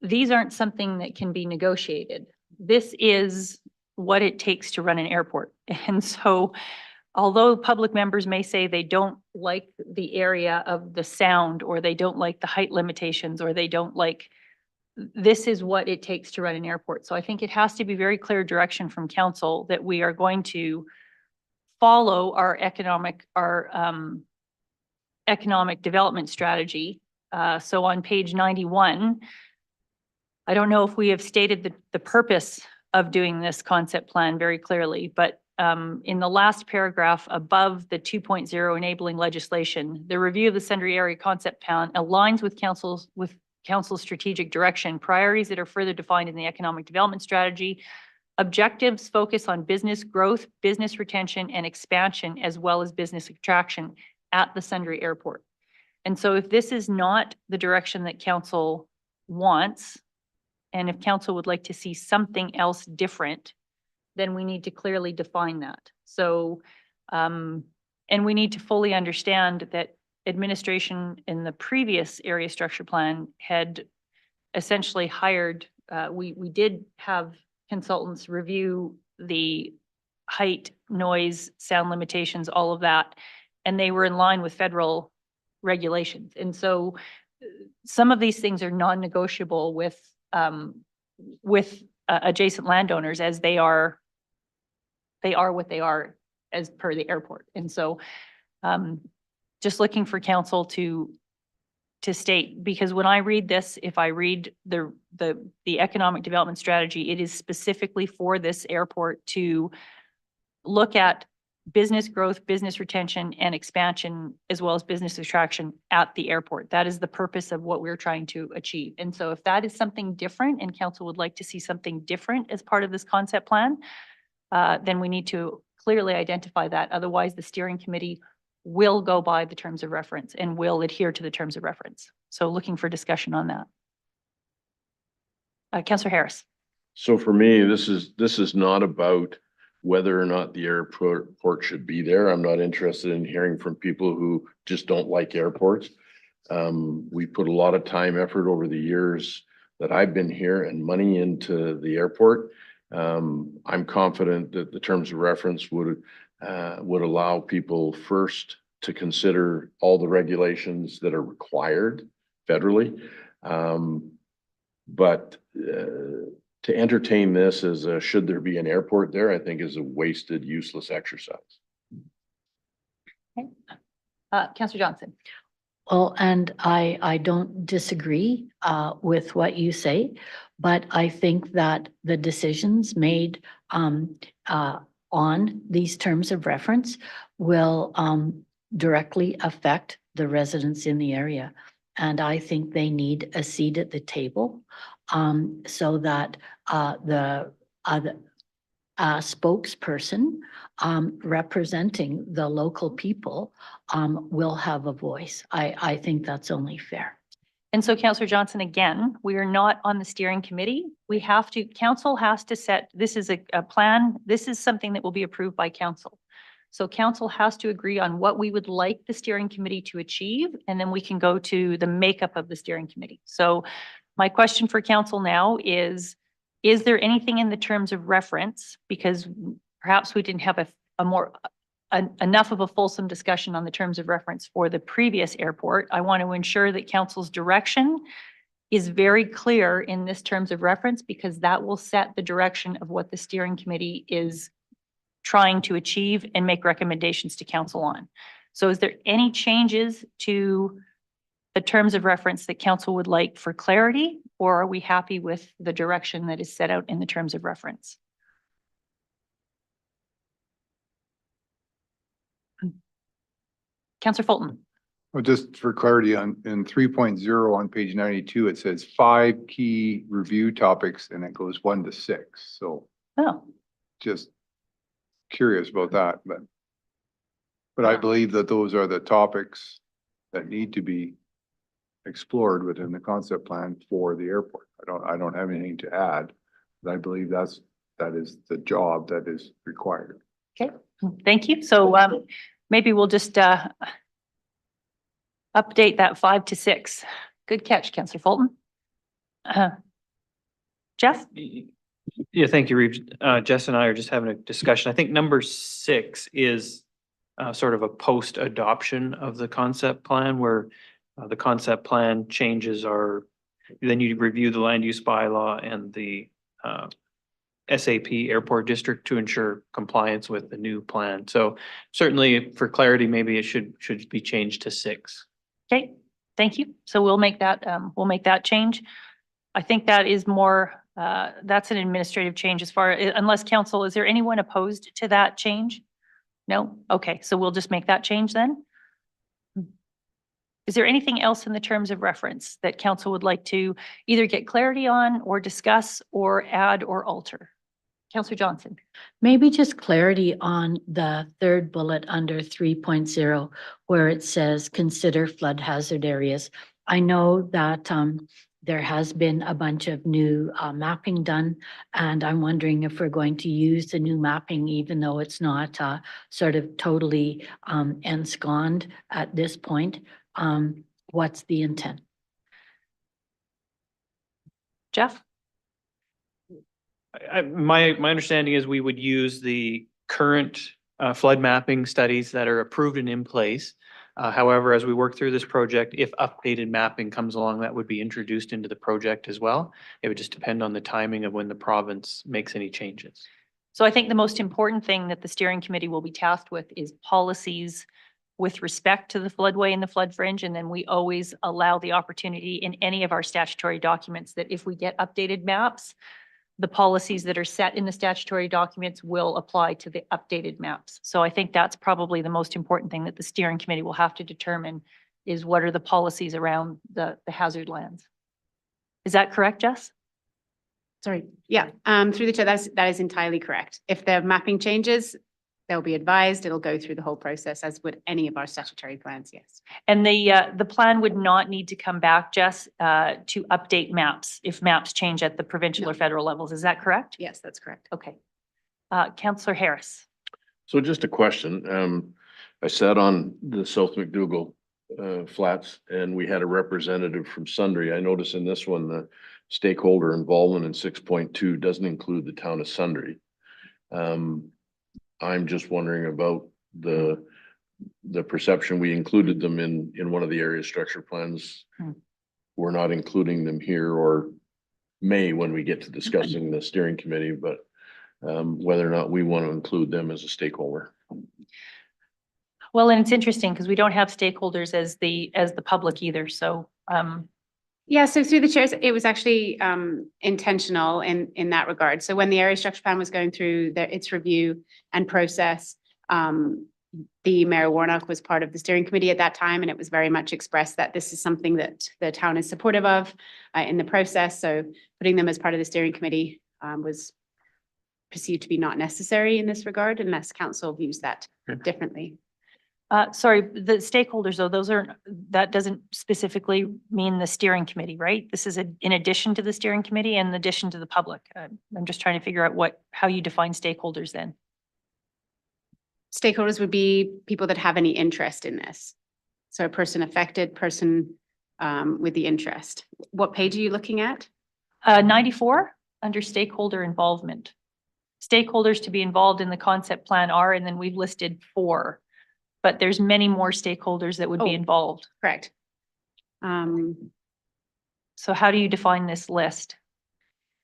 Speaker 1: these aren't something that can be negotiated. This is what it takes to run an airport. And so although public members may say they don't like the area of the sound, or they don't like the height limitations, or they don't like, this is what it takes to run an airport. So I think it has to be very clear direction from council that we are going to follow our economic development strategy. So on page 91, I don't know if we have stated the purpose of doing this concept plan very clearly, but in the last paragraph above the 2.0 enabling legislation, the review of the Sundre Area Concept Plan aligns with council's strategic direction, priorities that are further defined in the economic development strategy. Objectives focus on business growth, business retention, and expansion, as well as business attraction at the Sundre Airport. And so if this is not the direction that council wants, and if council would like to see something else different, then we need to clearly define that. So, and we need to fully understand that administration in the previous area structure plan had essentially hired we did have consultants review the height, noise, sound limitations, all of that, and they were in line with federal regulations. And so some of these things are non-negotiable with adjacent landowners, as they are what they are as per the airport. And so just looking for council to state, because when I read this, if I read the economic development strategy, it is specifically for this airport to look at business growth, business retention, and expansion, as well as business attraction at the airport. That is the purpose of what we're trying to achieve. And so if that is something different and council would like to see something different as part of this concept plan, then we need to clearly identify that. Otherwise, the steering committee will go by the terms of reference and will adhere to the terms of reference. So looking for discussion on that. Councillor Harris.
Speaker 6: So for me, this is not about whether or not the airport should be there. I'm not interested in hearing from people who just don't like airports. We put a lot of time, effort over the years that I've been here and money into the airport. I'm confident that the terms of reference would allow people first to consider all the regulations that are required federally. But to entertain this as a, should there be an airport there, I think is a wasted, useless exercise.
Speaker 1: Okay. Councillor Johnson.
Speaker 9: Well, and I don't disagree with what you say, but I think that the decisions made on these terms of reference will directly affect the residents in the area. And I think they need a seat at the table so that the spokesperson representing the local people will have a voice. I think that's only fair.
Speaker 1: And so Councillor Johnson, again, we are not on the steering committee. We have to, council has to set, this is a plan. This is something that will be approved by council. So council has to agree on what we would like the steering committee to achieve, and then we can go to the makeup of the steering committee. So my question for council now is there anything in the terms of reference, because perhaps we didn't have enough of a fulsome discussion on the terms of reference for the previous airport. I want to ensure that council's direction is very clear in this terms of reference, because that will set the direction of what the steering committee is trying to achieve and make recommendations to council on. So is there any changes to the terms of reference that council would like for clarity, or are we happy with the direction that is set out in the terms of reference? Councillor Fulton.
Speaker 10: Well, just for clarity, in 3.0 on page 92, it says 5 key review topics and it goes 1 to 6. So just curious about that, but I believe that those are the topics that need to be explored within the concept plan for the airport. I don't have anything to add, but I believe that is the job that is required.
Speaker 1: Okay, thank you. So maybe we'll just update that 5 to 6. Good catch, Councillor Fulton. Jeff?
Speaker 5: Yeah, thank you, Reeves. Jess and I are just having a discussion. I think number 6 is sort of a post-adoption of the concept plan, where the concept plan changes are, then you review the land use bylaw and the SAP airport district to ensure compliance with the new plan. So certainly for clarity, maybe it should be changed to 6.
Speaker 1: Okay, thank you. So we'll make that change. I think that is more, that's an administrative change as far, unless council, is there anyone opposed to that change? No? Okay, so we'll just make that change then. Is there anything else in the terms of reference that council would like to either get clarity on or discuss or add or alter? Councillor Johnson.
Speaker 9: Maybe just clarity on the 3rd bullet under 3.0, where it says consider flood hazard areas. I know that there has been a bunch of new mapping done, and I'm wondering if we're going to use the new mapping, even though it's not sort of totally ensconced at this point. What's the intent?
Speaker 1: Jeff?
Speaker 5: My understanding is we would use the current flood mapping studies that are approved and in place. However, as we work through this project, if updated mapping comes along, that would be introduced into the project as well. It would just depend on the timing of when the province makes any changes.
Speaker 1: So I think the most important thing that the steering committee will be tasked with is policies with respect to the floodway and the flood fringe. And then we always allow the opportunity in any of our statutory documents that if we get updated maps, the policies that are set in the statutory documents will apply to the updated maps. So I think that's probably the most important thing that the steering committee will have to determine is what are the policies around the hazard lands. Is that correct, Jess?
Speaker 4: Sorry, yeah, through the chair, that is entirely correct. If the mapping changes, they'll be advised, it'll go through the whole process as would any of our statutory plans, yes.
Speaker 1: And the plan would not need to come back, Jess, to update maps if maps change at the provincial or federal levels. Is that correct?
Speaker 4: Yes, that's correct.
Speaker 1: Okay. Councillor Harris.
Speaker 6: So just a question. I sat on the South McDougall flats and we had a representative from Sundre. I noticed in this one, the stakeholder involvement in 6.2 doesn't include the town of Sundre. I'm just wondering about the perception. We included them in one of the area structure plans. We're not including them here, or may when we get to discussing the steering committee, but whether or not we want to include them as a stakeholder.
Speaker 1: Well, and it's interesting because we don't have stakeholders as the public either. So
Speaker 4: yeah, so through the chairs, it was actually intentional in that regard. So when the area structure plan was going through its review and process, the Mayor Warnock was part of the steering committee at that time, and it was very much expressed that this is something that the town is supportive of in the process. So putting them as part of the steering committee was perceived to be not necessary in this regard, unless council views that differently.
Speaker 1: Sorry, the stakeholders though, that doesn't specifically mean the steering committee, right? This is in addition to the steering committee and in addition to the public. I'm just trying to figure out how you define stakeholders then.
Speaker 4: Stakeholders would be people that have any interest in this. So a person affected, person with the interest. What page are you looking at?
Speaker 1: 94 under stakeholder involvement. Stakeholders to be involved in the concept plan are, and then we've listed 4. But there's many more stakeholders that would be involved.
Speaker 4: Correct.
Speaker 1: So how do you define this list?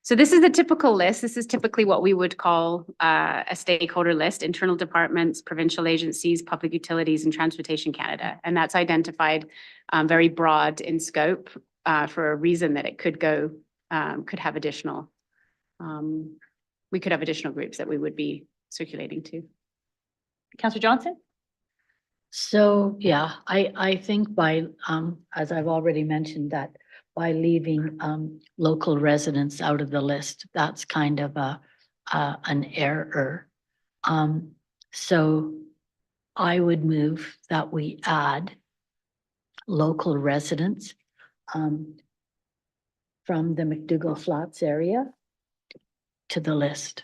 Speaker 4: So this is the typical list. This is typically what we would call a stakeholder list: internal departments, provincial agencies, public utilities, and Transportation Canada. And that's identified very broad in scope for a reason that it could have additional, we could have additional groups that we would be circulating to.
Speaker 1: Councillor Johnson?
Speaker 9: So, yeah, I think by, as I've already mentioned, that by leaving local residents out of the list, that's kind of an error. So I would move that we add local residents from the McDougall Flats area to the list.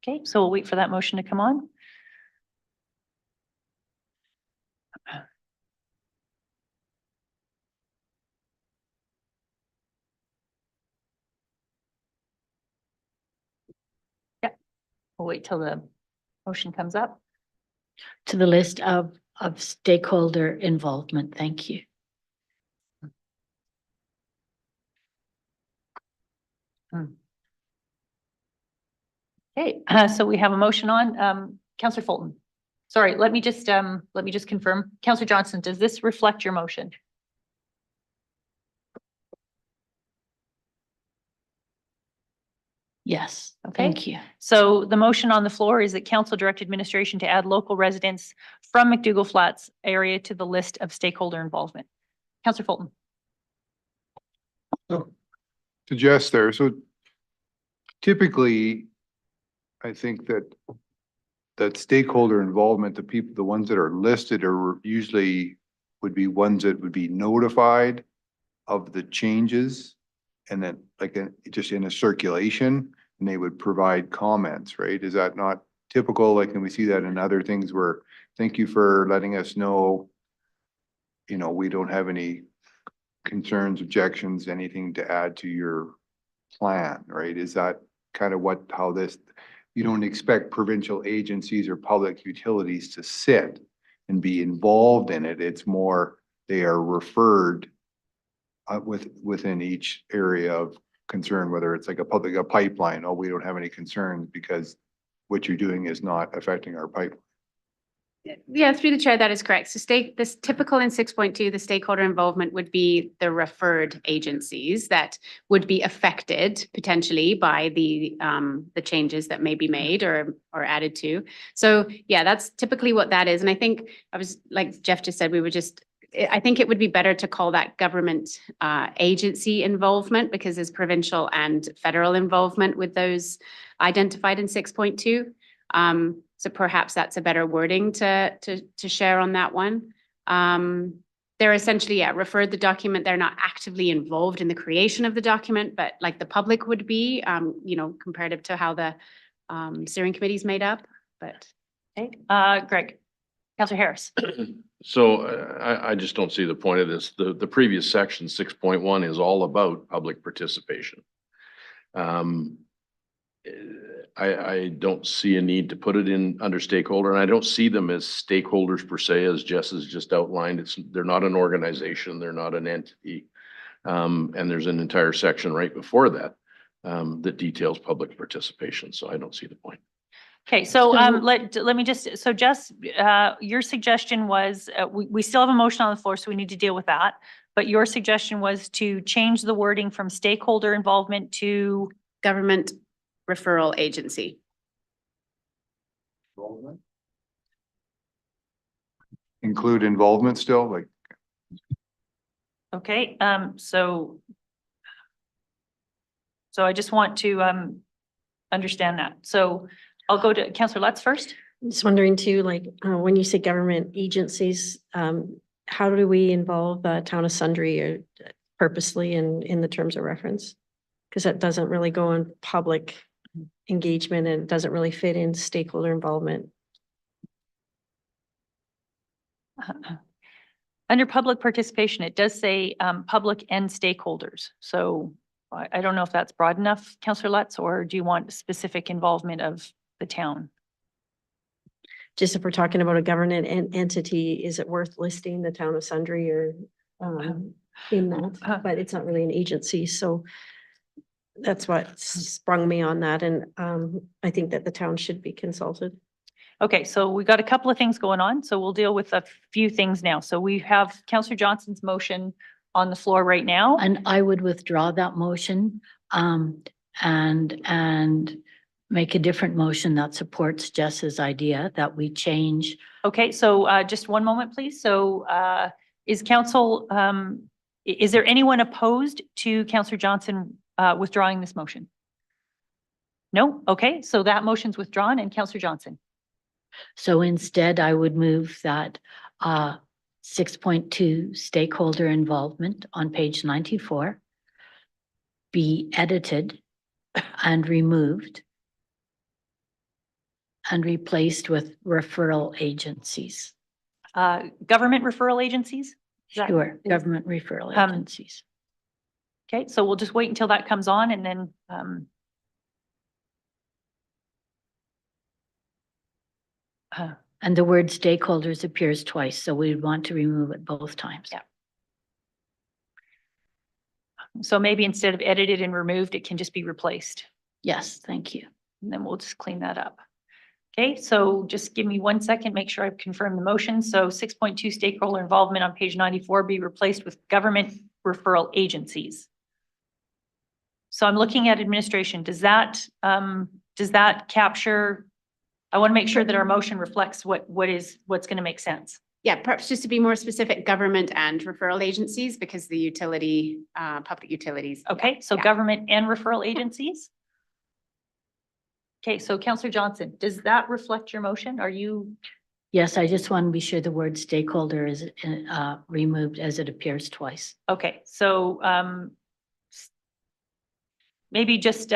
Speaker 1: Okay, so we'll wait for that motion to come on. Yeah, we'll wait till the motion comes up.
Speaker 9: To the list of stakeholder involvement. Thank you.
Speaker 1: Okay, so we have a motion on, Councillor Fulton. Sorry, let me just confirm. Councillor Johnson, does this reflect your motion?
Speaker 9: Yes,
Speaker 1: Okay.
Speaker 9: thank you.
Speaker 1: So the motion on the floor is that council direct administration to add local residents from McDougall Flats area to the list of stakeholder involvement. Councillor Fulton.
Speaker 10: To Jess there, so typically, I think that stakeholder involvement, the ones that are listed are usually would be ones that would be notified of the changes. And then just in a circulation, and they would provide comments, right? Is that not typical, like, and we see that in other things where, thank you for letting us know, you know, we don't have any concerns, objections, anything to add to your plan, right? Is that kind of how this, you don't expect provincial agencies or public utilities to sit and be involved in it. It's more, they are referred within each area of concern, whether it's like a pipeline, oh, we don't have any concerns because what you're doing is not affecting our pipeline.
Speaker 4: Yeah, through the chair, that is correct. So this typical in 6.2, the stakeholder involvement would be the referred agencies that would be affected potentially by the changes that may be made or added to. So yeah, that's typically what that is. And I think like Jeff just said, I think it would be better to call that government agency involvement because there's provincial and federal involvement with those identified in 6.2. So perhaps that's a better wording to share on that one. They're essentially, referred the document. They're not actively involved in the creation of the document, but like the public would be, you know, comparative to how the steering committee is made up, but.
Speaker 1: Okay, Greg, Councillor Harris.
Speaker 6: So I just don't see the point of this. The previous section, 6.1, is all about public participation. I don't see a need to put it in under stakeholder, and I don't see them as stakeholders per se, as Jess has just outlined. They're not an organization, they're not an entity. And there's an entire section right before that that details public participation. So I don't see the point.
Speaker 1: Okay, so let me just, so Jess, your suggestion was, we still have a motion on the floor, so we need to deal with that. But your suggestion was to change the wording from stakeholder involvement to
Speaker 4: Government referral agency.
Speaker 10: Include involvement still, like,
Speaker 1: okay, so I just want to understand that. So I'll go to Councillor Lutz first.
Speaker 7: I'm just wondering too, like, when you say government agencies, how do we involve the town of Sundre or purposely in the terms of reference? Because that doesn't really go in public engagement and it doesn't really fit in stakeholder involvement.
Speaker 1: Under public participation, it does say public and stakeholders. So I don't know if that's broad enough, Councillor Lutz, or do you want specific involvement of the town?
Speaker 7: Just if we're talking about a government entity, is it worth listing the town of Sundre or in that? But it's not really an agency, so that's what sprung me on that, and I think that the town should be consulted.
Speaker 1: Okay, so we got a couple of things going on, so we'll deal with a few things now. So we have Councillor Johnson's motion on the floor right now.
Speaker 9: And I would withdraw that motion and make a different motion that supports Jess's idea that we change.
Speaker 1: Okay, so just one moment, please. So is council, is there anyone opposed to Councillor Johnson withdrawing this motion? No? Okay, so that motion's withdrawn, and Councillor Johnson.
Speaker 9: So instead, I would move that 6.2 stakeholder involvement on page 94 be edited and removed and replaced with referral agencies.
Speaker 1: Government referral agencies? Is that-
Speaker 9: Sure, government referral agencies.
Speaker 1: Okay, so we'll just wait until that comes on and then
Speaker 9: And the word stakeholders appears twice, so we'd want to remove it both times.
Speaker 1: Yeah. So maybe instead of edited and removed, it can just be replaced.
Speaker 9: Yes, thank you.
Speaker 1: And then we'll just clean that up. Okay, so just give me 1 second, make sure I've confirmed the motion. So 6.2 stakeholder involvement on page 94 be replaced with government referral agencies. So I'm looking at administration. Does that capture? I want to make sure that our motion reflects what's going to make sense.
Speaker 4: Yeah, perhaps just to be more specific, government and referral agencies, because the utility, public utilities.
Speaker 1: Okay, so government and referral agencies. Okay, so Councillor Johnson, does that reflect your motion? Are you?
Speaker 9: Yes, I just want to be sure the word stakeholder is removed as it appears twice.
Speaker 1: Okay, so maybe just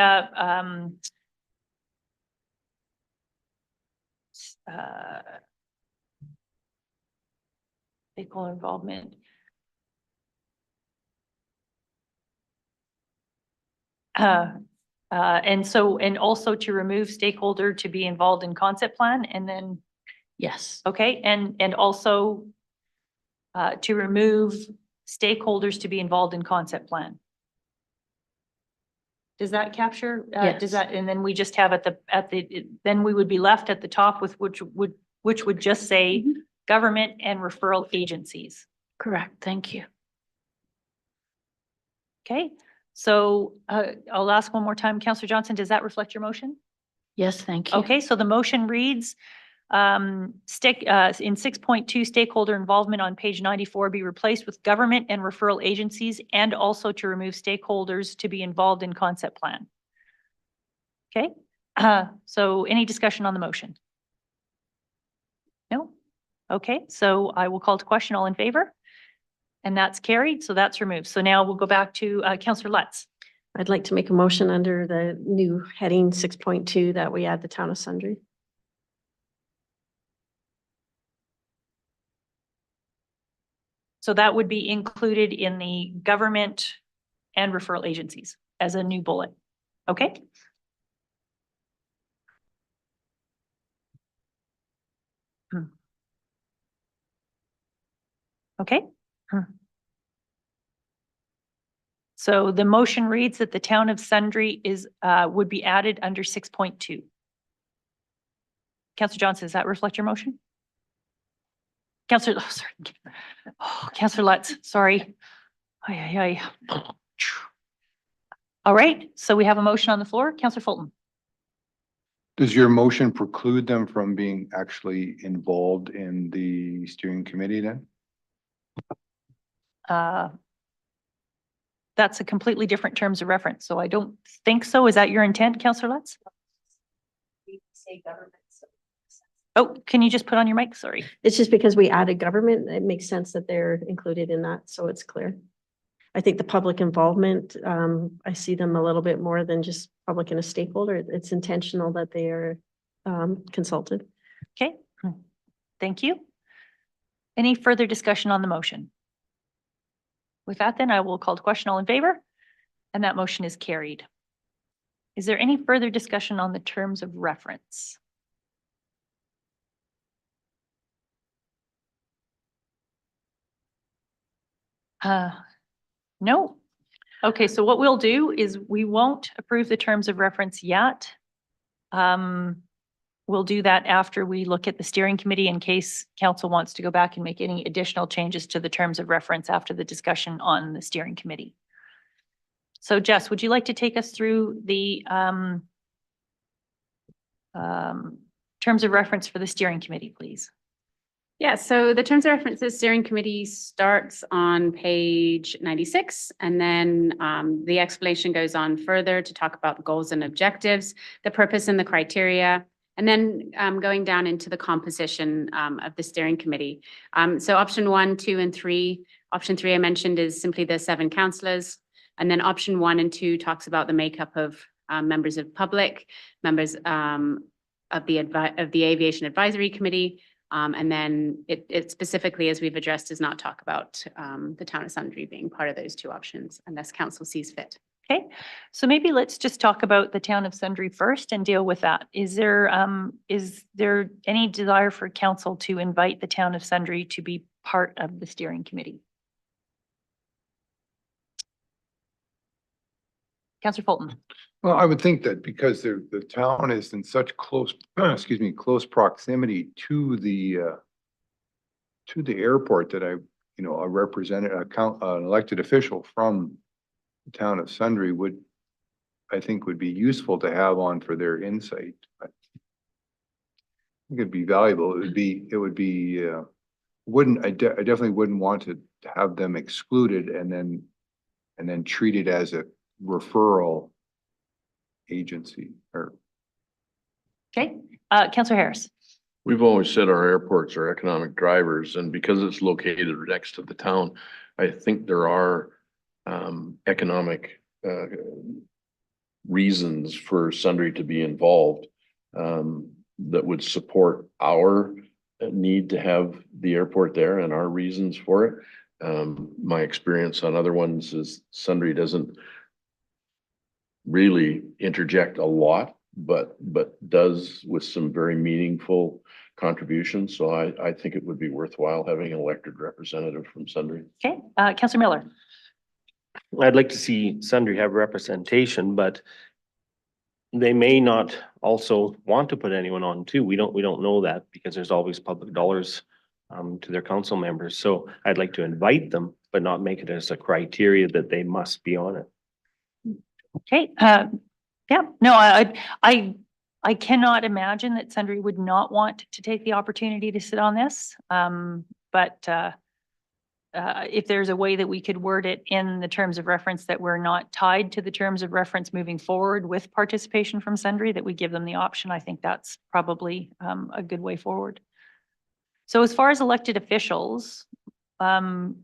Speaker 1: stakeholder involvement. And also to remove stakeholder to be involved in concept plan and then,
Speaker 9: Yes,
Speaker 1: okay, and also to remove stakeholders to be involved in concept plan. Does that capture,
Speaker 9: Yes.
Speaker 1: does that, and then we just have then we would be left at the top with which would just say
Speaker 9: Mhm.
Speaker 1: government and referral agencies.
Speaker 9: correct. Thank you.
Speaker 1: Okay, so I'll ask one more time, Councillor Johnson, does that reflect your motion?
Speaker 9: Yes, thank you.
Speaker 1: Okay, so the motion reads, in 6.2, stakeholder involvement on page 94 be replaced with government and referral agencies, and also to remove stakeholders to be involved in concept plan. Okay, so any discussion on the motion? No? Okay, so I will call to question. All in favor? And that's carried, so that's removed. So now we'll go back to Councillor Lutz.
Speaker 7: I'd like to make a motion under the new heading 6.2 that we add the town of Sundre.
Speaker 1: So that would be included in the government and referral agencies as a new bullet. Okay? Okay? So the motion reads that the town of Sundre would be added under 6.2. Councillor Johnson, does that reflect your motion? Councillor, oh, sorry. Oh, Councillor Lutz, sorry. Aye. All right, so we have a motion on the floor. Councillor Fulton.
Speaker 10: Does your motion preclude them from being actually involved in the steering committee then?
Speaker 1: That's a completely different terms of reference, so I don't think so. Is that your intent, Councillor Lutz? Oh, can you just put on your mic? Sorry.
Speaker 7: It's just because we added government, it makes sense that they're included in that, so it's clear. I think the public involvement, I see them a little bit more than just public and a stakeholder. It's intentional that they are consulted.
Speaker 1: Okay, thank you. Any further discussion on the motion? With that, then I will call to question. All in favor? And that motion is carried. Is there any further discussion on the terms of reference? No. Okay, so what we'll do is we won't approve the terms of reference yet. We'll do that after we look at the steering committee in case council wants to go back and make any additional changes to the terms of reference after the discussion on the steering committee. So Jess, would you like to take us through the terms of reference for the steering committee, please?
Speaker 4: Yeah, so the terms of references steering committee starts on page 96, and then the explanation goes on further to talk about goals and objectives, the purpose and the criteria, and then going down into the composition of the steering committee. So option 1, 2, and 3. Option 3 I mentioned is simply the 7 councillors, and then option 1 and 2 talks about the makeup of members of public, members of the Aviation Advisory Committee. And then it specifically, as we've addressed, does not talk about the town of Sundre being part of those 2 options unless council sees fit.
Speaker 1: Okay, so maybe let's just talk about the town of Sundre first and deal with that. Is there any desire for council to invite the town of Sundre to be part of the steering committee? Councillor Fulton.
Speaker 10: Well, I would think that because the town is in such close, close proximity to the airport that a representative, an elected official from the town of Sundre would be useful to have on for their insight. I think it'd be valuable. I definitely wouldn't want to have them excluded and then treated as a referral agency or.
Speaker 1: Okay, Councillor Harris.
Speaker 6: We've always said our airports are economic drivers, and because it's located next to the town, I think there are economic reasons for Sundre to be involved. that would support our need to have the airport there and our reasons for it. My experience on other ones is Sundre doesn't really interject a lot, but does with some very meaningful contributions. So I think it would be worthwhile having an elected representative from Sundre.
Speaker 1: Okay, Councillor Miller.
Speaker 8: I'd like to see Sundre have representation, but they may not also want to put anyone on too. We don't know that because there's always public dollars to their council members. So I'd like to invite them, but not make it as a criteria that they must be on it.
Speaker 1: Okay, yeah, no, I cannot imagine that Sundre would not want to take the opportunity to sit on this. But if there's a way that we could word it in the terms of reference that we're not tied to the terms of reference moving forward with participation from Sundre, that we give them the option, I think that's probably a good way forward. So as far as elected officials, I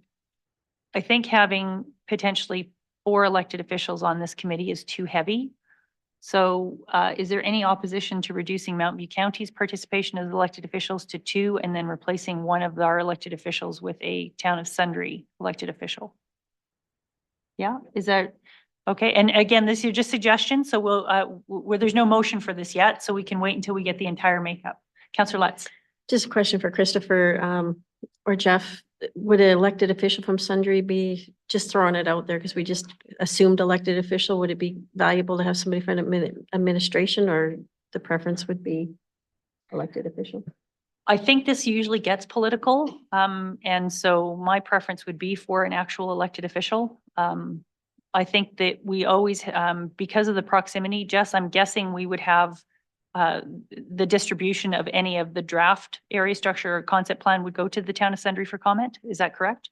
Speaker 1: think having potentially 4 elected officials on this committee is too heavy. So is there any opposition to reducing Mountain View County's participation as elected officials to 2 and then replacing one of our elected officials with a Town of Sundre elected official? Yeah, is that okay? And again, this is just suggestions, so we'll, there's no motion for this yet, so we can wait until we get the entire makeup. Councillor Lutz.
Speaker 7: Just a question for Christopher or Jeff. Would an elected official from Sundre be, just throwing it out there because we just assumed elected official, would it be valuable to have somebody from administration, or the preference would be elected official?
Speaker 1: I think this usually gets political, and so my preference would be for an actual elected official. I think that we always, because of the proximity, Jess, I'm guessing we would have the distribution of any of the draft area structure or concept plan would go to the Town of Sundre for comment. Is that correct?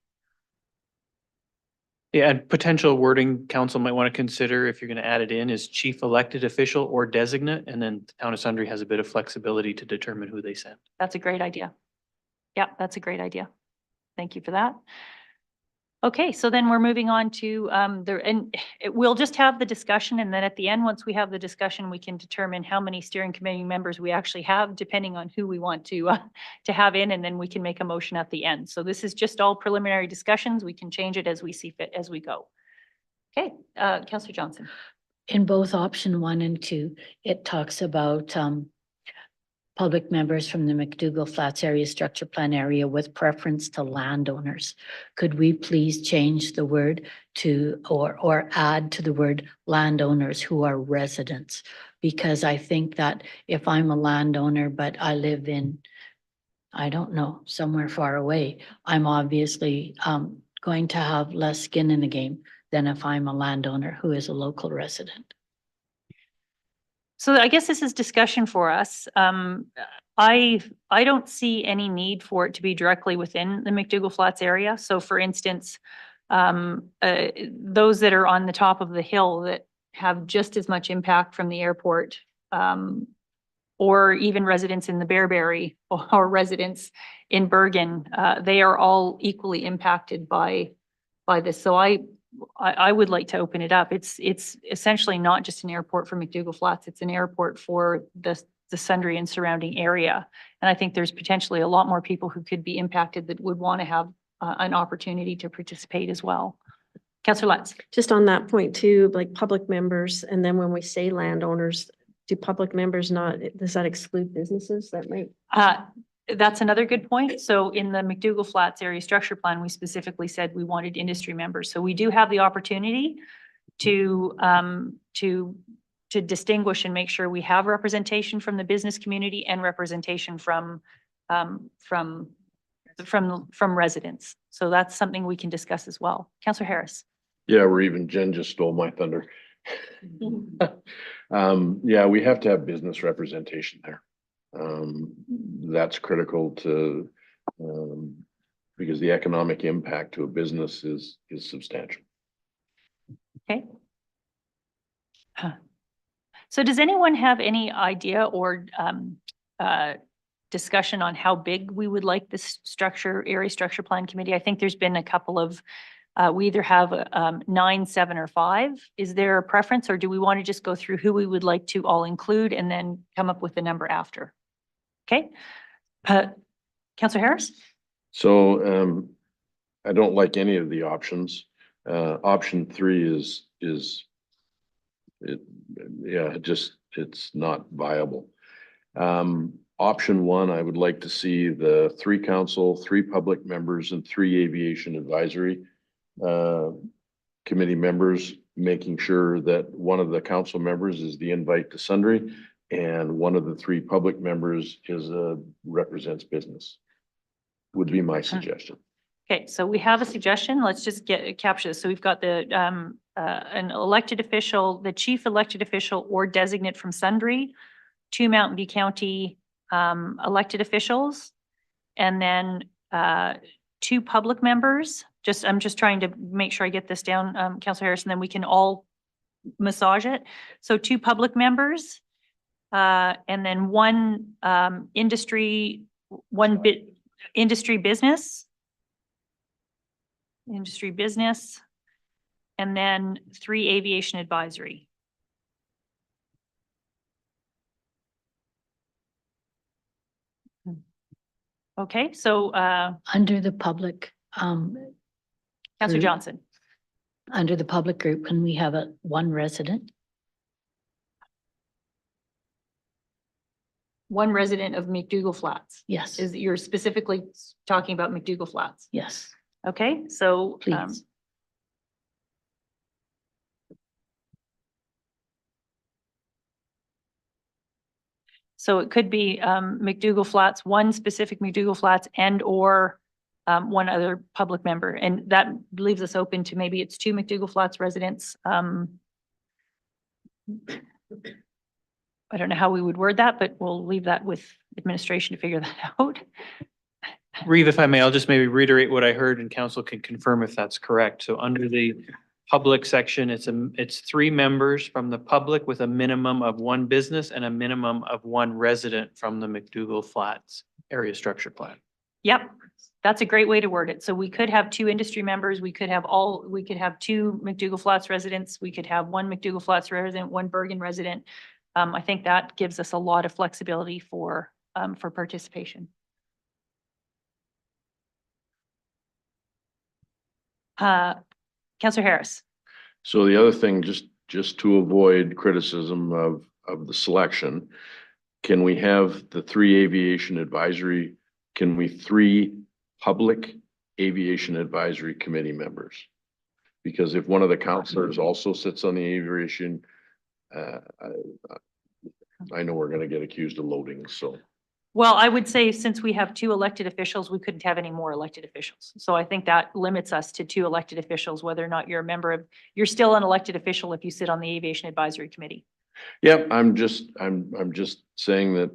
Speaker 5: Yeah, and potential wording council might want to consider, if you're going to add it in, is chief elected official or designate, and then the Town of Sundre has a bit of flexibility to determine who they send.
Speaker 1: That's a great idea. Yeah, that's a great idea. Thank you for that. Okay, so then we're moving on to we'll just have the discussion, and then at the end, once we have the discussion, we can determine how many steering committee members we actually have, depending on who we want to have in, and then we can make a motion at the end. So this is just all preliminary discussions. We can change it as we see fit as we go. Okay, Councillor Johnson.
Speaker 9: In both option 1 and 2, it talks about public members from the McDougall Flats Area Structure Plan area with preference to landowners. Could we please change the word to, or add to the word landowners who are residents? Because I think that if I'm a landowner, but I live in, I don't know, somewhere far away, I'm obviously going to have less skin in the game than if I'm a landowner who is a local resident.
Speaker 1: So I guess this is discussion for us. I don't see any need for it to be directly within the McDougall Flats area. So for instance, those that are on the top of the hill that have just as much impact from the airport, or even residents in the Bearberry or residents in Bergen, they are all equally impacted by this. So I would like to open it up. It's essentially not just an airport for McDougall Flats. It's an airport for the Sundre and surrounding area. And I think there's potentially a lot more people who could be impacted that would want to have an opportunity to participate as well. Councillor Lutz.
Speaker 7: Just on that point too, like public members, and then when we say landowners, do public members not, does that exclude businesses that might?
Speaker 1: That's another good point. So in the McDougall Flats Area Structure Plan, we specifically said we wanted industry members. So we do have the opportunity to distinguish and make sure we have representation from the business community and representation from residents. So that's something we can discuss as well. Councillor Harris.
Speaker 6: Yeah, or even Jen just stole my thunder. Yeah, we have to have business representation there. That's critical to, because the economic impact to a business is substantial.
Speaker 1: Okay. So does anyone have any idea or discussion on how big we would like this area structure plan committee? I think there's been a couple of, we either have 9, 7, or 5. Is there a preference, or do we want to just go through who we would like to all include and then come up with the number after? Okay. Councillor Harris?
Speaker 6: So I don't like any of the options. Option 3 it's not viable. Option 1, I would like to see the 3 council, 3 public members and 3 aviation advisory committee members, making sure that one of the council members is the invite to Sundre and one of the 3 public members represents business. Would be my suggestion.
Speaker 1: Okay, so we have a suggestion. Let's just capture this. So we've got the an elected official, the chief elected official or designate from Sundre, 2 Mountain View County elected officials, and then 2 public members. I'm just trying to make sure I get this down, Councillor Harris, and then we can all massage it. So 2 public members, and then 1 industry business, and then 3 aviation advisory. Okay, so
Speaker 9: Under the public,
Speaker 1: Councillor
Speaker 9: Group.
Speaker 1: Johnson.
Speaker 9: under the public group, can we have 1 resident?
Speaker 1: 1 resident of McDougall Flats.
Speaker 9: Yes,
Speaker 1: You're specifically talking about McDougall Flats.
Speaker 9: yes,
Speaker 1: Okay, so
Speaker 9: please.
Speaker 1: so it could be McDougall Flats, 1 specific McDougall Flats and or 1 other public member. And that leaves us open to maybe it's 2 McDougall Flats residents. I don't know how we would word that, but we'll leave that with administration to figure that out.
Speaker 5: Reeve, if I may, I'll just maybe reiterate what I heard and council can confirm if that's correct. So under the public section, it's 3 members from the public with a minimum of 1 business and a minimum of 1 resident from the McDougall Flats area structure plan.
Speaker 1: Yep, that's a great way to word it. So we could have 2 industry members, we could have 2 McDougall Flats residents, we could have 1 McDougall Flats resident, 1 Bergen resident. I think that gives us a lot of flexibility for participation. Councillor Harris.
Speaker 6: So the other thing, just to avoid criticism of the selection, can we have the 3 aviation advisory, can we 3 public aviation advisory committee members? Because if one of the councillors also sits on the aviation, I know we're gonna get accused of loading, so.
Speaker 1: Well, I would say since we have 2 elected officials, we couldn't have any more elected officials. So I think that limits us to 2 elected officials, whether or not you're a member of, you're still an elected official if you sit on the Aviation Advisory Committee.
Speaker 6: Yep, I'm just saying that,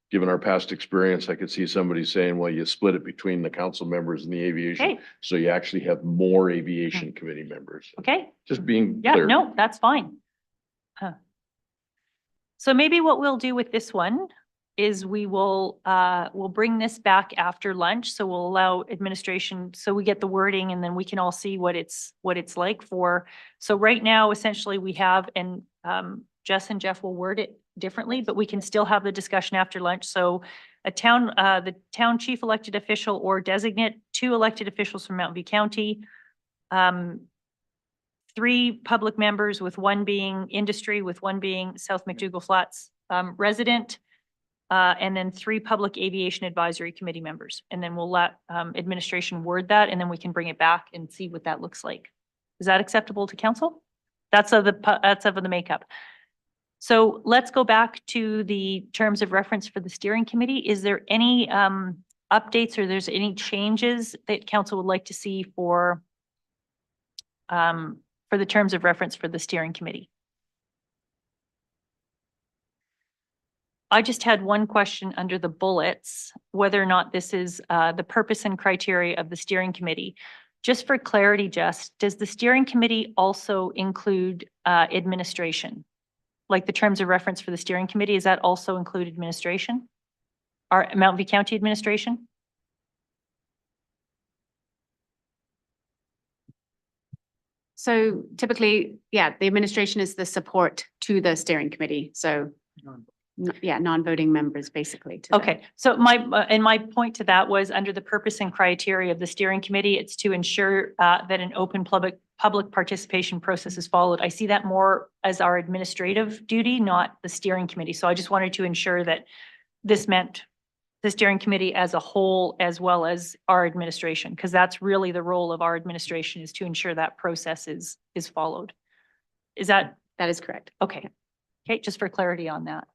Speaker 6: given our past experience, I could see somebody saying, well, you split it between the council members and the aviation.
Speaker 1: Okay.
Speaker 6: So you actually have more aviation committee members.
Speaker 1: Okay?
Speaker 6: Just being
Speaker 1: Yeah,
Speaker 6: clear.
Speaker 1: no, that's fine. So maybe what we'll do with this one is we'll bring this back after lunch. So we'll allow administration, so we get the wording and then we can all see what it's like for. So right now, essentially we have, and Jess and Jeff will word it differently, but we can still have the discussion after lunch. So the town chief elected official or designate, 2 elected officials from Mountain View County, 3 public members with 1 being industry, with 1 being South McDougall Flats resident, and then 3 public aviation advisory committee members. And then we'll let administration word that, and then we can bring it back and see what that looks like. Is that acceptable to council? That's of the makeup. So let's go back to the terms of reference for the steering committee. Is there any updates or there's any changes that council would like to see for the terms of reference for the steering committee? I just had one question under the bullets, whether or not this is the purpose and criteria of the steering committee. Just for clarity, Jess, does the steering committee also include administration? Like the terms of reference for the steering committee, does that also include administration? Or Mountain View County administration?
Speaker 4: So typically, yeah, the administration is the support to the steering committee. So non-voting members basically. to the-
Speaker 1: Okay, so my point to that was under the purpose and criteria of the steering committee, it's to ensure that an open public participation process is followed. I see that more as our administrative duty, not the steering committee. So I just wanted to ensure that this meant the steering committee as a whole, as well as our administration, because that's really the role of our administration, is to ensure that process is followed. Is that
Speaker 4: That is correct.
Speaker 1: okay? Okay, just for clarity on that.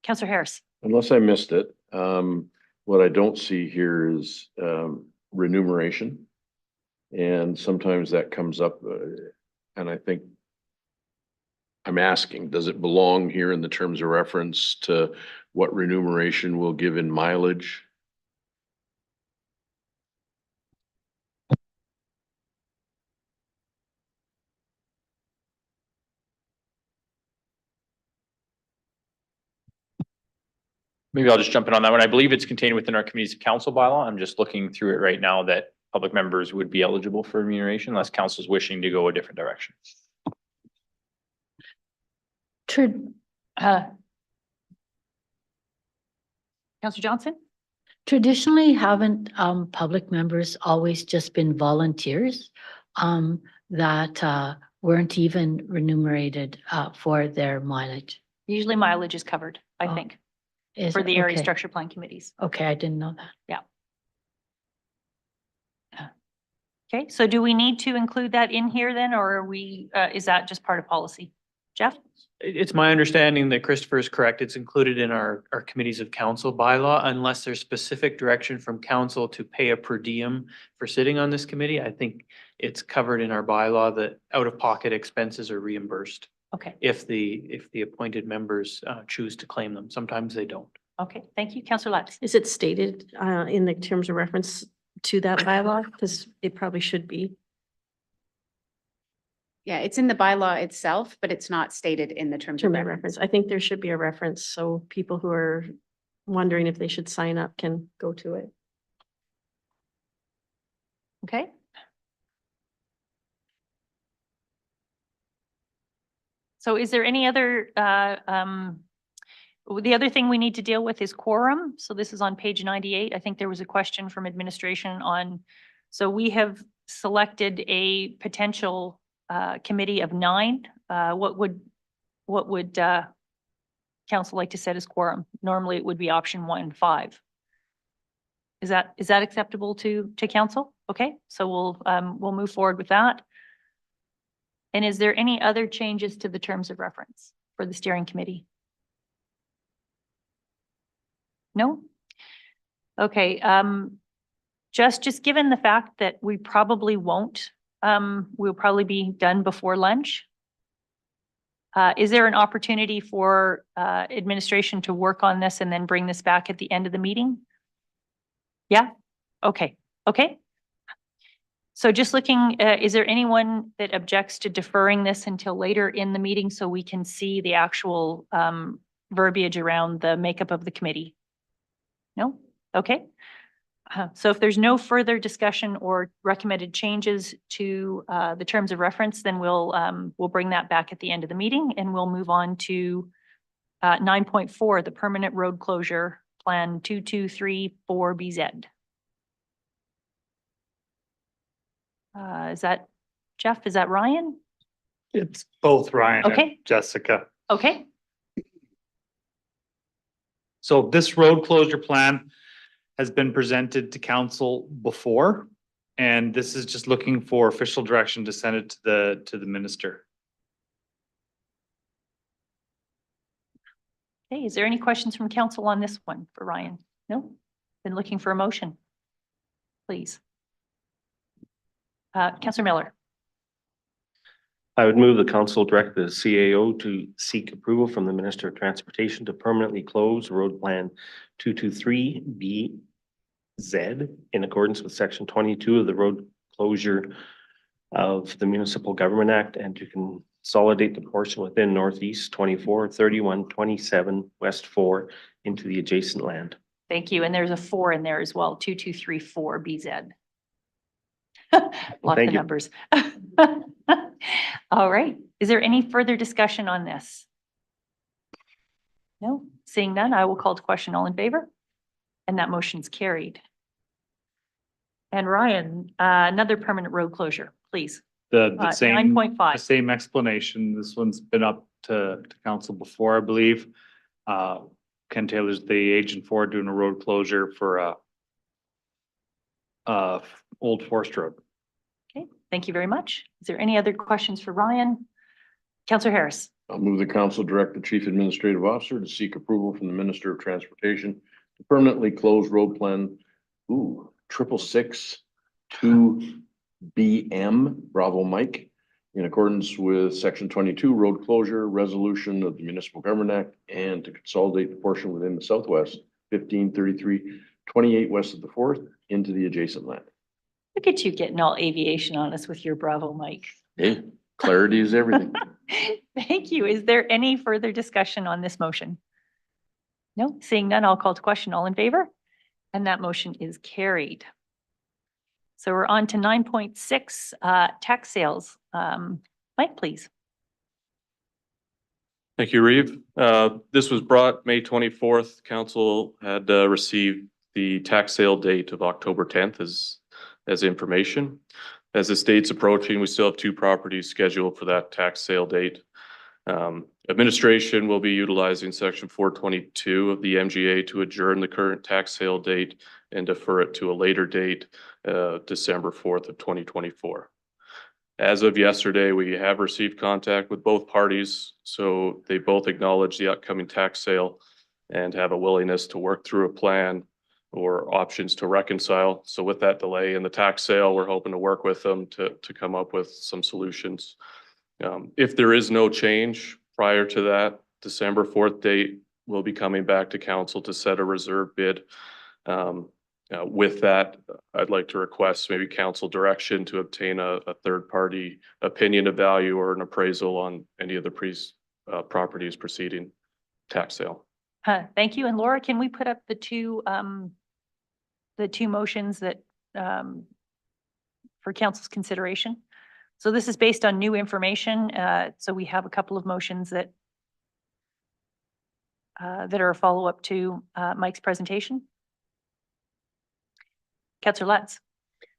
Speaker 1: Councillor Harris.
Speaker 6: Unless I missed it, what I don't see here is remuneration. And sometimes that comes up, and I think I'm asking, does it belong here in the terms of reference to what remuneration will give in mileage?
Speaker 3: Maybe I'll just jump in on that one. I believe it's contained within our committees of council bylaw. I'm just looking through it right now that public members would be eligible for remuneration unless council is wishing to go a different direction.
Speaker 1: Councillor Johnson?
Speaker 9: Traditionally, haven't public members always just been volunteers that weren't even remunerated for their mileage?
Speaker 1: Usually mileage is covered, I
Speaker 9: Oh,
Speaker 1: think,
Speaker 9: Is
Speaker 1: for
Speaker 9: it?
Speaker 1: the area
Speaker 9: Okay.
Speaker 1: structure plan committees.
Speaker 9: Okay, I didn't know that.
Speaker 1: Okay, so do we need to include that in here then, or are we, is that just part of policy? Jeff?
Speaker 5: It's my understanding that Christopher is correct. It's included in our committees of council bylaw unless there's specific direction from council to pay a per diem for sitting on this committee. I think it's covered in our bylaw that out-of-pocket expenses are reimbursed
Speaker 1: Okay,
Speaker 5: if the appointed members choose to claim them. Sometimes they don't.
Speaker 1: okay, thank you. Councillor Latz.
Speaker 7: Is it stated in the terms of reference to that bylaw? Because it probably should be.
Speaker 4: Yeah, it's in the bylaw itself, but it's not stated in the terms of
Speaker 7: Term of
Speaker 4: reference.
Speaker 7: reference. I think there should be a reference, so people who are wondering if they should sign up can go to it.
Speaker 1: Okay. So is there any other, the other thing we need to deal with is quorum. So this is on page 98. I think there was a question from administration on, so we have selected a potential committee of 9. What would council like to set as quorum? Normally it would be option 1 and 5. Is that acceptable to council? Okay, so we'll move forward with that. And is there any other changes to the terms of reference for the steering committee? No? Okay, just given the fact that we probably won't, we'll probably be done before lunch. Is there an opportunity for administration to work on this and then bring this back at the end of the meeting? Yeah? Okay, okay. So just looking, is there anyone that objects to deferring this until later in the meeting so we can see the actual verbiage around the makeup of the committee? No? Okay. So if there's no further discussion or recommended changes to the terms of reference, then we'll bring that back at the end of the meeting and we'll move on to 9.4, the permanent road closure plan 2234 BZ. Is that Jeff? Is that Ryan?
Speaker 2: It's both Ryan
Speaker 1: Okay.
Speaker 2: and Jessica.
Speaker 1: Okay.
Speaker 2: So this road closure plan has been presented to council before, and this is just looking for official direction to send it to the minister.
Speaker 1: Okay, is there any questions from council on this one for Ryan? No? Been looking for a motion. Please. Councillor Miller.
Speaker 8: I would move the council direct the CAO to seek approval from the Minister of Transportation to permanently close road plan 223 BZ in accordance with section 22 of the road closure of the Municipal Government Act and to consolidate the portion within Northeast 24, 31, 27, West 4 into the adjacent land.
Speaker 1: Thank you. And there's a 4 in there as well, 2234 BZ. Lock the
Speaker 8: Thank you.
Speaker 1: numbers. All right. Is there any further discussion on this? No, seeing none, I will call to question. All in favor? And that motion's carried. And Ryan, another permanent road closure, please.
Speaker 2: The same.
Speaker 1: 9.5.
Speaker 2: The same explanation. This one's been up to council before, I believe. Ken Taylor's the agent for doing a road closure for Old Forest Road.
Speaker 1: Okay, thank you very much. Is there any other questions for Ryan? Councillor Harris.
Speaker 6: I'll move the council direct the chief administrative officer to seek approval from the Minister of Transportation to permanently close road plan 662 BM Bravo Mike in accordance with section 22 road closure resolution of the Municipal Government Act and to consolidate the portion within the southwest 1533-28 west of the 4th into the adjacent land.
Speaker 1: Look at you getting all aviation on us with your Bravo, Mike.
Speaker 6: Hey, clarity is everything.
Speaker 1: Thank you. Is there any further discussion on this motion? No, seeing none, I'll call to question. All in favor? And that motion is carried. So we're on to 9.6, tax sales. Mike, please.
Speaker 15: Thank you, Reeve. This was brought May 24th. Council had received the tax sale date of October 10th as information. As this date's approaching, we still have 2 properties scheduled for that tax sale date. Administration will be utilizing section 422 of the MGA to adjourn the current tax sale date and defer it to a later date, December 4th of 2024. As of yesterday, we have received contact with both parties, so they both acknowledge the upcoming tax sale and have a willingness to work through a plan or options to reconcile. So with that delay in the tax sale, we're hoping to work with them to come up with some solutions. If there is no change prior to that December 4th date, we'll be coming back to council to set a reserve bid. With that, I'd like to request maybe council direction to obtain a third-party opinion of value or an appraisal on any of the properties preceding tax sale.
Speaker 1: Thank you. And Laura, can we put up the two motions that for council's consideration? So this is based on new information. So we have a couple of motions that are a follow-up to Mike's presentation. Councillor Lutz.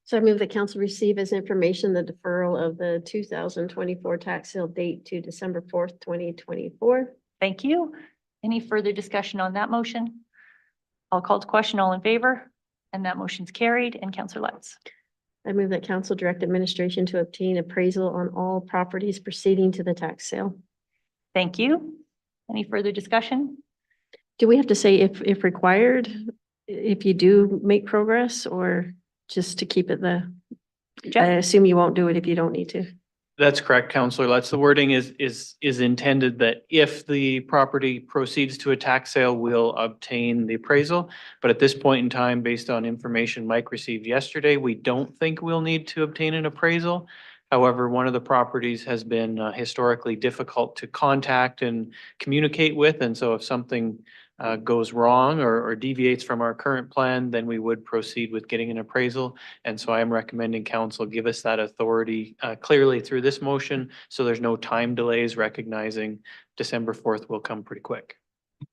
Speaker 7: So I move that council receive as information the deferral of the 2024 tax sale date to December 4th, 2024.
Speaker 1: Thank you. Any further discussion on that motion? I'll call to question. All in favor? And that motion's carried. And Councillor Lutz.
Speaker 7: I move that council direct administration to obtain appraisal on all properties proceeding to the tax sale.
Speaker 1: Thank you. Any further discussion?
Speaker 7: Do we have to say if required, if you do make progress, or just to keep it I assume you won't do it if you don't need to.
Speaker 5: That's correct, Councillor. That's the wording is intended that if the property proceeds to a tax sale, we'll obtain the appraisal. But at this point in time, based on information Mike received yesterday, we don't think we'll need to obtain an appraisal. However, one of the properties has been historically difficult to contact and communicate with. And so if something goes wrong or deviates from our current plan, then we would proceed with getting an appraisal. And so I am recommending council give us that authority clearly through this motion, so there's no time delays, recognizing December 4th will come pretty quick.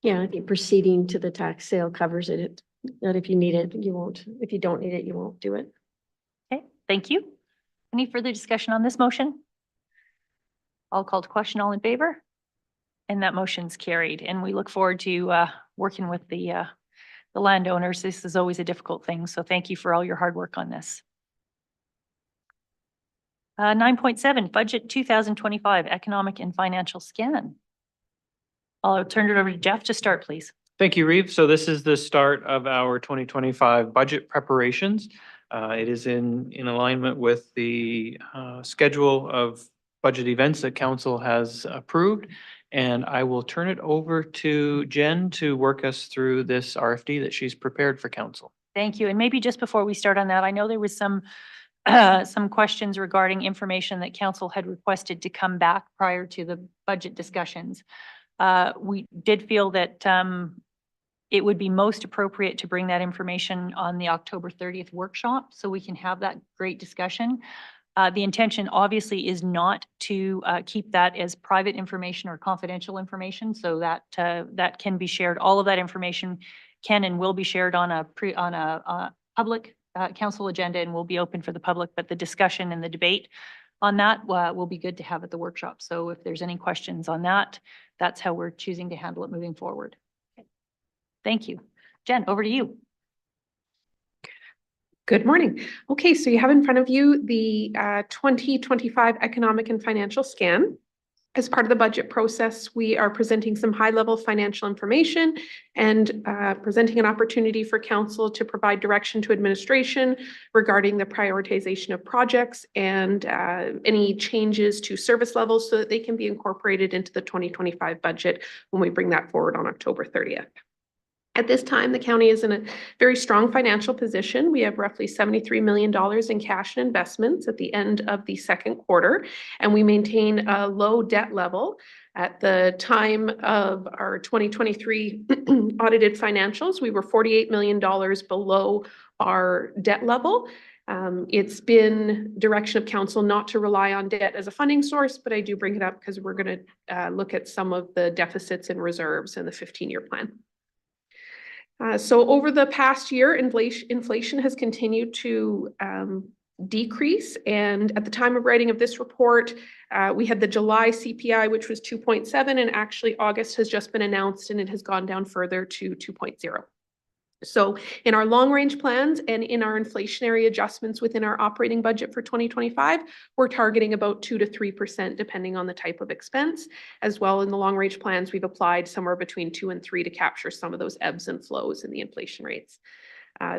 Speaker 7: Yeah, I think proceeding to the tax sale covers it, that if you need it, you won't. If you don't need it, you won't do it.
Speaker 1: Okay, thank you. Any further discussion on this motion? I'll call to question. All in favor? And that motion's carried. And we look forward to working with the landowners. This is always a difficult thing. So thank you for all your hard work on this. 9.7, budget 2025, economic and financial scan. I'll turn it over to Jeff to start, please.
Speaker 5: Thank you, Reeve. So this is the start of our 2025 budget preparations. It is in alignment with the schedule of budget events that council has approved. And I will turn it over to Jen to work us through this RFD that she's prepared for council.
Speaker 1: Thank you. And maybe just before we start on that, I know there was some questions regarding information that council had requested to come back prior to the budget discussions. We did feel that it would be most appropriate to bring that information on the October 30th workshop so we can have that great discussion. The intention obviously is not to keep that as private information or confidential information, so that that can be shared. All of that information can and will be shared on a public council agenda and will be open for the public, but the discussion and the debate on that will be good to have at the workshop. So if there's any questions on that, that's how we're choosing to handle it moving forward. Thank you. Jen, over to you.
Speaker 11: Good morning. Okay, so you have in front of you the 2025 economic and financial scan. As part of the budget process, we are presenting some high-level financial information and presenting an opportunity for council to provide direction to administration regarding the prioritization of projects and any changes to service levels so that they can be incorporated into the 2025 budget when we bring that forward on October 30th. At this time, the county is in a very strong financial position. We have roughly $73 million in cash and investments at the end of the second quarter, and we maintain a low debt level. At the time of our 2023 audited financials, we were $48 million below our debt level. It's been direction of council not to rely on debt as a funding source, but I do bring it up because we're going to look at some of the deficits and reserves in the 15-year plan. So over the past year, inflation has continued to decrease. And at the time of writing of this report, we had the July CPI, which was 2.7, and actually August has just been announced and it has gone down further to 2.0. So in our long range plans and in our inflationary adjustments within our operating budget for 2025, we're targeting about 2 to 3% depending on the type of expense. As well, in the long range plans, we've applied somewhere between 2 and 3 to capture some of those ebbs and flows in the inflation rates.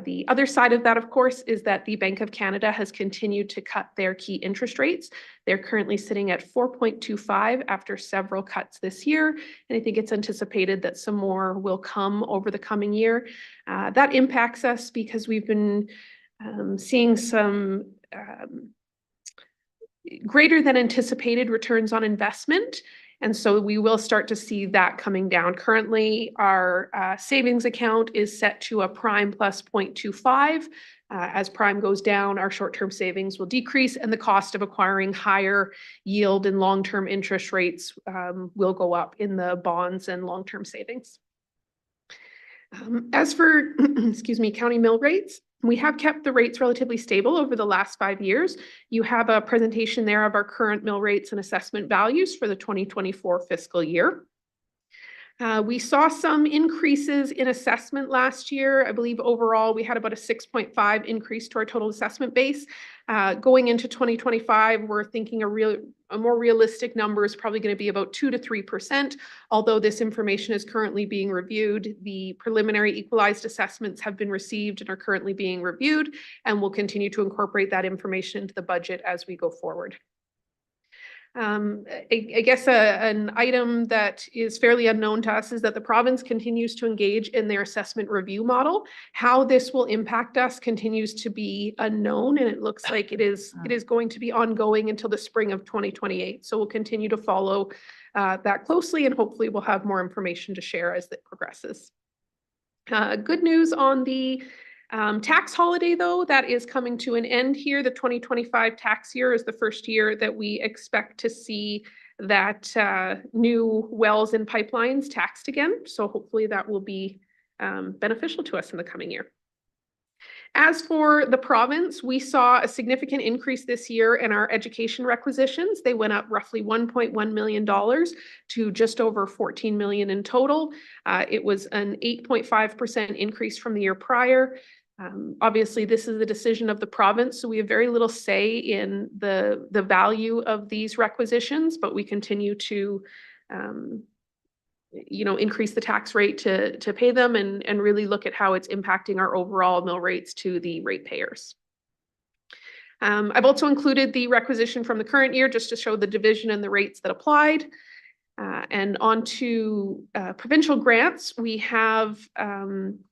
Speaker 11: The other side of that, of course, is that the Bank of Canada has continued to cut their key interest rates. They're currently sitting at 4.25 after several cuts this year. And I think it's anticipated that some more will come over the coming year. That impacts us because we've been seeing some greater than anticipated returns on investment. And so we will start to see that coming down. Currently, our savings account is set to a prime plus 0.25. As prime goes down, our short-term savings will decrease and the cost of acquiring higher yield and long-term interest rates will go up in the bonds and long-term savings. As for, excuse me, county mill rates, we have kept the rates relatively stable over the last 5 years. You have a presentation there of our current mill rates and assessment values for the 2024 fiscal year. We saw some increases in assessment last year. I believe overall we had about a 6.5 increase to our total assessment base. Going into 2025, we're thinking a more realistic number is probably going to be about 2 to 3%. Although this information is currently being reviewed, the preliminary equalized assessments have been received and are currently being reviewed, and we'll continue to incorporate that information into the budget as we go forward. I guess an item that is fairly unknown to us is that the province continues to engage in their assessment review model. How this will impact us continues to be unknown, and it looks like it is going to be ongoing until the spring of 2028. So we'll continue to follow that closely, and hopefully we'll have more information to share as it progresses. Good news on the tax holiday, though, that is coming to an end here. The 2025 tax year is the first year that we expect to see that new wells and pipelines taxed again. So hopefully that will be beneficial to us in the coming year. As for the province, we saw a significant increase this year in our education requisitions. They went up roughly $1.1 million to just over $14 million in total. It was an 8.5% increase from the year prior. Obviously, this is the decision of the province, so we have very little say in the value of these requisitions, but we continue to increase the tax rate to pay them and really look at how it's impacting our overall mill rates to the ratepayers. I've also included the requisition from the current year just to show the division and the rates that applied. And on to provincial grants, we have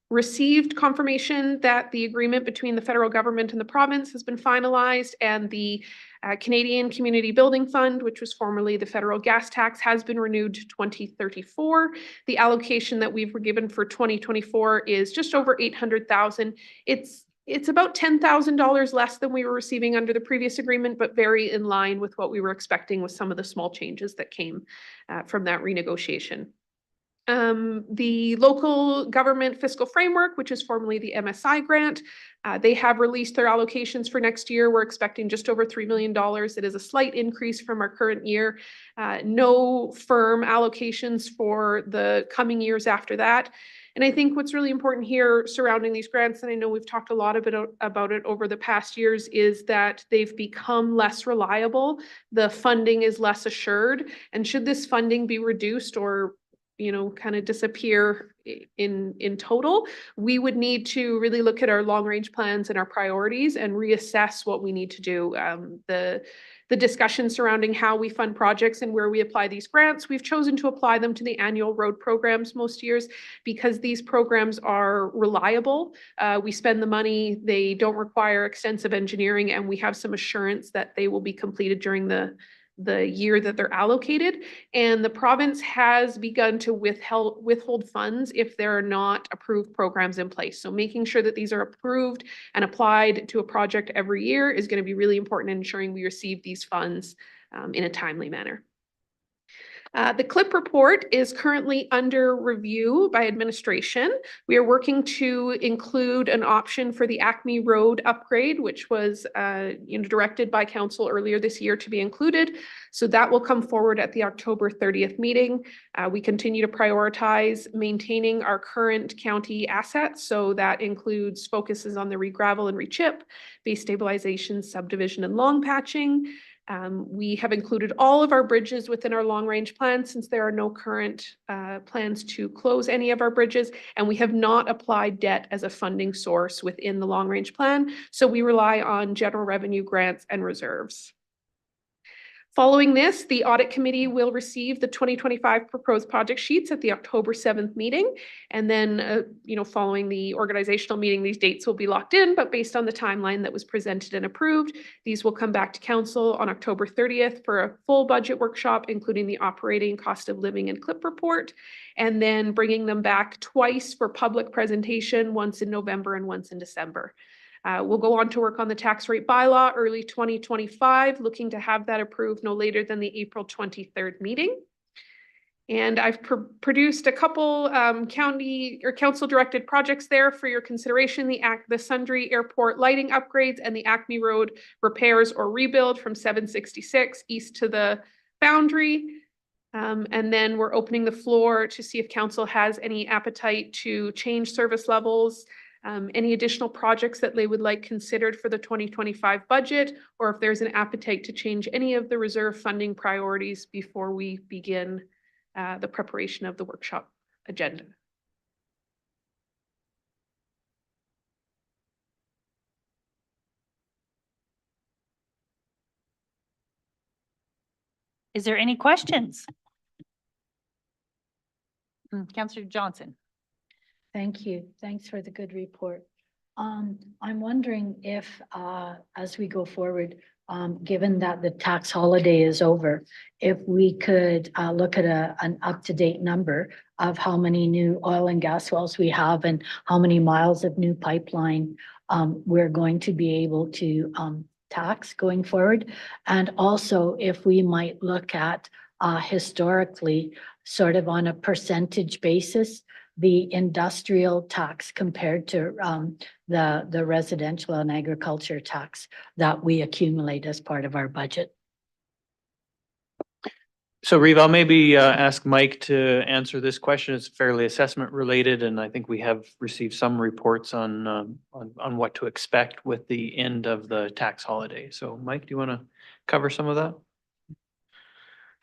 Speaker 11: received confirmation that the agreement between the federal government and the province has been finalized, and the Canadian Community Building Fund, which was formerly the federal gas tax, has been renewed to 2034. The allocation that we've given for 2024 is just over $800,000. It's It's about $10,000 less than we were receiving under the previous agreement, but very in line with what we were expecting with some of the small changes that came from that renegotiation. The local government fiscal framework, which is formerly the MSI grant, they have released their allocations for next year. We're expecting just over $3 million. It is a slight increase from our current year. No firm allocations for the coming years after that. And I think what's really important here surrounding these grants, and I know we've talked a lot about it over the past years, is that they've become less reliable. The funding is less assured. And should this funding be reduced or kind of disappear in total, we would need to really look at our long range plans and our priorities and reassess what we need to do. The discussion surrounding how we fund projects and where we apply these grants, we've chosen to apply them to the annual road programs most years because these programs are reliable. We spend the money, they don't require extensive engineering, and we have some assurance that they will be completed during the year that they're allocated. And the province has begun to withhold funds if there are not approved programs in place. So making sure that these are approved and applied to a project every year is going to be really important in ensuring we receive these funds in a timely manner. The CLIP report is currently under review by administration. We are working to include an option for the Acme Road upgrade, which was directed by council earlier this year to be included. So that will come forward at the October 30th meeting. We continue to prioritize maintaining our current county assets. So that includes focuses on the re-gravel and re-chip, base stabilization, subdivision, and long patching. We have included all of our bridges within our long range plan since there are no current plans to close any of our bridges, and we have not applied debt as a funding source within the long range plan. So we rely on general revenue grants and reserves. Following this, the audit committee will receive the 2025 proposed project sheets at the October 7th meeting. And then, following the organizational meeting, these dates will be locked in, but based on the timeline that was presented and approved, these will come back to council on October 30th for a full budget workshop, including the operating cost of living and CLIP report, and then bringing them back twice for public presentation, once in November and once in December. We'll go on to work on the tax rate bylaw early 2025, looking to have that approved no later than the April 23rd meeting. And I've produced a couple county or council directed projects there for your consideration: the Sundre Airport lighting upgrades and the Acme Road repairs or rebuild from 766 east to the boundary. And then we're opening the floor to see if council has any appetite to change service levels, any additional projects that they would like considered for the 2025 budget, or if there's an appetite to change any of the reserve funding priorities before we begin the preparation of the workshop agenda.
Speaker 1: Is there any questions? Councillor Johnson.
Speaker 9: Thank you. Thanks for the good report. I'm wondering if, as we go forward, given that the tax holiday is over, if we could look at an up-to-date number of how many new oil and gas wells we have and how many miles of new pipeline we're going to be able to tax going forward. And also if we might look at historically, sort of on a percentage basis, the industrial tax compared to the residential and agriculture tax that we accumulate as part of our budget.
Speaker 5: So Reeve, I'll maybe ask Mike to answer this question. It's fairly assessment related, and I think we have received some reports on what to expect with the end of the tax holiday. So Mike, do you want to cover some of that?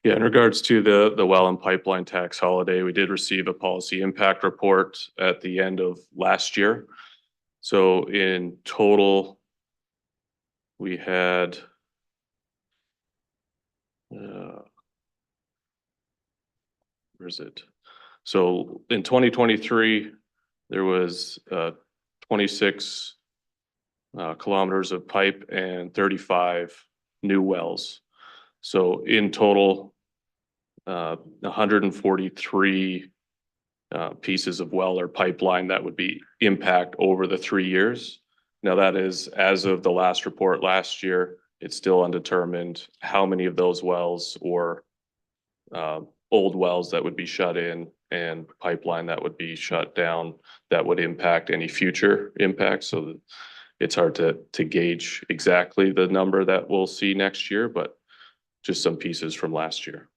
Speaker 15: Yeah, in regards to the well and pipeline tax holiday, we did receive a policy impact report at the end of last year. So in total, we had where is it? So in 2023, there was 26 kilometers of pipe and 35 new wells. So in total, 143 pieces of well or pipeline that would be impact over the 3 years. Now that is, as of the last report last year, it's still undetermined how many of those wells or old wells that would be shut in and pipeline that would be shut down that would impact any future impacts. So that it's hard to gauge exactly the number that we'll see next year, but just some pieces from last year.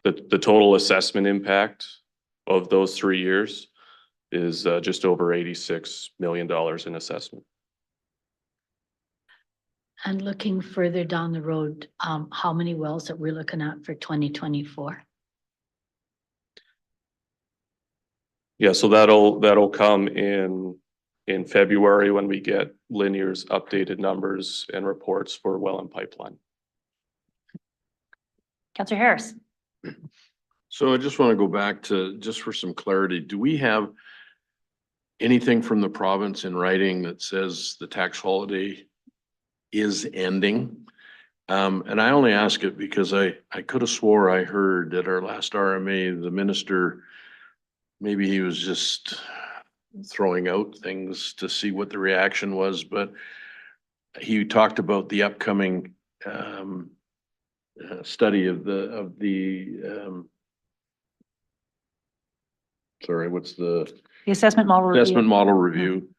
Speaker 15: The total assessment impact of those 3 years is just over $86 million in assessment.
Speaker 9: And looking further down the road, how many wells that we're looking at for 2024?
Speaker 15: Yeah, so that'll come in February when we get Linear's updated numbers and reports for well and pipeline.
Speaker 1: Councillor Harris.
Speaker 6: So I just want to go back to, just for some clarity, do we have anything from the province in writing that says the tax holiday is ending? And I only ask it because I could have swore I heard at our last RMA, the minister, maybe he was just throwing out things to see what the reaction was, but he talked about the upcoming study of the sorry, what's the
Speaker 1: assessment model review.
Speaker 6: Assessment model review.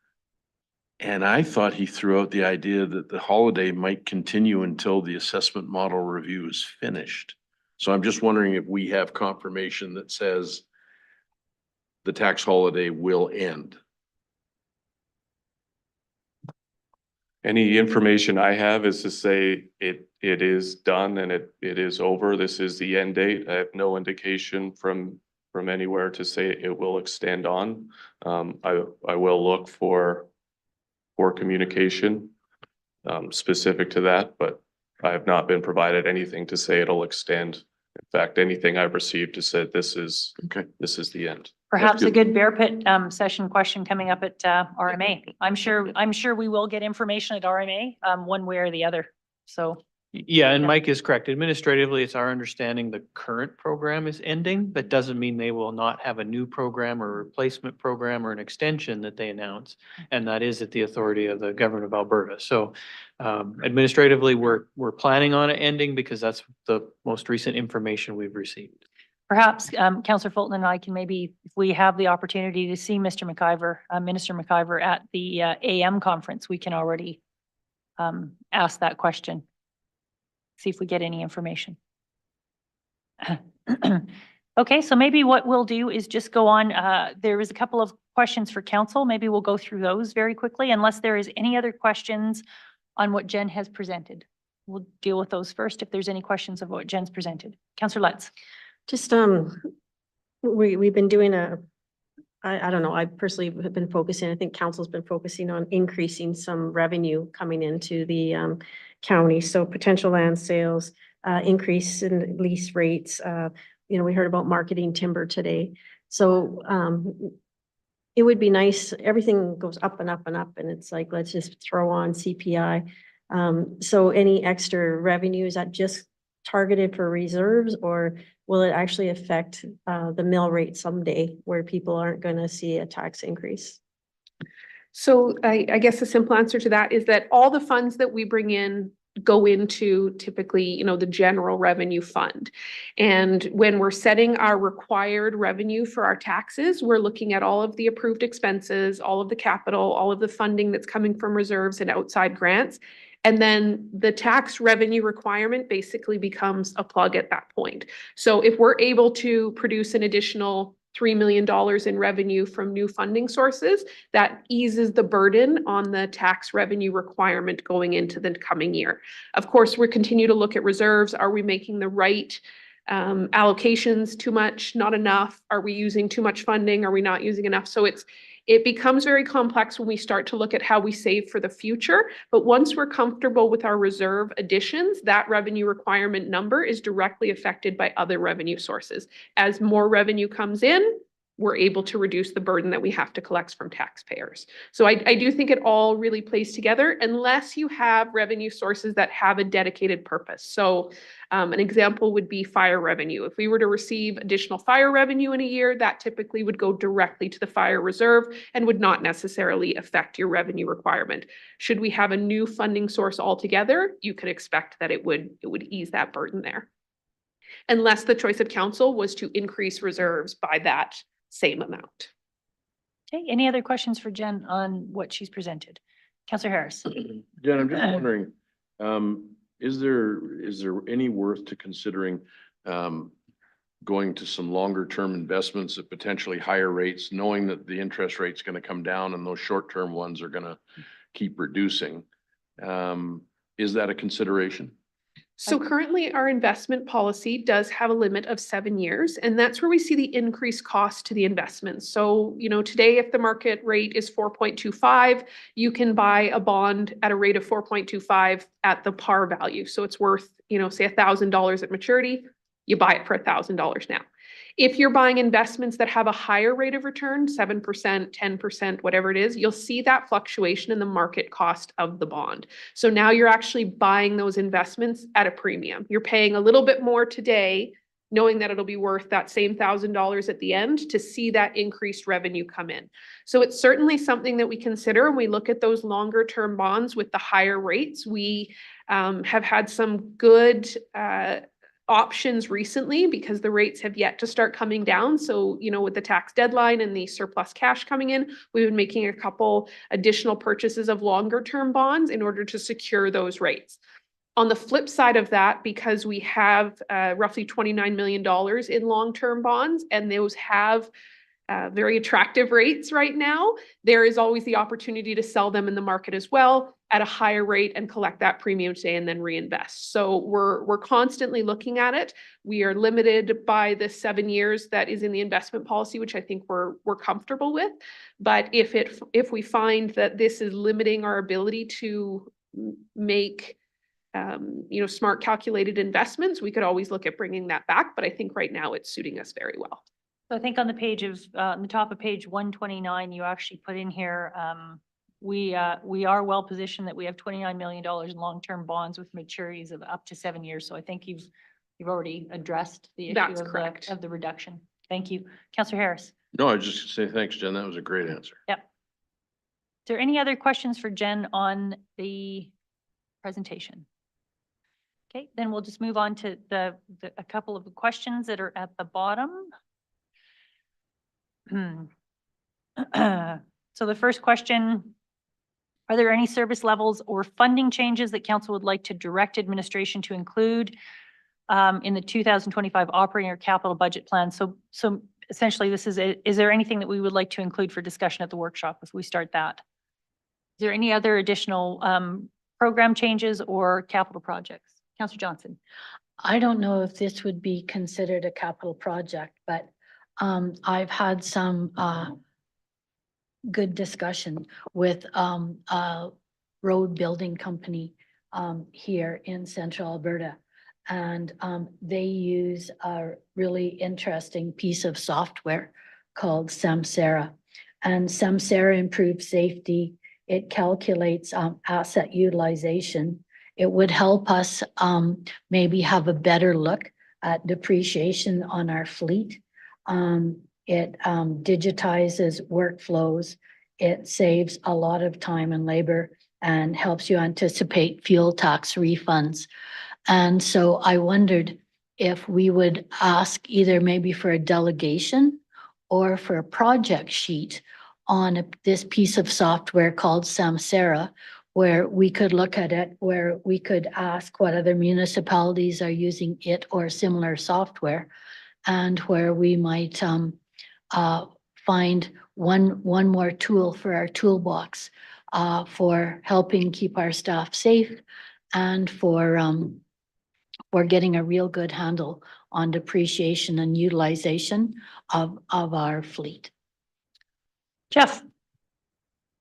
Speaker 6: And I thought he threw out the idea that the holiday might continue until the assessment model review is finished. So I'm just wondering if we have confirmation that says the tax holiday will end.
Speaker 15: Any information I have is to say it is done and it is over. This is the end date. I have no indication from anywhere to say it will extend on. I will look for communication specific to that, but I have not been provided anything to say it'll extend. In fact, anything I've received has said this is the end.
Speaker 1: Perhaps a good bear pit session question coming up at RMA. I'm sure we will get information at RMA one way or the other. So
Speaker 5: Yeah, and Mike is correct. Administratively, it's our understanding the current program is ending. That doesn't mean they will not have a new program or replacement program or an extension that they announce. And that is at the authority of the government of Alberta. So administratively, we're planning on it ending because that's the most recent information we've received.
Speaker 1: perhaps Councillor Fulton and I can maybe, if we have the opportunity to see Mr. McIver, Minister McIver at the AM conference, we can already ask that question. See if we get any information. Okay, so maybe what we'll do is just go on. There is a couple of questions for council. Maybe we'll go through those very quickly, unless there is any other questions on what Jen has presented. We'll deal with those first if there's any questions of what Jen's presented. Councillor Lutz.
Speaker 7: Just, we've been doing I don't know, I personally have been focusing, I think council's been focusing on increasing some revenue coming into the county. So potential land sales, increase in lease rates. You know, we heard about marketing timber today. So it would be nice, everything goes up and up and up, and it's like, let's just throw on CPI. So any extra revenue, is that just targeted for reserves, or will it actually affect the mill rate someday where people aren't going to see a tax increase?
Speaker 11: So I guess the simple answer to that is that all the funds that we bring in go into typically, you know, the general revenue fund. And when we're setting our required revenue for our taxes, we're looking at all of the approved expenses, all of the capital, all of the funding that's coming from reserves and outside grants. And then the tax revenue requirement basically becomes a plug at that point. So if we're able to produce an additional $3 million in revenue from new funding sources, that eases the burden on the tax revenue requirement going into the coming year. Of course, we continue to look at reserves. Are we making the right allocations? Too much, not enough? Are we using too much funding? Are we not using enough? So it becomes very complex when we start to look at how we save for the future. But once we're comfortable with our reserve additions, that revenue requirement number is directly affected by other revenue sources. As more revenue comes in, we're able to reduce the burden that we have to collect from taxpayers. So I do think it all really plays together unless you have revenue sources that have a dedicated purpose. So an example would be fire revenue. If we were to receive additional fire revenue in a year, that typically would go directly to the fire reserve and would not necessarily affect your revenue requirement. Should we have a new funding source altogether, you could expect that it would ease that burden there. Unless the choice of council was to increase reserves by that same amount.
Speaker 1: Okay, any other questions for Jen on what she's presented? Councillor Harris.
Speaker 6: Jen, I'm just wondering, is there any worth to considering going to some longer term investments at potentially higher rates, knowing that the interest rate's going to come down and those short term ones are going to keep reducing? Is that a consideration?
Speaker 11: So currently our investment policy does have a limit of 7 years, and that's where we see the increased cost to the investments. So, you know, today, if the market rate is 4.25, you can buy a bond at a rate of 4.25 at the par value. So it's worth, you know, say $1,000 at maturity, you buy it for $1,000 now. If you're buying investments that have a higher rate of return, 7%, 10%, whatever it is, you'll see that fluctuation in the market cost of the bond. So now you're actually buying those investments at a premium. You're paying a little bit more today, knowing that it'll be worth that same $1,000 at the end to see that increased revenue come in. So it's certainly something that we consider when we look at those longer term bonds with the higher rates. We have had some good options recently because the rates have yet to start coming down. So, you know, with the tax deadline and the surplus cash coming in, we've been making a couple additional purchases of longer term bonds in order to secure those rates. On the flip side of that, because we have roughly $29 million in long-term bonds, and those have very attractive rates right now, there is always the opportunity to sell them in the market as well at a higher rate and collect that premium today and then reinvest. So we're constantly looking at it. We are limited by the 7 years that is in the investment policy, which I think we're comfortable with. But if we find that this is limiting our ability to make you know, smart calculated investments, we could always look at bringing that back. But I think right now it's suiting us very well.
Speaker 1: So I think on the page of, on the top of page 129, you actually put in here, we are well positioned that we have $29 million in long-term bonds with maturities of up to 7 years. So I think you've already addressed the issue of the reduction. Thank you. Councillor Harris.
Speaker 6: No, I just say thanks, Jen. That was a great answer.
Speaker 1: Yep. Is there any other questions for Jen on the presentation? Okay, then we'll just move on to a couple of the questions that are at the bottom. So the first question, are there any service levels or funding changes that council would like to direct administration to include in the 2025 operating or capital budget plan? So essentially this is there anything that we would like to include for discussion at the workshop if we start that? Is there any other additional program changes or capital projects? Councillor Johnson.
Speaker 9: I don't know if this would be considered a capital project, but I've had some good discussion with a road building company here in central Alberta. And they use a really interesting piece of software called Samsara. And Samsara improves safety. It calculates asset utilization. It would help us maybe have a better look at depreciation on our fleet. It digitizes workflows. It saves a lot of time and labor and helps you anticipate fuel tax refunds. And so I wondered if we would ask either maybe for a delegation or for a project sheet on this piece of software called Samsara, where we could look at it, where we could ask what other municipalities are using it or similar software, and where we might find one more tool for our toolbox for helping keep our staff safe and for getting a real good handle on depreciation and utilization of our fleet.
Speaker 1: Jeff.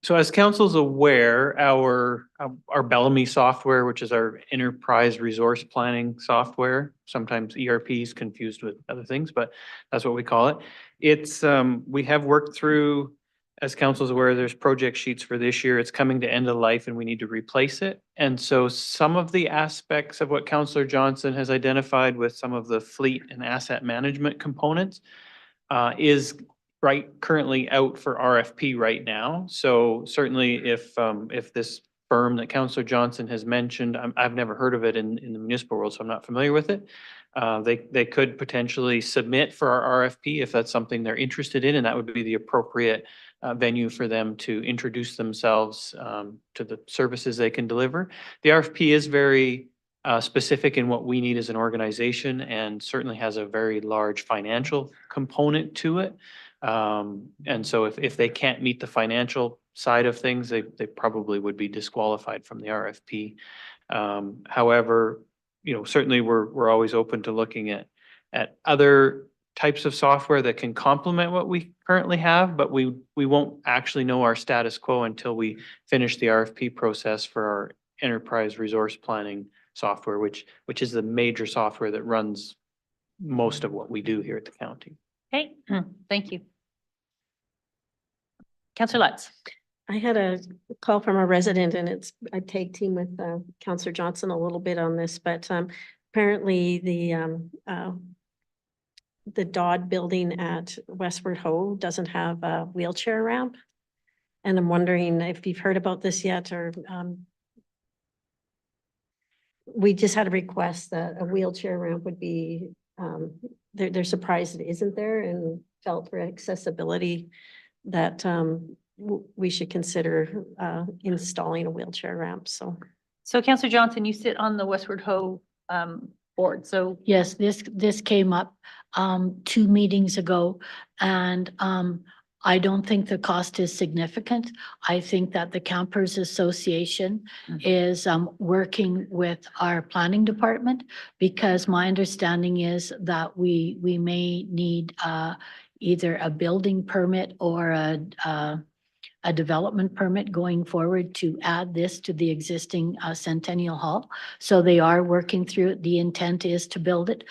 Speaker 5: So as council's aware, our Bellamy software, which is our enterprise resource planning software, sometimes ERP is confused with other things, but that's what we call it. It's, we have worked through, as council's aware, there's project sheets for this year. It's coming to end of life and we need to replace it. And so some of the aspects of what Councillor Johnson has identified with some of the fleet and asset management components is currently out for RFP right now. So certainly if this firm that Councillor Johnson has mentioned, I've never heard of it in the municipal world, so I'm not familiar with it. They could potentially submit for our RFP if that's something they're interested in, and that would be the appropriate venue for them to introduce themselves to the services they can deliver. The RFP is very specific in what we need as an organization and certainly has a very large financial component to it. And so if they can't meet the financial side of things, they probably would be disqualified from the RFP. However, certainly we're always open to looking at other types of software that can complement what we currently have, but we won't actually know our status quo until we finish the RFP process for our enterprise resource planning software, which is the major software that runs most of what we do here at the county.
Speaker 1: Okay, thank you. Councillor Lutz.
Speaker 7: I had a call from a resident and I tag team with Councillor Johnson a little bit on this, but apparently the Dodd building at Westward Ho doesn't have a wheelchair ramp. And I'm wondering if you've heard about this yet, or we just had a request that a wheelchair ramp would be, they're surprised it isn't there and felt for accessibility that we should consider installing a wheelchair ramp, so.
Speaker 1: So Councillor Johnson, you sit on the Westward Ho board, so.
Speaker 9: Yes, this came up 2 meetings ago, and I don't think the cost is significant. I think that the Campers Association is working with our planning department, because my understanding is that we may need either a building permit or a development permit going forward to add this to the existing Centennial Hall. So they are working through it. The intent is to build it.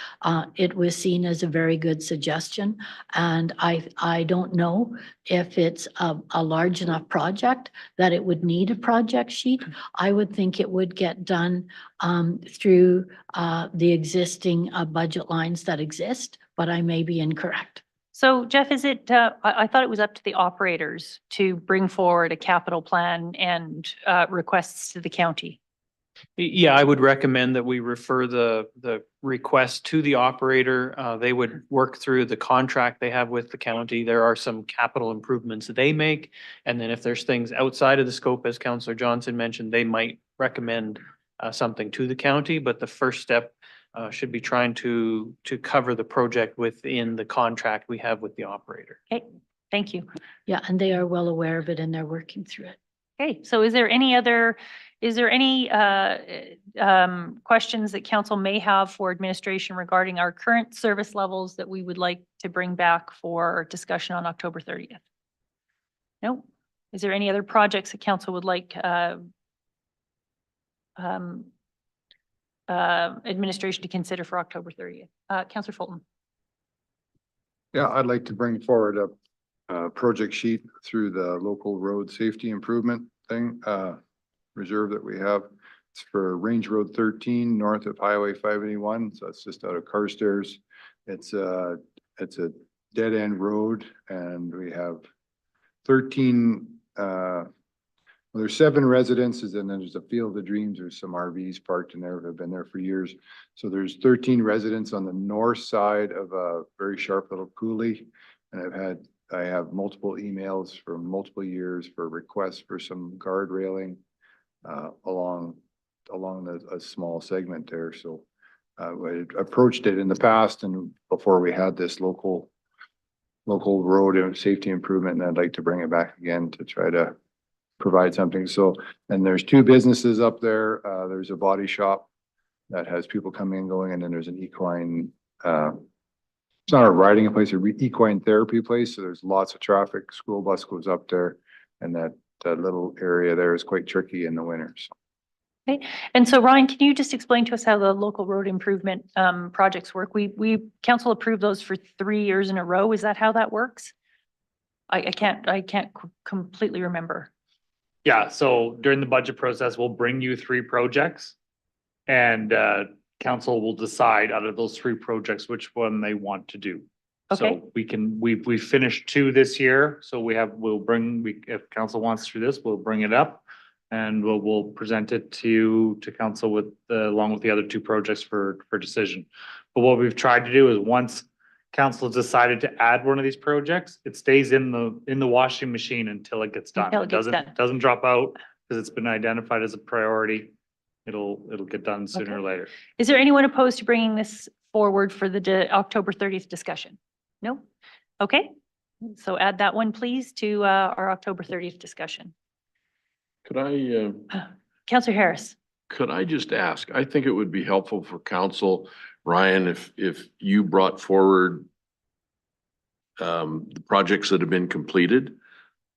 Speaker 9: It was seen as a very good suggestion. And I don't know if it's a large enough project that it would need a project sheet. I would think it would get done through the existing budget lines that exist, but I may be incorrect.
Speaker 1: So Jeff, is it, I thought it was up to the operators to bring forward a capital plan and requests to the county.
Speaker 5: Yeah, I would recommend that we refer the request to the operator. They would work through the contract they have with the county. There are some capital improvements that they make. And then if there's things outside of the scope, as Councillor Johnson mentioned, they might recommend something to the county. But the first step should be trying to cover the project within the contract we have with the operator.
Speaker 1: Okay, thank you.
Speaker 9: Yeah, and they are well aware of it and they're working through it.
Speaker 1: Okay, so is there any questions that council may have for administration regarding our current service levels that we would like to bring back for discussion on October 30th? No? Is there any other projects that council would like administration to consider for October 30th? Councillor Fulton.
Speaker 10: Yeah, I'd like to bring forward a project sheet through the local road safety improvement thing, reserve that we have. It's for Range Road 13 north of Highway 581. So it's just out of Carstairs. It's a dead end road, and we have 13 well, there's 7 residences, and then there's a Field of Dreams. There's some RVs parked in there that have been there for years. So there's 13 residents on the north side of a very sharp little coulee. And I have multiple emails for multiple years for requests for some guard railing along a small segment there. So I approached it in the past and before we had this local road and safety improvement, and I'd like to bring it back again to try to provide something. So, and there's 2 businesses up there. There's a body shop that has people coming and going, and then there's an equine, it's not a riding place, a equine therapy place. So there's lots of traffic. School bus goes up there, and that little area there is quite tricky in the winters.
Speaker 1: And so Ryan, can you just explain to us how the local road improvement projects work? We council approved those for 3 years in a row. Is that how that works? I can't completely remember.
Speaker 2: Yeah, so during the budget process, we'll bring you 3 projects. And council will decide out of those 3 projects, which one they want to do.
Speaker 1: Okay.
Speaker 2: So we finished 2 this year, so if council wants to do this, we'll bring it up. And we'll present it to council with, along with the other 2 projects for decision. But what we've tried to do is once council has decided to add one of these projects, it stays in the washing machine until it gets done.
Speaker 1: Until it gets done.
Speaker 2: Doesn't drop out because it's been identified as a priority. It'll get done sooner or
Speaker 1: Okay.
Speaker 2: later.
Speaker 1: Is there anyone opposed to bringing this forward for the October 30th discussion? No? Okay. So add that one, please, to our October 30th discussion. Councillor Harris.
Speaker 6: Could I just ask, I think it would be helpful for council, Ryan, if you brought forward the projects that have been completed,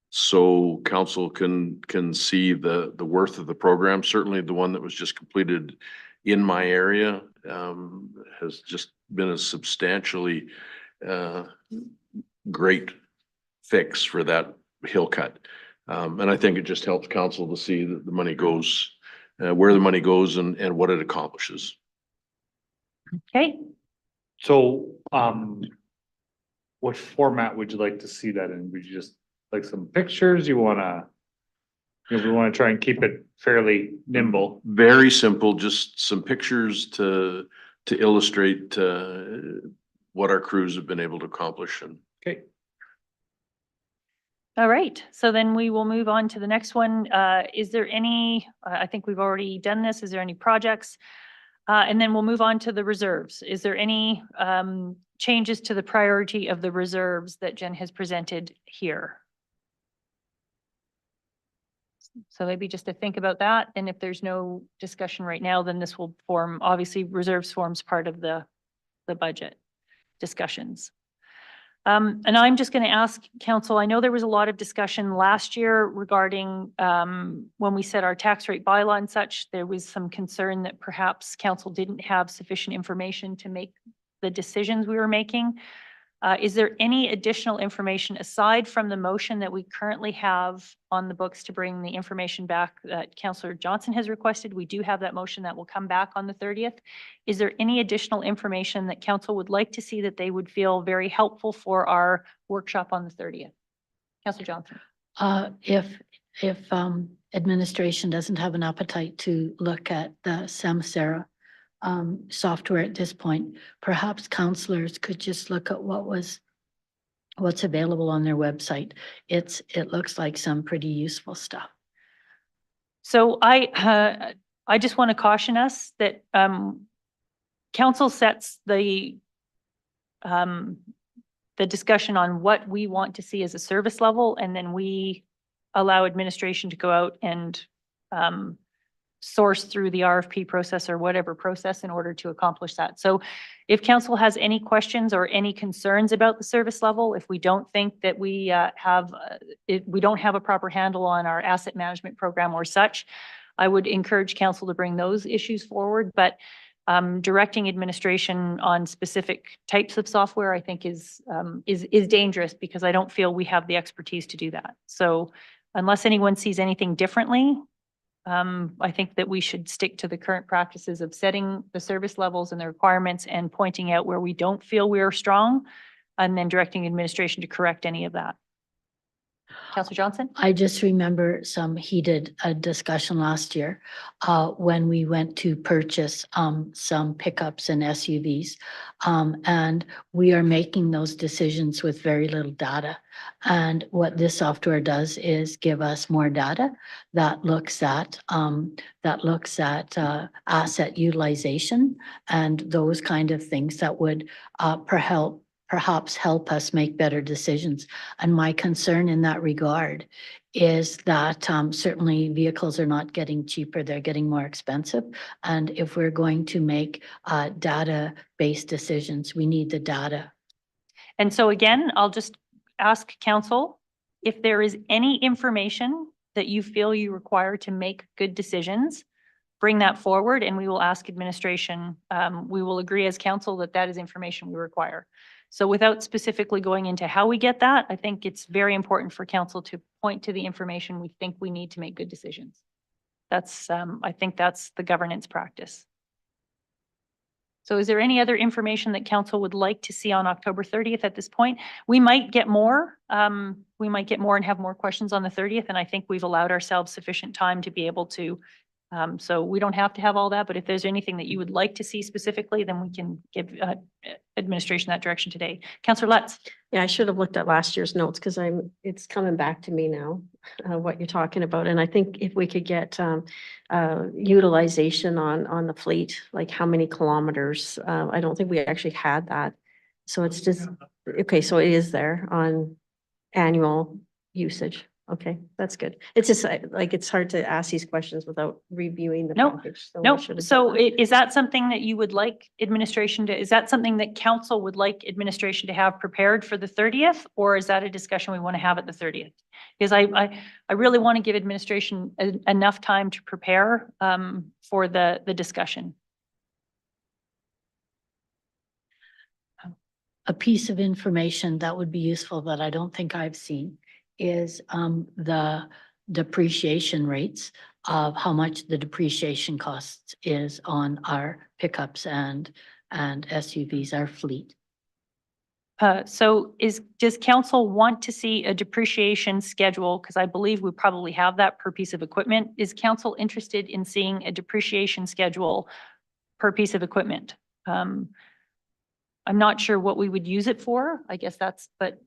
Speaker 6: so council can see the worth of the program. Certainly the one that was just completed in my area has just been a substantially great fix for that hill cut. And I think it just helps council to see that the money goes, where the money goes and what it accomplishes.
Speaker 1: Okay.
Speaker 2: So, what format would you like to see that in? Would you just like some pictures? We wanna try and keep it fairly nimble.
Speaker 6: Very simple, just some pictures to illustrate what our crews have been able to accomplish. And
Speaker 2: Okay.
Speaker 1: All right. So then we will move on to the next one. Is there any, I think we've already done this. Is there any projects? And then we'll move on to the reserves. Is there any changes to the priority of the reserves that Jen has presented here? So maybe just to think about that. And if there's no discussion right now, then this will form, obviously reserves forms part of the budget discussions. And I'm just going to ask council, I know there was a lot of discussion last year regarding when we set our tax rate bylaw and such, there was some concern that perhaps council didn't have sufficient information to make the decisions we were making. Is there any additional information aside from the motion that we currently have on the books to bring the information back that Councillor Johnson has requested? We do have that motion that will come back on the 30th. Is there any additional information that council would like to see that they would feel very helpful for our workshop on the 30th? Councillor Johnson.
Speaker 9: If administration doesn't have an appetite to look at the Samsara software at this point, perhaps councillors could just look at what's available on their website. It looks like some pretty useful stuff.
Speaker 1: So I just want to caution us that council sets the discussion on what we want to see as a service level, and then we allow administration to go out and source through the RFP process or whatever process in order to accomplish that. So if council has any questions or any concerns about the service level, if we don't think that we we don't have a proper handle on our asset management program or such, I would encourage council to bring those issues forward. But directing administration on specific types of software, I think is dangerous, because I don't feel we have the expertise to do that. So unless anyone sees anything differently, I think that we should stick to the current practices of setting the service levels and the requirements and pointing out where we don't feel we are strong, and then directing administration to correct any of that. Councillor Johnson?
Speaker 9: I just remember some heated discussion last year when we went to purchase some pickups and SUVs. And we are making those decisions with very little data. And what this software does is give us more data that looks at asset utilization and those kind of things that would perhaps help us make better decisions. And my concern in that regard is that certainly vehicles are not getting cheaper, they're getting more expensive. And if we're going to make data-based decisions, we need the data.
Speaker 1: And so again, I'll just ask council if there is any information that you feel you require to make good decisions, bring that forward and we will ask administration, we will agree as council that that is information we require. So without specifically going into how we get that, I think it's very important for council to point to the information we think we need to make good decisions. That's, I think that's the governance practice. So is there any other information that council would like to see on October 30th at this point? We might get more. We might get more and have more questions on the 30th. And I think we've allowed ourselves sufficient time to be able to, so we don't have to have all that, but if there's anything that you would like to see specifically, then we can give administration that direction today. Councillor Lutz.
Speaker 7: Yeah, I should have looked at last year's notes because it's coming back to me now, what you're talking about. And I think if we could get utilization on the fleet, like how many kilometers, I don't think we actually had that. So it's just, okay, so it is there on annual usage. Okay, that's good. It's just like, it's hard to ask these questions without reviewing the package. So we
Speaker 1: No,
Speaker 7: should have
Speaker 1: so
Speaker 7: done that.
Speaker 1: is that something that you would like administration to, is that something that council would like administration to have prepared for the 30th? Or is that a discussion we want to have at the 30th? Because I really want to give administration enough time to prepare for the discussion.
Speaker 9: A piece of information that would be useful that I don't think I've seen is the depreciation rates of how much the depreciation costs is on our pickups and SUVs, our fleet.
Speaker 1: So does council want to see a depreciation schedule? Because I believe we probably have that per piece of equipment. Is council interested in seeing a depreciation schedule per piece of equipment? I'm not sure what we would use it for. I guess that's, but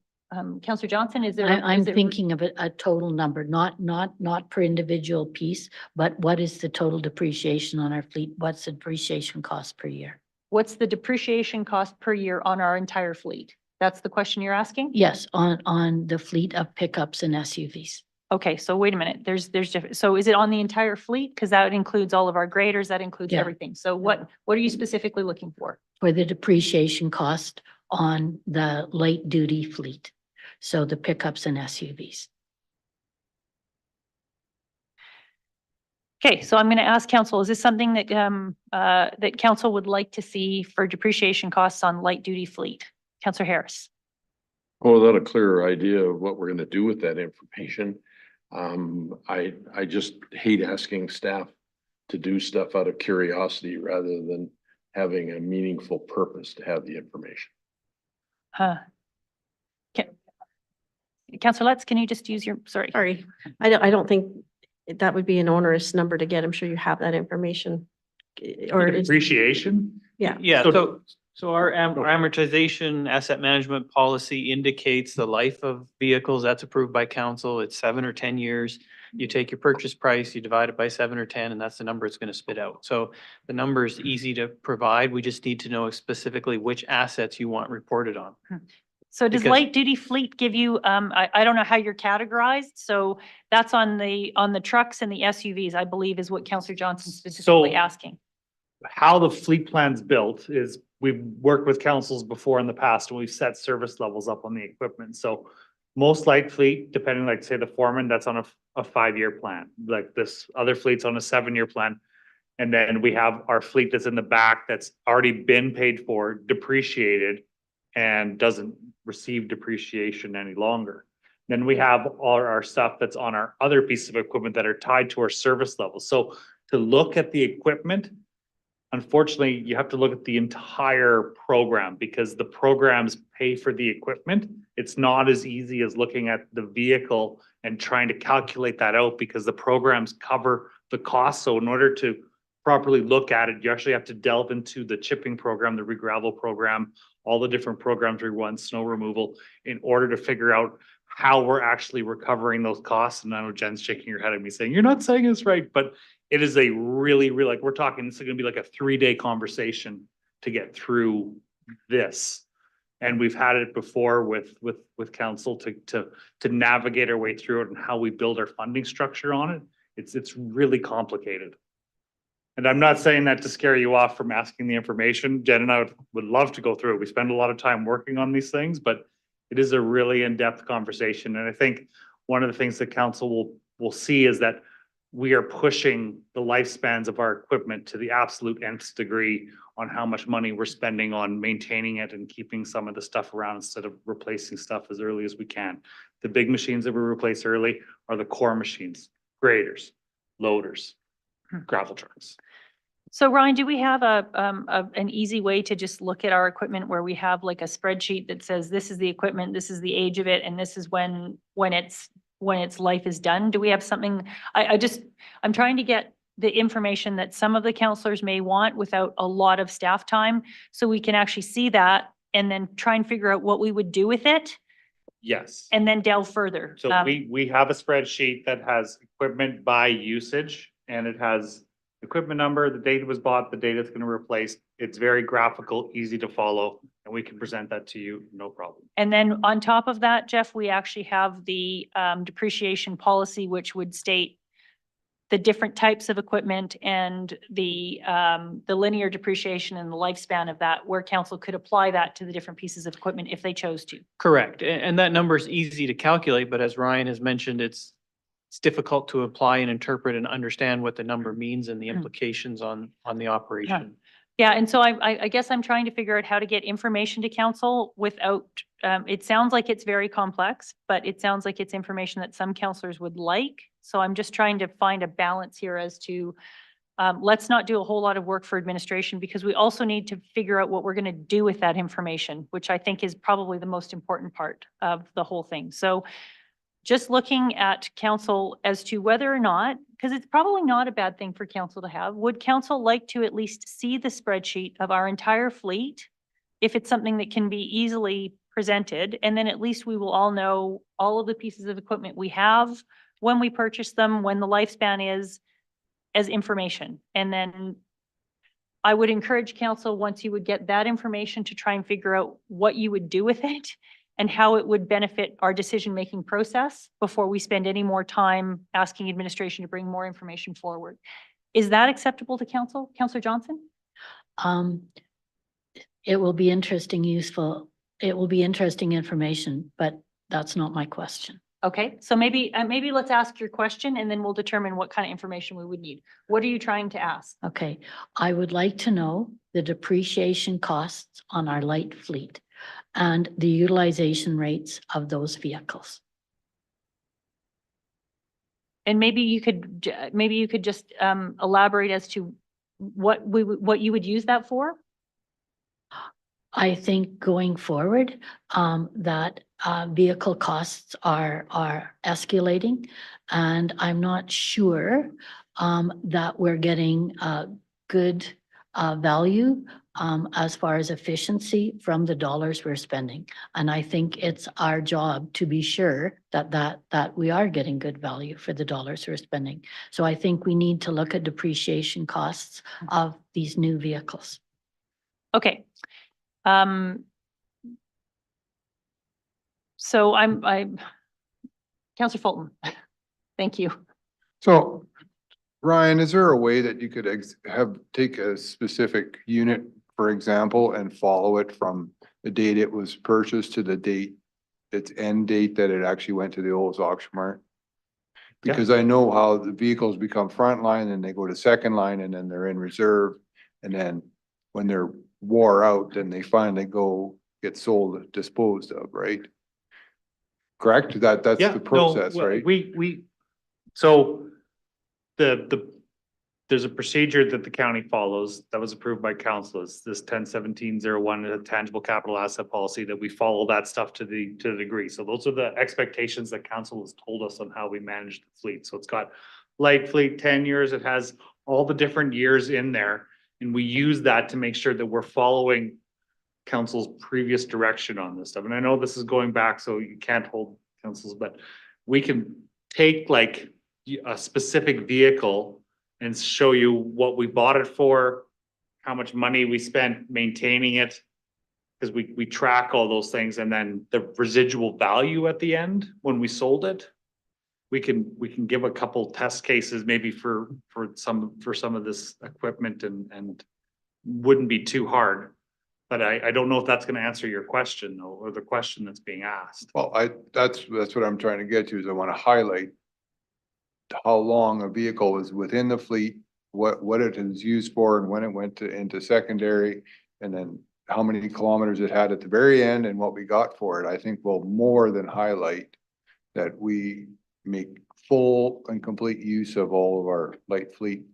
Speaker 1: Councillor Johnson, is there?
Speaker 9: I'm thinking of a total number, not per individual piece, but what is the total depreciation on our fleet? What's the depreciation cost per year?
Speaker 1: What's the depreciation cost per year on our entire fleet? That's the question you're asking?
Speaker 9: Yes, on the fleet of pickups and SUVs.
Speaker 1: Okay, so wait a minute, there's different, so is it on the entire fleet? Because that includes all of our graders, that includes
Speaker 9: Yeah.
Speaker 1: everything. So what are you specifically looking for?
Speaker 9: For the depreciation cost on the light duty fleet. So the pickups and SUVs.
Speaker 1: Okay, so I'm going to ask council, is this something that that council would like to see for depreciation costs on light duty fleet? Councillor Harris.
Speaker 6: Well, without a clearer idea of what we're gonna do with that information, I just hate asking staff to do stuff out of curiosity rather than having a meaningful purpose to have the information.
Speaker 1: Councillor Lutz, can you just use your, sorry.
Speaker 7: Sorry, I don't think that would be an onerous number to get. I'm sure you have that information. Or it's,
Speaker 2: Depreciation?
Speaker 7: yeah.
Speaker 5: Yeah,
Speaker 2: So-
Speaker 5: so our amortization asset management policy indicates the life of vehicles that's approved by council. It's 7 or 10 years. You take your purchase price, you divide it by 7 or 10, and that's the number it's going to spit out. So the number is easy to provide. We just need to know specifically which assets you want reported on.
Speaker 1: So does
Speaker 5: Because-
Speaker 1: light duty fleet give you, I don't know how you're categorized, so that's on the trucks and the SUVs, I believe is what Councillor Johnson specifically
Speaker 2: So-
Speaker 1: asking.
Speaker 2: How the fleet plan's built is we've worked with councils before in the past and we've set service levels up on the equipment. So most light fleet, depending like say the foreman, that's on a 5-year plan. Like this other fleet's on a 7-year plan. And then we have our fleet that's in the back that's already been paid for, depreciated, and doesn't receive depreciation any longer. Then we have all our stuff that's on our other pieces of equipment that are tied to our service levels. So to look at the equipment, unfortunately, you have to look at the entire program because the programs pay for the equipment. It's not as easy as looking at the vehicle and trying to calculate that out because the programs cover the cost. So in order to properly look at it, you actually have to delve into the chipping program, the regravel program, all the different programs we run, snow removal, in order to figure out how we're actually recovering those costs. And I know Jen's shaking her head at me saying, you're not saying this right, but it is a really, like, we're talking, this is gonna be like a 3-day conversation to get through this. And we've had it before with council to navigate our way through it and how we build our funding structure on it. It's really complicated. And I'm not saying that to scare you off from asking the information. Jen and I would love to go through it. We spend a lot of time working on these things, but it is a really in-depth conversation. And I think one of the things that council will see is that we are pushing the lifespans of our equipment to the absolute nth degree on how much money we're spending on maintaining it and keeping some of the stuff around instead of replacing stuff as early as we can. The big machines that we replace early are the core machines, graders, loaders, gravel trucks.
Speaker 1: So Ryan, do we have an easy way to just look at our equipment where we have like a spreadsheet that says this is the equipment, this is the age of it, and this is when its life is done? Do we have something? I'm trying to get the information that some of the counselors may want without a lot of staff time, so we can actually see that and then try and figure out what we would do with it
Speaker 2: Yes.
Speaker 1: and then delve further.
Speaker 2: So we have a spreadsheet that has equipment by usage, and it has equipment number, the date it was bought, the date it's going to replace. It's very graphical, easy to follow, and we can present that to you, no problem.
Speaker 1: And then on top of that, Jeff, we actually have the depreciation policy, which would state the different types of equipment and the linear depreciation and the lifespan of that, where council could apply that to the different pieces of equipment if they chose to.
Speaker 5: Correct. And that number is easy to calculate, but as Ryan has mentioned, it's difficult to apply and interpret and understand what the number means and the implications on the operation.
Speaker 1: Yeah, and so I guess I'm trying to figure out how to get information to council without, it sounds like it's very complex, but it sounds like it's information that some councillors would like. So I'm just trying to find a balance here as to, let's not do a whole lot of work for administration, because we also need to figure out what we're going to do with that information, which I think is probably the most important part of the whole thing. So just looking at council as to whether or not, because it's probably not a bad thing for council to have, would council like to at least see the spreadsheet of our entire fleet, if it's something that can be easily presented, and then at least we will all know all of the pieces of equipment we have, when we purchase them, when the lifespan is, as information. And then I would encourage council, once you would get that information, to try and figure out what you would do with it and how it would benefit our decision-making process before we spend any more time asking administration to bring more information forward. Is that acceptable to council? Councillor Johnson?
Speaker 9: It will be interesting, useful. It will be interesting information, but that's not my question.
Speaker 1: Okay, so maybe let's ask your question and then we'll determine what kind of information we would need. What are you trying to ask?
Speaker 9: Okay, I would like to know the depreciation costs on our light fleet and the utilization rates of those vehicles.
Speaker 1: And maybe you could just elaborate as to what you would use that for?
Speaker 9: I think going forward, that vehicle costs are escalating, and I'm not sure that we're getting good value as far as efficiency from the dollars we're spending. And I think it's our job to be sure that we are getting good value for the dollars we're spending. So I think we need to look at depreciation costs of these new vehicles.
Speaker 1: Okay. So I'm Councillor Fulton. Thank you.
Speaker 10: So Ryan, is there a way that you could take a specific unit, for example, and follow it from the date it was purchased to the date, its end date that it actually went to the old auction mart?
Speaker 2: Yeah.
Speaker 10: Because I know how the vehicles become frontline and they go to second line and then they're in reserve. And then when they're wore out, then they finally get sold, disposed of, right? Correct? That's
Speaker 2: Yeah,
Speaker 10: the process,
Speaker 2: no,
Speaker 10: right?
Speaker 2: So there's a procedure that the county follows that was approved by council. It's this 101701, a tangible capital asset policy, that we follow that stuff to the degree. So those are the expectations that council has told us on how we manage the fleet. So it's got light fleet 10 years. It has all the different years in there. And we use that to make sure that we're following council's previous direction on this stuff. And I know this is going back, so you can't hold councils, but we can take like a specific vehicle and show you what we bought it for, how much money we spent maintaining it, because we track all those things, and then the residual value at the end when we sold it. We can give a couple test cases maybe for some of this equipment and wouldn't be too hard. But I don't know if that's going to answer your question though, or the question that's being asked.
Speaker 10: Well, that's what I'm trying to get to, is I want to highlight how long a vehicle was within the fleet, what it is used for and when it went into secondary, and then how many kilometers it had at the very end and what we got for it, I think will more than highlight that we make full and complete use of all of our light fleet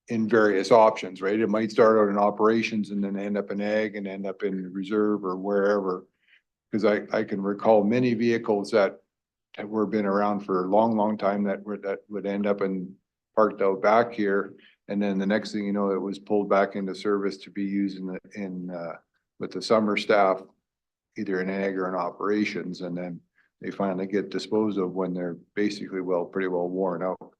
Speaker 10: in various options, right? It might start out in operations and then end up in ag and end up in reserve or wherever. Cause I can recall many vehicles that were been around for a long time that would end up in parked out back here. And then the next thing you know, it was pulled back into service to be used with the summer staff, either in ag or in operations. And then they finally get disposed of when they're basically pretty well worn out.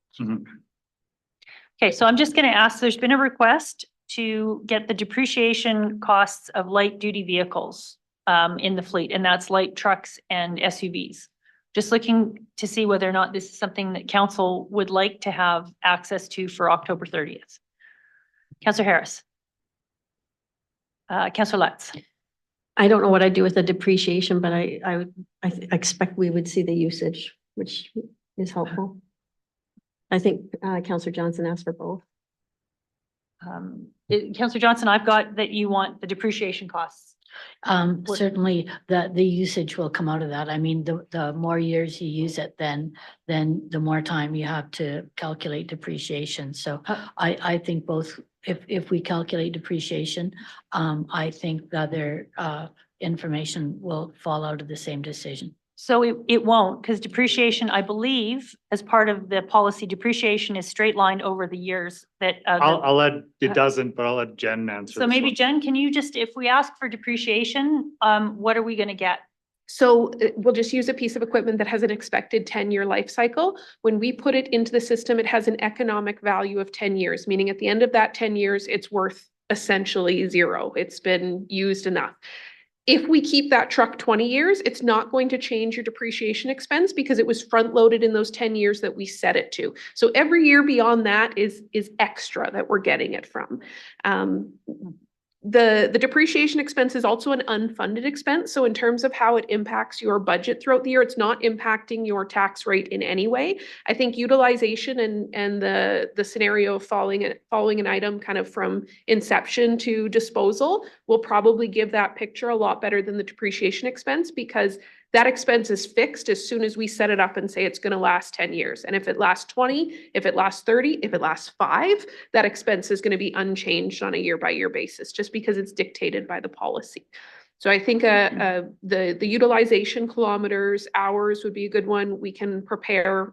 Speaker 1: Okay, so I'm just going to ask, there's been a request to get the depreciation costs of light duty vehicles in the fleet, and that's light trucks and SUVs. Just looking to see whether or not this is something that council would like to have access to for October 30th. Councillor Harris. Councillor Lutz.
Speaker 7: I don't know what I'd do with the depreciation, but I expect we would see the usage, which is helpful. I think Councillor Johnson asked for both.
Speaker 1: Councillor Johnson, I've got that you want the depreciation costs.
Speaker 9: Certainly the usage will come out of that. I mean, the more years you use it, then the more time you have to calculate depreciation. So I think both, if we calculate depreciation, I think the other information will fall out of the same decision.
Speaker 1: So it won't, because depreciation, I believe, as part of the policy, depreciation is straight lined over the years that.
Speaker 2: I'll let, it doesn't, but I'll let Jen answer.
Speaker 1: So
Speaker 2: this
Speaker 1: maybe
Speaker 2: one.
Speaker 1: Jen, can you just, if we ask for depreciation, what are we going to get?
Speaker 11: So we'll just use a piece of equipment that has an expected 10-year life cycle. When we put it into the system, it has an economic value of 10 years, meaning at the end of that 10 years, it's worth essentially zero. It's been used enough. If we keep that truck 20 years, it's not going to change your depreciation expense because it was front loaded in those 10 years that we set it to. So every year beyond that is extra that we're getting it from. The depreciation expense is also an unfunded expense. So in terms of how it impacts your budget throughout the year, it's not impacting your tax rate in any way. I think utilization and the scenario of following an item kind of from inception to disposal will probably give that picture a lot better than the depreciation expense, because that expense is fixed as soon as we set it up and say it's going to last 10 years. And if it lasts 20, if it lasts 30, if it lasts 5, that expense is going to be unchanged on a year-by-year basis, just because it's dictated by the policy. So I think the utilization kilometers, hours would be a good one. We can prepare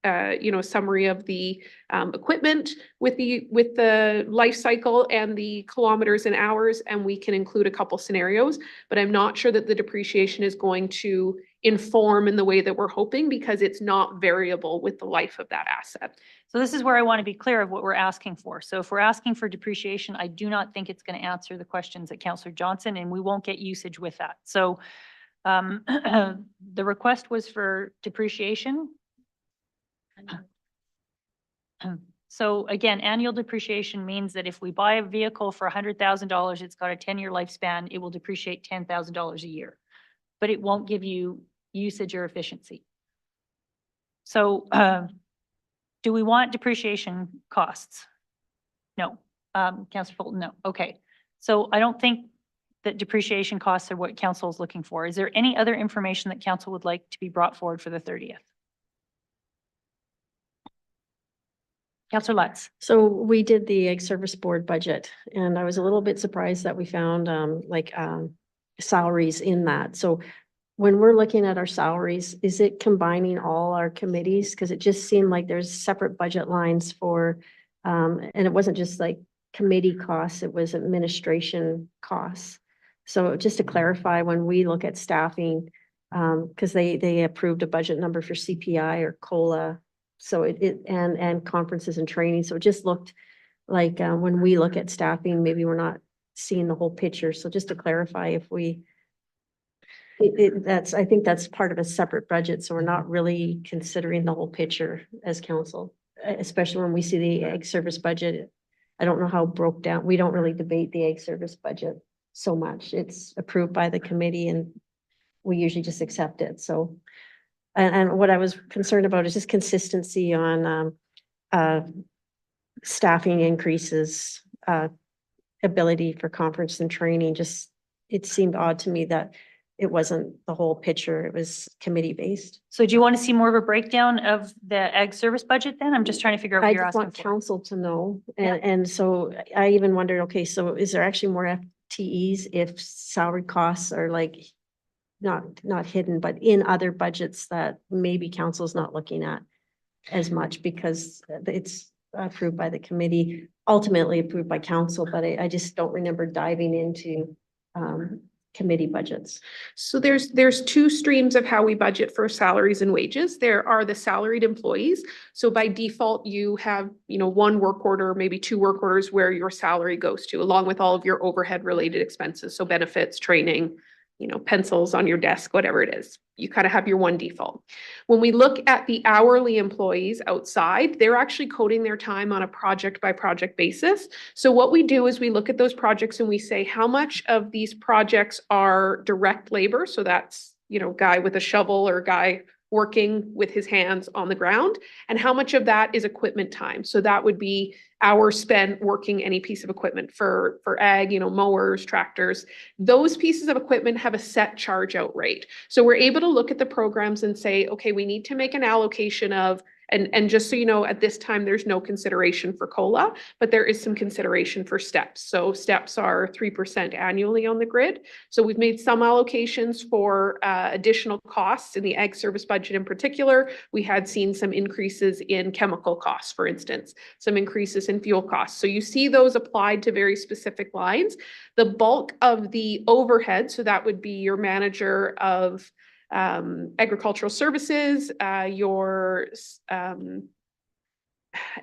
Speaker 11: a summary of the equipment with the life cycle and the kilometers and hours, and we can include a couple scenarios. But I'm not sure that the depreciation is going to inform in the way that we're hoping, because it's not variable with the life of that asset.
Speaker 1: So this is where I want to be clear of what we're asking for. So if we're asking for depreciation, I do not think it's going to answer the questions that Councillor Johnson, and we won't get usage with that. So the request was for depreciation. So again, annual depreciation means that if we buy a vehicle for $100,000, it's got a 10-year lifespan, it will depreciate $10,000 a year, but it won't give you usage or efficiency. So do we want depreciation costs? No. Councillor Fulton, no. Okay. So I don't think that depreciation costs are what council is looking for. Is there any other information that council would like to be brought forward for the 30th? Councillor Lutz.
Speaker 7: So we did the Ag Service Board budget, and I was a little bit surprised that we found salaries in that. So when we're looking at our salaries, is it combining all our committees? Because it just seemed like there's separate budget lines for, and it wasn't just like committee costs, it was administration costs. So just to clarify, when we look at staffing, because they approved a budget number for CPI or COLA, so and conferences and training. So it just looked like when we look at staffing, maybe we're not seeing the whole picture. So just to clarify, if we, I think that's part of a separate budget. So we're not really considering the whole picture as council, especially when we see the Ag Service budget. I don't know how it broke down. We don't really debate the Ag Service budget so much. It's approved by the committee and we usually just accept it. So And what I was concerned about is just consistency on, staffing increases, ability for conference and training, just, it seemed odd to me that it wasn't the whole picture, it was committee based.
Speaker 1: So do you want to see more of a breakdown of the ag service budget then? I'm just trying to figure out what
Speaker 7: I
Speaker 1: you're
Speaker 7: just
Speaker 1: asking
Speaker 7: want
Speaker 1: for.
Speaker 7: council to know,
Speaker 1: Yeah.
Speaker 7: and so I even wondered, okay, so is there actually more FTEs if salary costs are like not hidden, but in other budgets that maybe council's not looking at as much because it's approved by the committee, ultimately approved by council, but I just don't remember diving into committee budgets.
Speaker 11: So there's two streams of how we budget for salaries and wages. There are the salaried employees. So by default, you have, one work order, maybe two work orders where your salary goes to, along with all of your overhead related expenses. So benefits, training, pencils on your desk, whatever it is. You kind of have your one default. When we look at the hourly employees outside, they're actually coding their time on a project by project basis. So what we do is we look at those projects and we say, how much of these projects are direct labor? So that's, guy with a shovel or guy working with his hands on the ground. And how much of that is equipment time? So that would be hours spent working any piece of equipment for ag, mowers, tractors. Those pieces of equipment have a set charge out rate. So we're able to look at the programs and say, okay, we need to make an allocation of, and just so you know, at this time, there's no consideration for COLA, but there is some consideration for steps. So steps are 3% annually on the grid. So we've made some allocations for additional costs in the ag service budget in particular. We had seen some increases in chemical costs, for instance, some increases in fuel costs. So you see those applied to very specific lines. The bulk of the overhead, so that would be your manager of agricultural services, your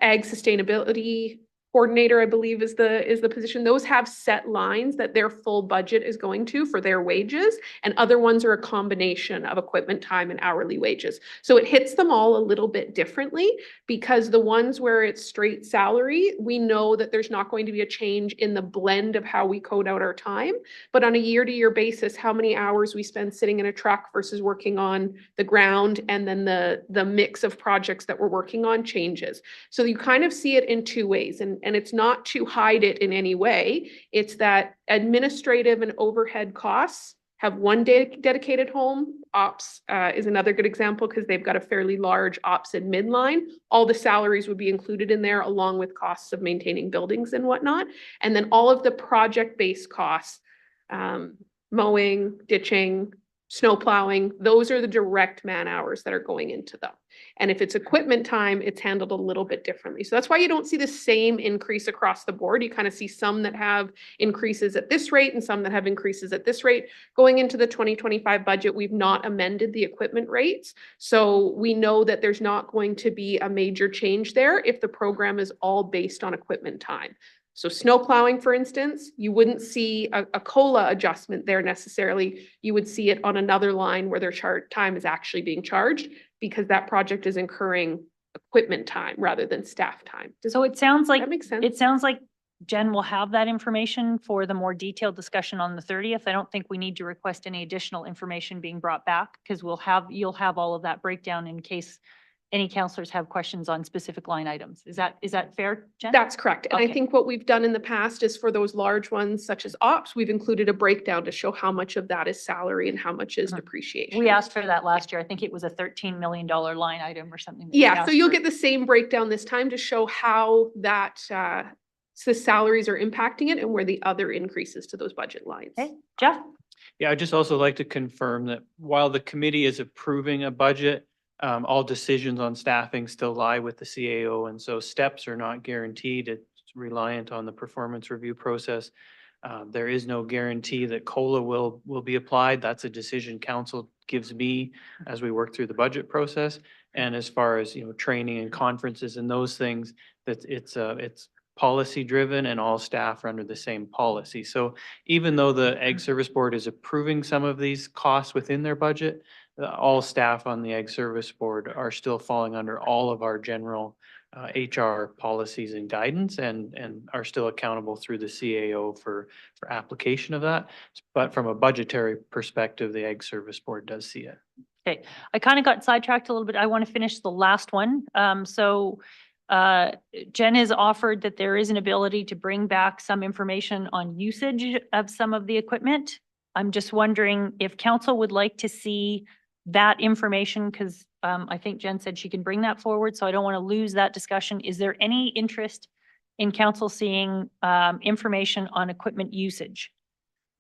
Speaker 11: ag sustainability coordinator, I believe is the position. Those have set lines that their full budget is going to for their wages, and other ones are a combination of equipment time and hourly wages. So it hits them all a little bit differently, because the ones where it's straight salary, we know that there's not going to be a change in the blend of how we code out our time, but on a year-to-year basis, how many hours we spend sitting in a truck versus working on the ground, and then the mix of projects that we're working on changes. So you kind of see it in two ways, and it's not to hide it in any way. It's that administrative and overhead costs have one dedicated home. Ops is another good example because they've got a fairly large ops and midline. All the salaries would be included in there, along with costs of maintaining buildings and whatnot. And then all of the project-based costs, mowing, ditching, snow plowing, those are the direct man hours that are going into them. And if it's equipment time, it's handled a little bit differently. So that's why you don't see the same increase across the board. You kind of see some that have increases at this rate and some that have increases at this rate. Going into the 2025 budget, we've not amended the equipment rates. So we know that there's not going to be a major change there if the program is all based on equipment time. So snow plowing, for instance, you wouldn't see a COLA adjustment there necessarily. You would see it on another line where their time is actually being charged, because that project is incurring equipment time rather than staff time.
Speaker 1: So it sounds like,
Speaker 11: that make sense?
Speaker 1: it sounds like Jen will have that information for the more detailed discussion on the 30th. I don't think we need to request any additional information being brought back, because you'll have all of that breakdown in case any counselors have questions on specific line items. Is that fair, Jen?
Speaker 11: That's correct. And I
Speaker 1: Okay.
Speaker 11: think what we've done in the past is for those large ones, such as ops, we've included a breakdown to show how much of that is salary and how much is depreciation.
Speaker 1: We asked for that last year. I think it was a $13 million line item or something. that we
Speaker 11: Yeah, so
Speaker 1: asked
Speaker 11: you'll
Speaker 1: for.
Speaker 11: get the same breakdown this time to show how that, the salaries are impacting it and where the other increases to those budget lines.
Speaker 1: Okay, Jeff?
Speaker 5: Yeah, I'd just also like to confirm that while the committee is approving a budget, all decisions on staffing still lie with the CAO, and so steps are not guaranteed. It's reliant on the performance review process. There is no guarantee that COLA will be applied. That's a decision council gives me as we work through the budget process. And as far as, training and conferences and those things, that it's policy driven, and all staff are under the same policy. So even though the Ag Service Board is approving some of these costs within their budget, all staff on the Ag Service Board are still falling under all of our general HR policies and guidance and are still accountable through the CAO for application of that. But from a budgetary perspective, the Ag Service Board does see it.
Speaker 1: Okay, I kind of got sidetracked a little bit. I want to finish the last one. Jen has offered that there is an ability to bring back some information on usage of some of the equipment. I'm just wondering if council would like to see that information, because I think Jen said she can bring that forward, so I don't want to lose that discussion. Is there any interest in council seeing information on equipment usage?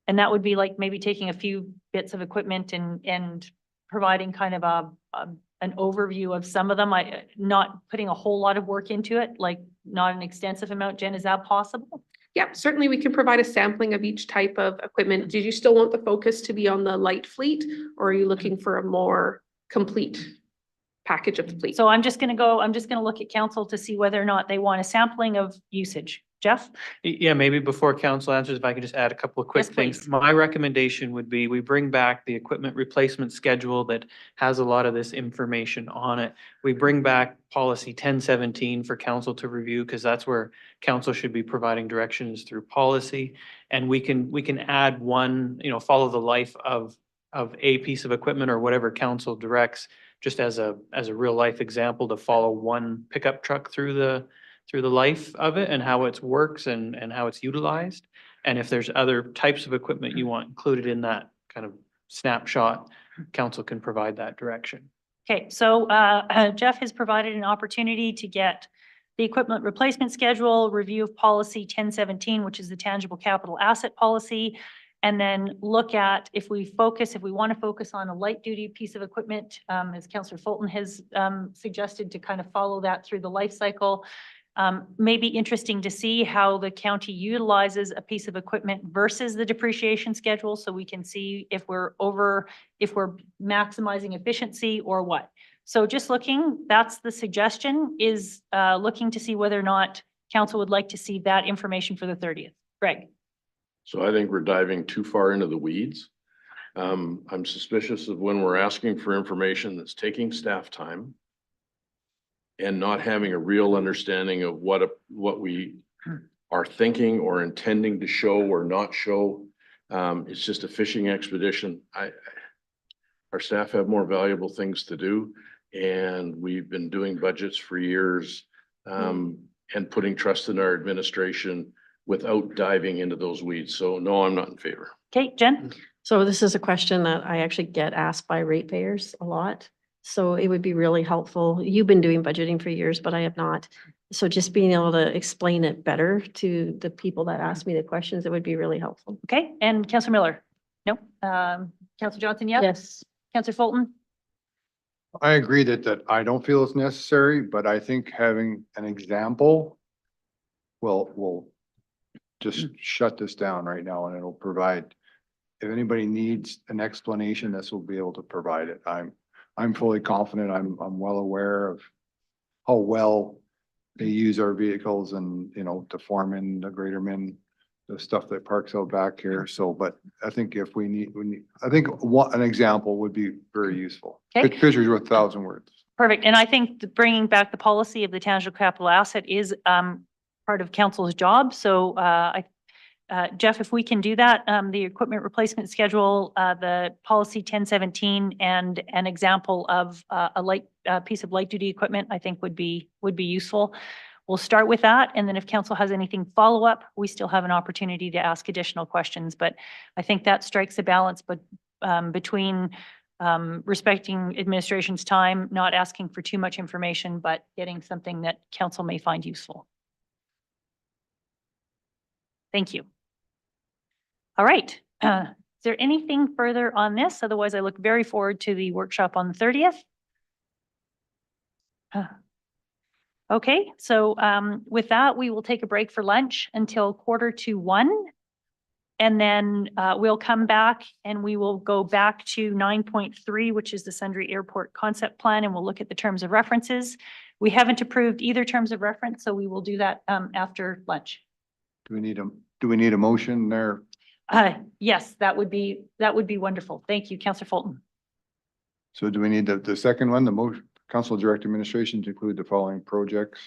Speaker 1: And that would be like maybe taking a few bits of equipment and providing kind of an overview of some of them. Not putting a whole lot of work into it, like not an extensive amount. Jen, is that possible?
Speaker 11: Yeah, certainly we can provide a sampling of each type of equipment. Did you still want the focus to be on the light fleet, or are you looking for a more complete package of the fleet?
Speaker 1: So I'm just going to look at council to see whether or not they want a sampling of usage. Jeff?
Speaker 5: Yeah, maybe before council answers, if I could just add a couple of quick
Speaker 1: Yes,
Speaker 5: things.
Speaker 1: please.
Speaker 5: My recommendation would be we bring back the equipment replacement schedule that has a lot of this information on it. We bring back policy 1017 for council to review, because that's where council should be providing directions through policy. And we can add one, follow the life of a piece of equipment or whatever council directs, just as a real life example, to follow one pickup truck through the life of it and how it works and how it's utilized. And if there's other types of equipment you want included in that kind of snapshot, council can provide that direction.
Speaker 1: Okay, so Jeff has provided an opportunity to get the equipment replacement schedule, review of policy 1017, which is the tangible capital asset policy, and then look at if we want to focus on a light duty piece of equipment, as Councillor Fulton has suggested, to kind of follow that through the life cycle. May be interesting to see how the county utilizes a piece of equipment versus the depreciation schedule, so we can see if we're maximizing efficiency or what. So just that's the suggestion, is looking to see whether or not council would like to see that information for the 30th. Greg?
Speaker 6: So I think we're diving too far into the weeds. I'm suspicious of when we're asking for information that's taking staff time and not having a real understanding of what we are thinking or intending to show or not show. It's just a fishing expedition. Our staff have more valuable things to do, and we've been doing budgets for years and putting trust in our administration without diving into those weeds. So no, I'm not in favor.
Speaker 1: Okay, Jen?
Speaker 7: So this is a question that I actually get asked by ratepayers a lot. So it would be really helpful. You've been doing budgeting for years, but I have not. So just being able to explain it better to the people that ask me the questions, it would be really helpful.
Speaker 1: Okay, and Councillor Miller? No. Councillor Johnson, yeah?
Speaker 9: Yes.
Speaker 1: Councillor Fulton?
Speaker 10: I agree that I don't feel it's necessary, but I think having an example will just shut this down right now, and it'll provide, if anybody needs an explanation, this will be able to provide it. I'm fully confident. I'm well aware of how well they use our vehicles and, to form in the Greater Min, the stuff that parks out back here. So, but I think if I think an example would be very useful.
Speaker 1: Okay.
Speaker 10: Pictures with 1,000 words.
Speaker 1: Perfect. And I think bringing back the policy of the tangible capital asset is part of council's job. So Jeff, if we can do that, the equipment replacement schedule, the policy 1017, and an example of a light piece of light duty equipment, I think would be useful. We'll start with that, and then if council has anything follow up, we still have an opportunity to ask additional questions. But I think that strikes a balance, but between respecting administration's time, not asking for too much information, but getting something that council may find useful. Thank you. All right. Is there anything further on this? Otherwise, I look very forward to the workshop on the 30th. Okay, so with that, we will take a break for lunch until 1:45. And then we'll come back and we will go back to 9.3, which is the Sundre Airport Concept Plan, and we'll look at the terms of references. We haven't approved either terms of reference, so we will do that after lunch.
Speaker 10: Do we need a motion there?
Speaker 1: Yes, that would be wonderful. Thank you, Councillor Fulton.
Speaker 10: So do we need the second one, the motion, council direct administration to include the following projects?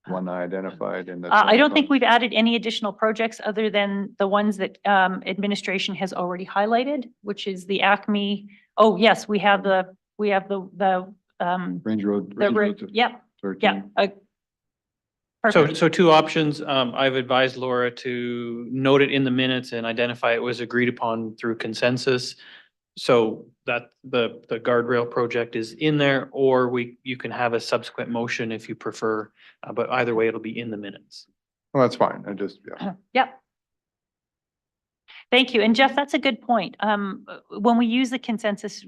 Speaker 10: One I identified and that's.
Speaker 1: I don't think we've added any additional projects other than the ones that administration has already highlighted, which is the Acme. Oh, yes, we have the
Speaker 10: Range Road.
Speaker 1: the, yep, yeah.
Speaker 10: 13.
Speaker 1: Perfect.
Speaker 5: So two options. I've advised Laura to note it in the minutes and identify it was agreed upon through consensus. So that the guardrail project is in there, or you can have a subsequent motion if you prefer, but either way, it'll be in the minutes.
Speaker 10: Well, that's fine. I just, yeah.
Speaker 1: Yep. Thank you. And Jeff, that's a good point. When we use the consensus,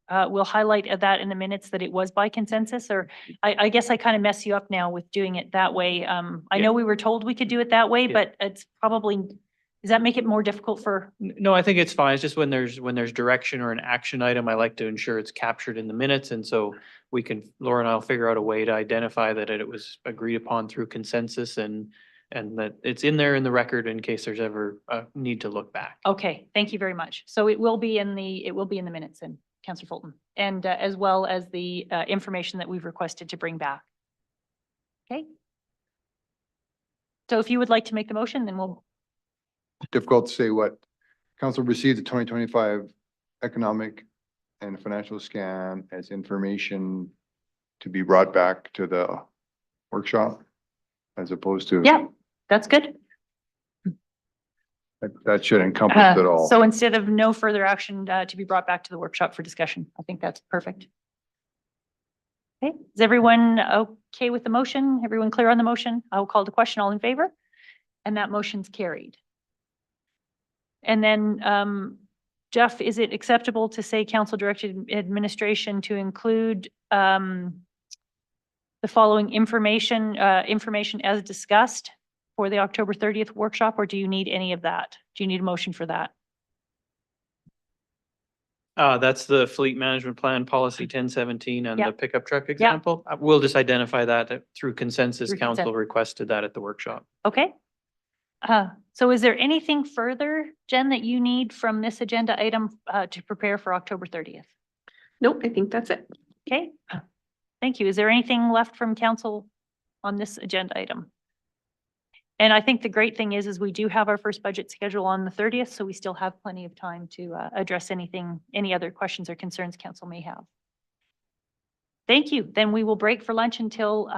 Speaker 1: we'll highlight that in the minutes that it was by consensus, or I guess I kind of mess you up now with doing it that way. I know we were told we could do it that way, but it's probably, does that make it more difficult for?
Speaker 5: No, I think it's fine. It's just when there's direction or an action item, I like to ensure it's captured in the minutes. And so Laura and I'll figure out a way to identify that it was agreed upon through consensus and that it's in there in the record in case there's ever a need to look back.
Speaker 1: Okay, thank you very much. So it will be in the minutes then, Councillor Fulton, and as well as the information that we've requested to bring back. Okay. So if you would like to make the motion, then we'll.
Speaker 10: Difficult to say what council received the 2025 economic and financial scan as information to be brought back to the workshop as opposed to.
Speaker 1: Yeah, that's good.
Speaker 10: That should encompass it all.
Speaker 1: So instead of no further action to be brought back to the workshop for discussion, I think that's perfect. Okay, is everyone okay with the motion? Everyone clear on the motion? I will call the question. All in favor? And that motion's carried. And then, Jeff, is it acceptable to say council directed administration to include the following information as discussed for the October 30th workshop, or do you need any of that? Do you need a motion for that?
Speaker 5: That's the fleet management plan policy 1017 and the
Speaker 1: Yep.
Speaker 5: pickup truck example. We'll just identify that through consensus.
Speaker 1: Through
Speaker 5: Council
Speaker 1: consent.
Speaker 5: requested that at the workshop.
Speaker 1: Okay. So is there anything further, Jen, that you need from this agenda item to prepare for October 30th?
Speaker 11: Nope, I think that's it.
Speaker 1: Okay. Thank you. Is there anything left from council on this agenda item? And I think the great thing is we do have our first budget schedule on the 30th, so we still have plenty of time to address any other questions or concerns council may have. Thank you. Then we will break for lunch until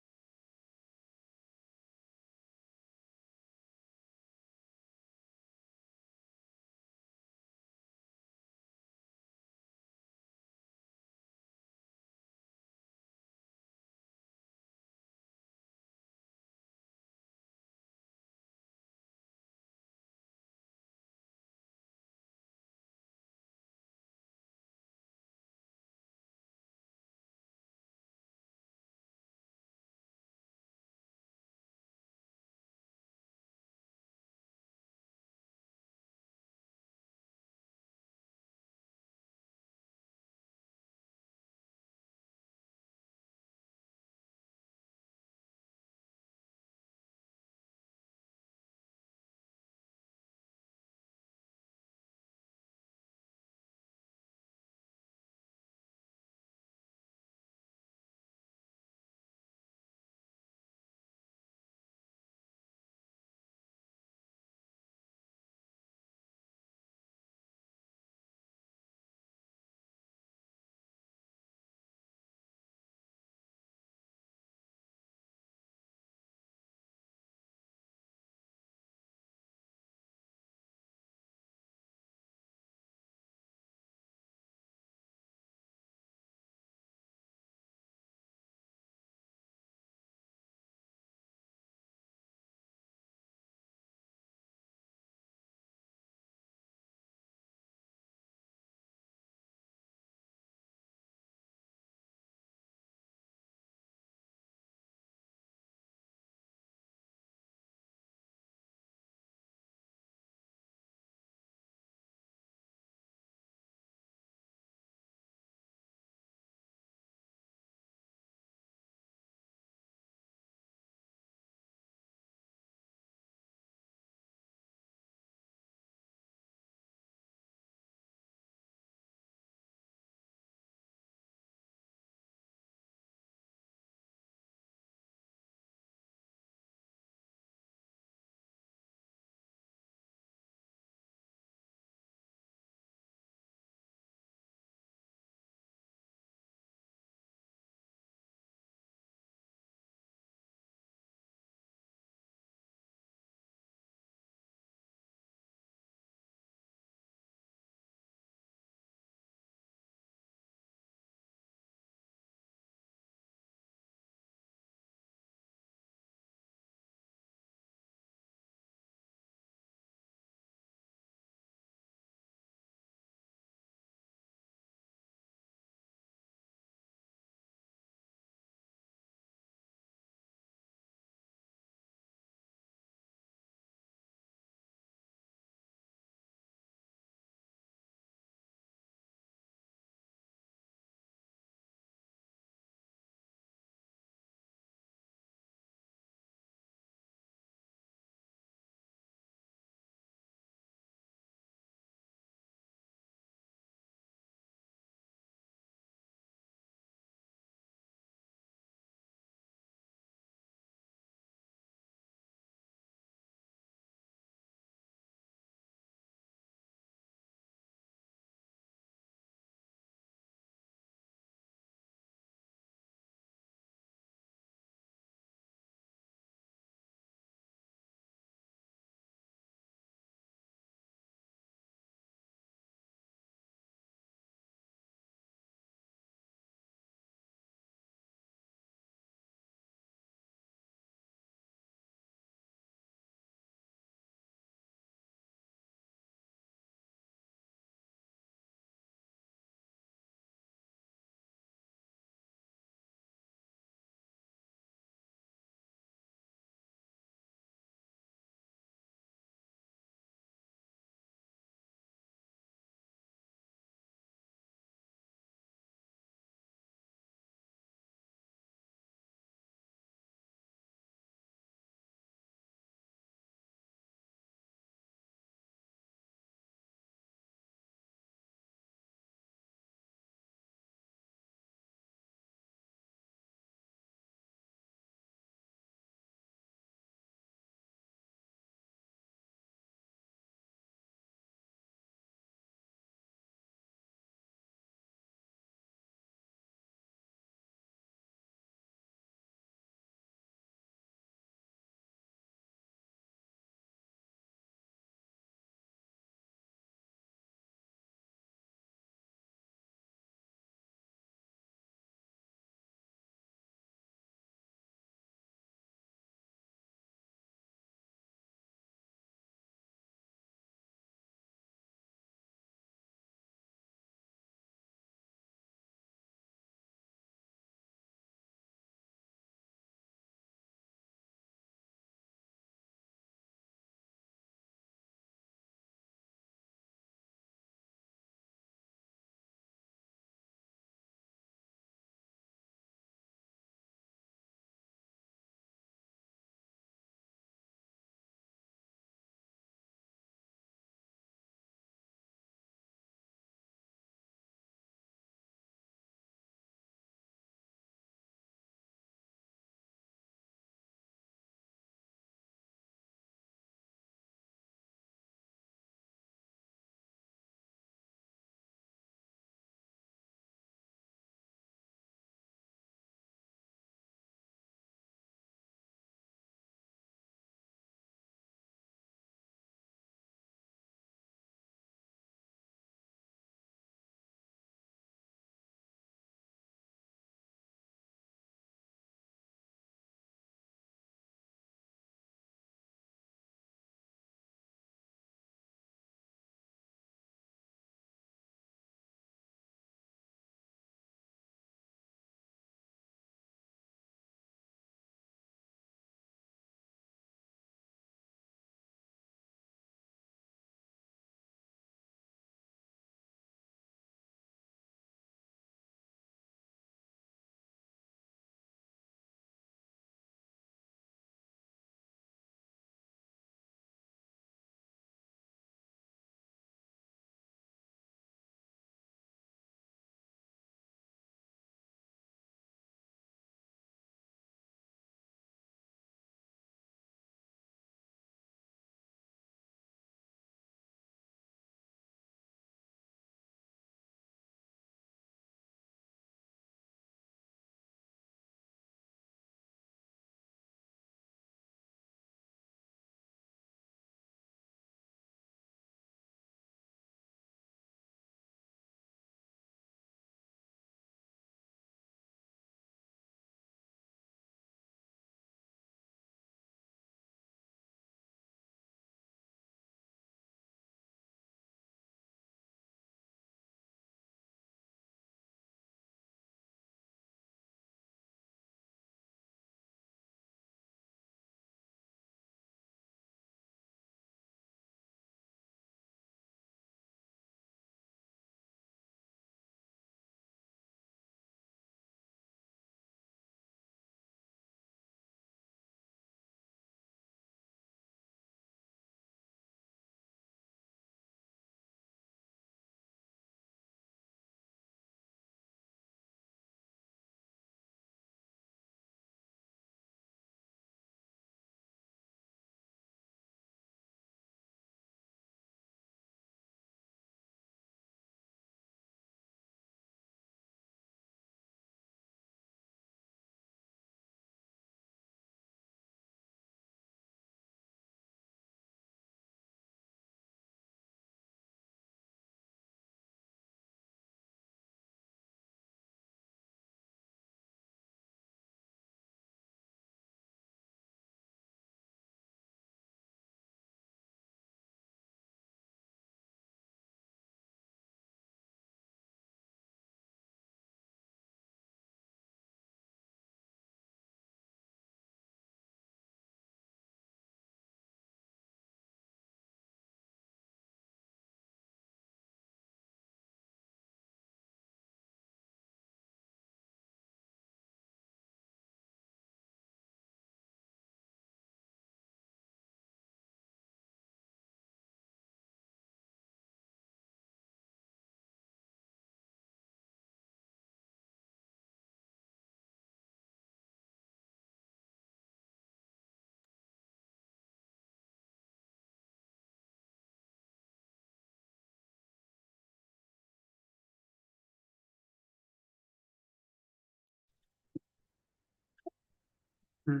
Speaker 1: All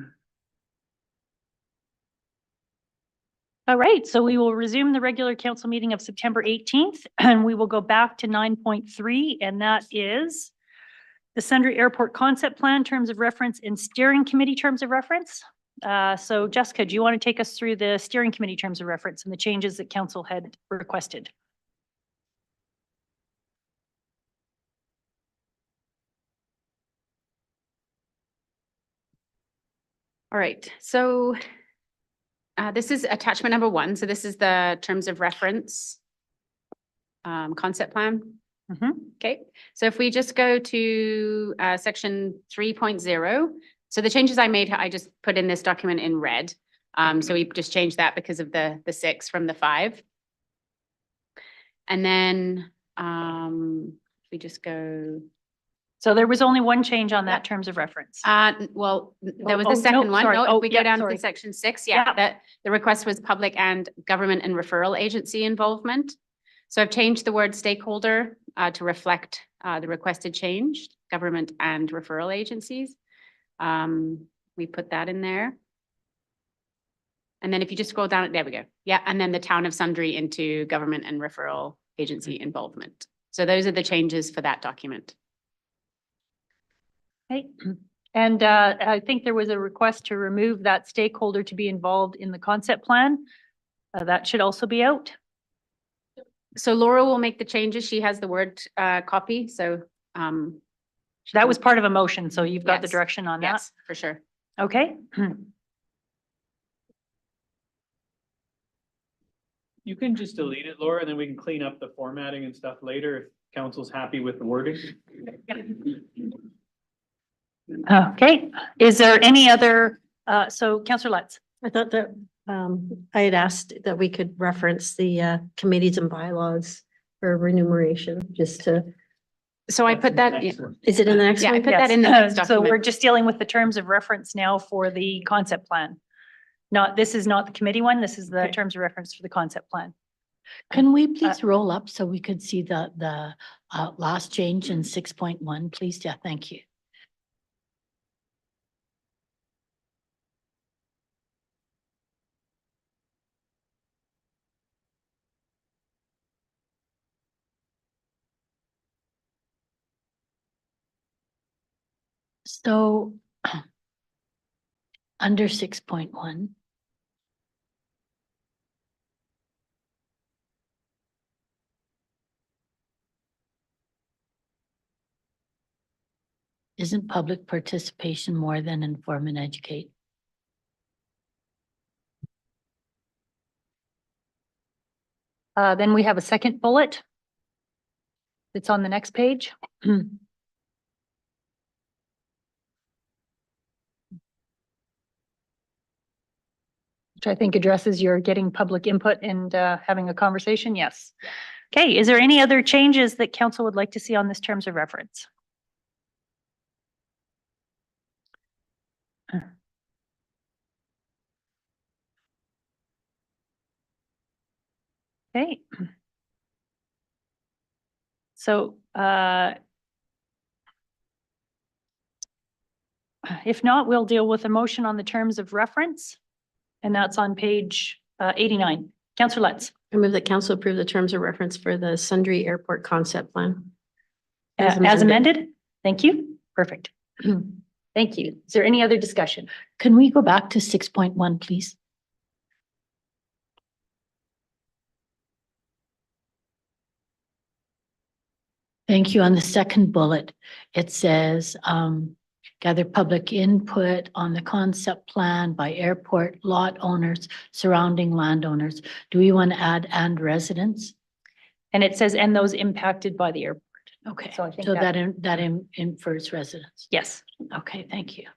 Speaker 1: right, so we will resume the regular council meeting of September 18th, and we will go back to 9.3, and that is the Sundre Airport Concept Plan, Terms of Reference, and Steering Committee Terms of Reference. So Jessica, do you want to take us through the Steering Committee Terms of Reference and the changes that council had requested?
Speaker 4: All right, so this is attachment number 1. So this is the terms of reference concept plan. Okay, so if we just go to section 3.0, so the changes I made, I just put in this document in red. So we just changed that because of the 6 from the 5. And then we just go.
Speaker 1: So there was only one change on that terms of reference.
Speaker 4: Well, there was
Speaker 1: Oh,
Speaker 4: the
Speaker 1: no,
Speaker 4: second one.
Speaker 1: sorry.
Speaker 4: No,
Speaker 1: Oh,
Speaker 4: if we go
Speaker 1: yeah,
Speaker 4: down
Speaker 1: sorry.
Speaker 4: to section 6,
Speaker 1: Yeah.
Speaker 4: that the request was public and government and referral agency involvement. So I've changed the word stakeholder to reflect the requested change, government and referral agencies. We put that in there. And then if you just scroll down, there we go. Yeah, and then the town of Sundre into government and referral agency involvement. So those are the changes for that document.
Speaker 1: Okay, and I think there was a request to remove that stakeholder to be involved in the concept plan. That should also be out.
Speaker 4: So Laura will make the changes. She has the word copy, so.
Speaker 1: That was part of a motion, so you've got the
Speaker 4: Yes.
Speaker 1: direction on that.
Speaker 4: Yes, for sure.
Speaker 1: Okay.
Speaker 5: You can just delete it, Laura, and then we can clean up the formatting and stuff later if council's happy with the wording.
Speaker 1: Okay, is there any other, so Councillor Lutz?
Speaker 7: I thought that I had asked that we could reference the committees and bylaws for remuneration, just to,
Speaker 4: So I put that,
Speaker 7: is it in the next
Speaker 4: yeah, I
Speaker 7: one?
Speaker 4: put that in the next
Speaker 1: So we're
Speaker 4: document.
Speaker 1: just dealing with the terms of reference now for the concept plan. This is not the committee one, this is the
Speaker 7: Okay.
Speaker 1: terms of reference for the concept plan.
Speaker 9: Can we please roll up so we could see the last change in 6.1, please? Yeah, thank you. So under 6.1. Isn't public participation more than inform and educate?
Speaker 1: Then we have a second bullet. It's on the next page. Which I think addresses your getting public input and having a conversation. Yes. Okay, is there any other changes that council would like to see on this terms of reference? Okay. So if not, we'll deal with a motion on the terms of reference. And that's on page 89. Councillor Lutz.
Speaker 7: I move that council approve the terms of reference for the Sundre Airport Concept Plan.
Speaker 1: As amended? Thank you. Perfect. Thank you. Is there any other discussion?
Speaker 9: Can we go back to 6.1, please? Thank you. On the second bullet, it says, gather public input on the concept plan by airport lot owners, surrounding landowners. Do we want to add and residents?
Speaker 1: And it says, and those impacted by the airport.
Speaker 9: Okay,
Speaker 1: So I think
Speaker 9: so
Speaker 1: that-
Speaker 9: that infers residents.
Speaker 1: Yes.
Speaker 9: Okay, thank you.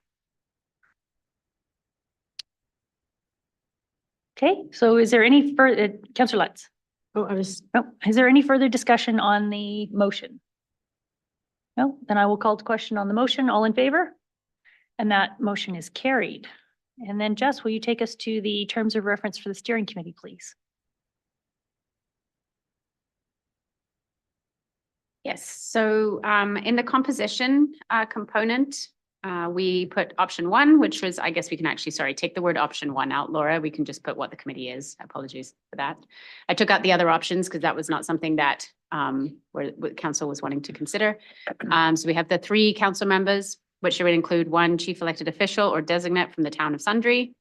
Speaker 1: Okay, so is there any further, Councillor Lutz?
Speaker 7: Oh, I was,
Speaker 1: No, is there any further discussion on the motion? No, then I will call to question on the motion. All in favor? And that motion is carried. And then Jess, will you take us to the terms of reference for the steering committee, please?
Speaker 4: Yes, so in the composition component, we put option one, which was, I guess we can actually, sorry, take the word option one out, Laura. We can just put what the committee is. Apologies for that. I took out the other options because that was not something that where what council was wanting to consider. So we have the 3 council members, which would include 1 chief elected official or designate from the town of Sundre,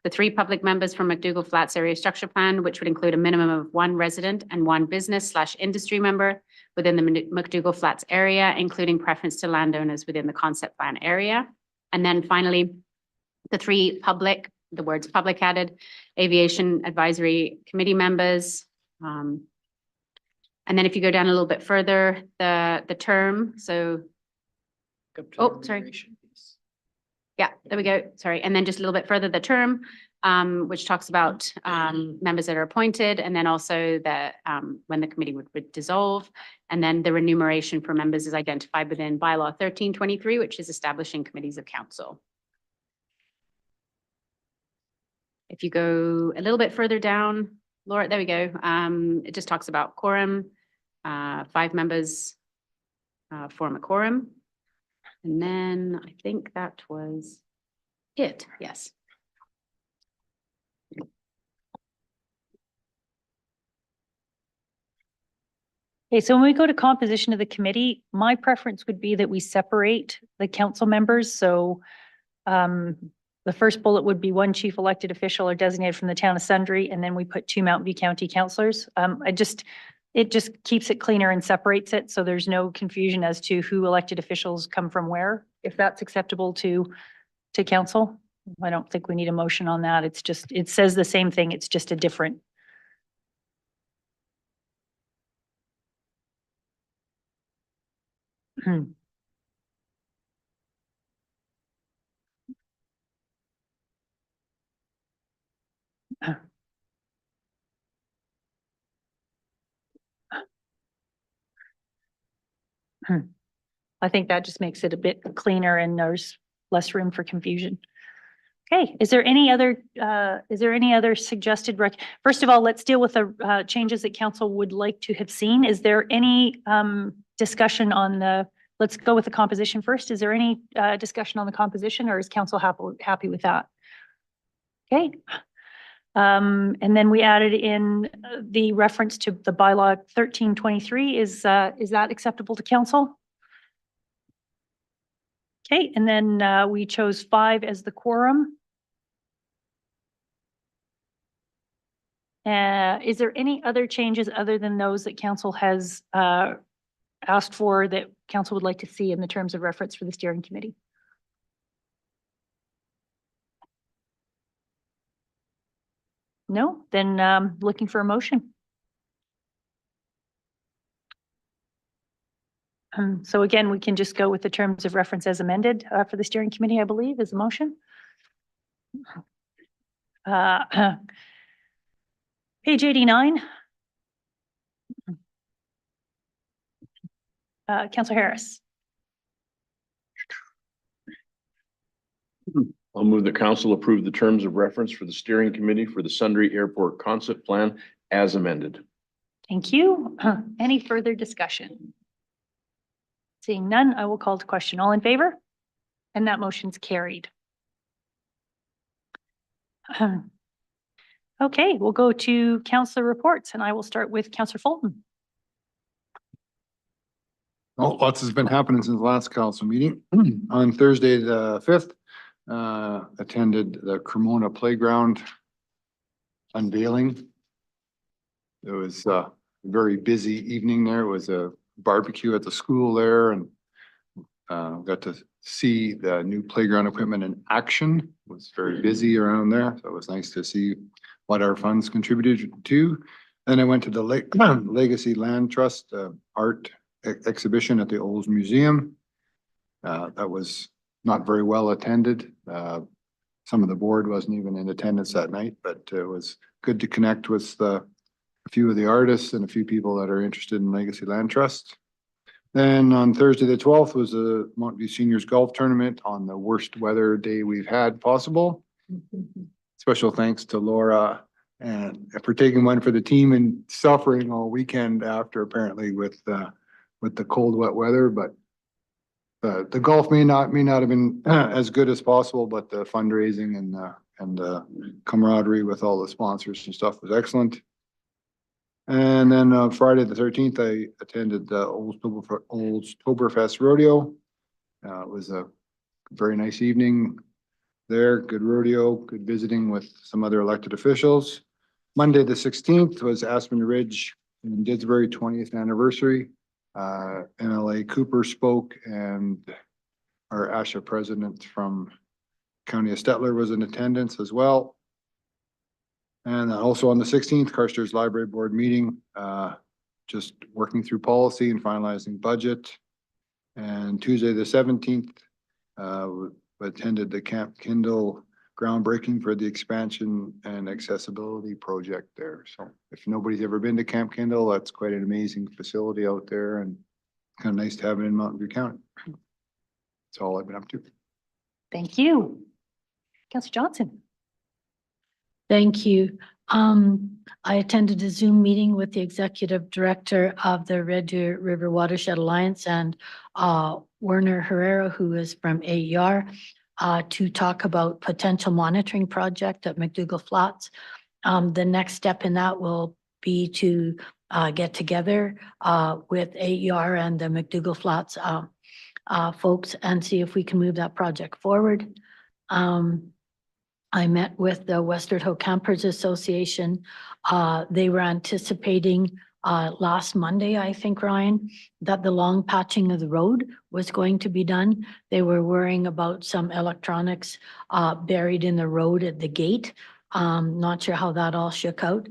Speaker 4: the 3 public members from McDougall Flats Area Structure Plan, which would include a minimum of 1 resident and 1 business/industry member within the McDougall Flats area, including preference to landowners within the concept plan area. And then finally, the 3 public, the words public added, aviation advisory committee members. And then if you go down a little bit further, the term, so, oh, sorry. Yeah, there we go. Sorry. And then just a little bit further, the term, which talks about members that are appointed, and then also the when the committee would dissolve. And then the remuneration for members is identified within bylaw 1323, which is establishing committees of council. If you go a little bit further down, Laura, there we go. It just talks about quorum, 5 members form a quorum. And then I think that was it. Yes.
Speaker 1: Okay, so when we go to composition of the committee, my preference would be that we separate the council members. So the first bullet would be 1 chief elected official or designated from the town of Sundre, and then we put 2 Mountain View County councillors. It just keeps it cleaner and separates it, so there's no confusion as to who elected officials come from where, if that's acceptable to council. I don't think we need a motion on that. It's just, it says the same thing, it's just a different. I think that just makes it a bit cleaner and there's less room for confusion. Okay, is there any other suggested first of all, let's deal with the changes that council would like to have seen. Is there any discussion on let's go with the composition first. Is there any discussion on the composition, or is council happy with that? Okay. And then we added in the reference to the bylaw 1323. Is that acceptable to council? Okay, and then we chose 5 as the quorum. Is there any other changes other than those that council has asked for that council would like to see in the terms of reference for the steering committee? No, then looking for a motion. So again, we can just go with the terms of reference as amended for the steering committee, I believe, is a motion. Page 89. Councillor Harris.
Speaker 6: I'll move the council approve the terms of reference for the steering committee for the Sundre Airport Concept Plan as amended.
Speaker 1: Thank you. Any further discussion? Seeing none, I will call to question. All in favor? And that motion's carried. Okay, we'll go to councillor reports, and I will start with Councillor Fulton.
Speaker 10: Oh, lots has been happening since the last council meeting. On Thursday, the 5th, attended the Cremona Playground unveiling. It was a very busy evening there. It was a barbecue at the school there, and got to see the new playground equipment in action. It was very busy around there, so it was nice to see what our funds contributed to. Then I went to the Legacy Land Trust art exhibition at the Olds Museum. That was not very well attended. Some of the board wasn't even in attendance that night, but it was good to connect with a few of the artists and a few people that are interested in Legacy Land Trust. Then on Thursday, the 12th, was the Mountain View Seniors Golf Tournament on the worst weather day we've had possible. Special thanks to Laura and for taking one for the team and suffering all weekend after apparently with the cold, wet weather, but the golf may not have been as good as possible, but the fundraising and camaraderie with all the sponsors and stuff was excellent. And then Friday the 13th, I attended the Oldtoberfest Rodeo. It was a very nice evening there, good rodeo, good visiting with some other elected officials. Monday the 16th was Aspen Ridge in Didsbury 20th anniversary. MLA Cooper spoke and our ASHA president from County of Stettler was in attendance as well. And also on the 16th, Carstairs Library Board meeting, just working through policy and finalizing budget. And Tuesday, the 17th, attended the Camp Kindle groundbreaking for the expansion and accessibility project there. So if nobody's ever been to Camp Kindle, that's quite an amazing facility out there and kind of nice to have it in Mountain View County. That's all I've been up to.
Speaker 1: Thank you. Councillor Johnson.
Speaker 9: Thank you. I attended a Zoom meeting with the executive director of the Red Deer River Watershed Alliance and Werner Herrera, who is from AER, to talk about potential monitoring project at McDougall Flats. The next step in that will be to get together with AER and the McDougall Flats folks and see if we can move that project forward. I met with the Westerhoe Campers Association. They were anticipating last Monday, I think, Ryan, that the long patching of the road was going to be done. They were worrying about some electronics buried in the road at the gate. Not sure how that all shook out.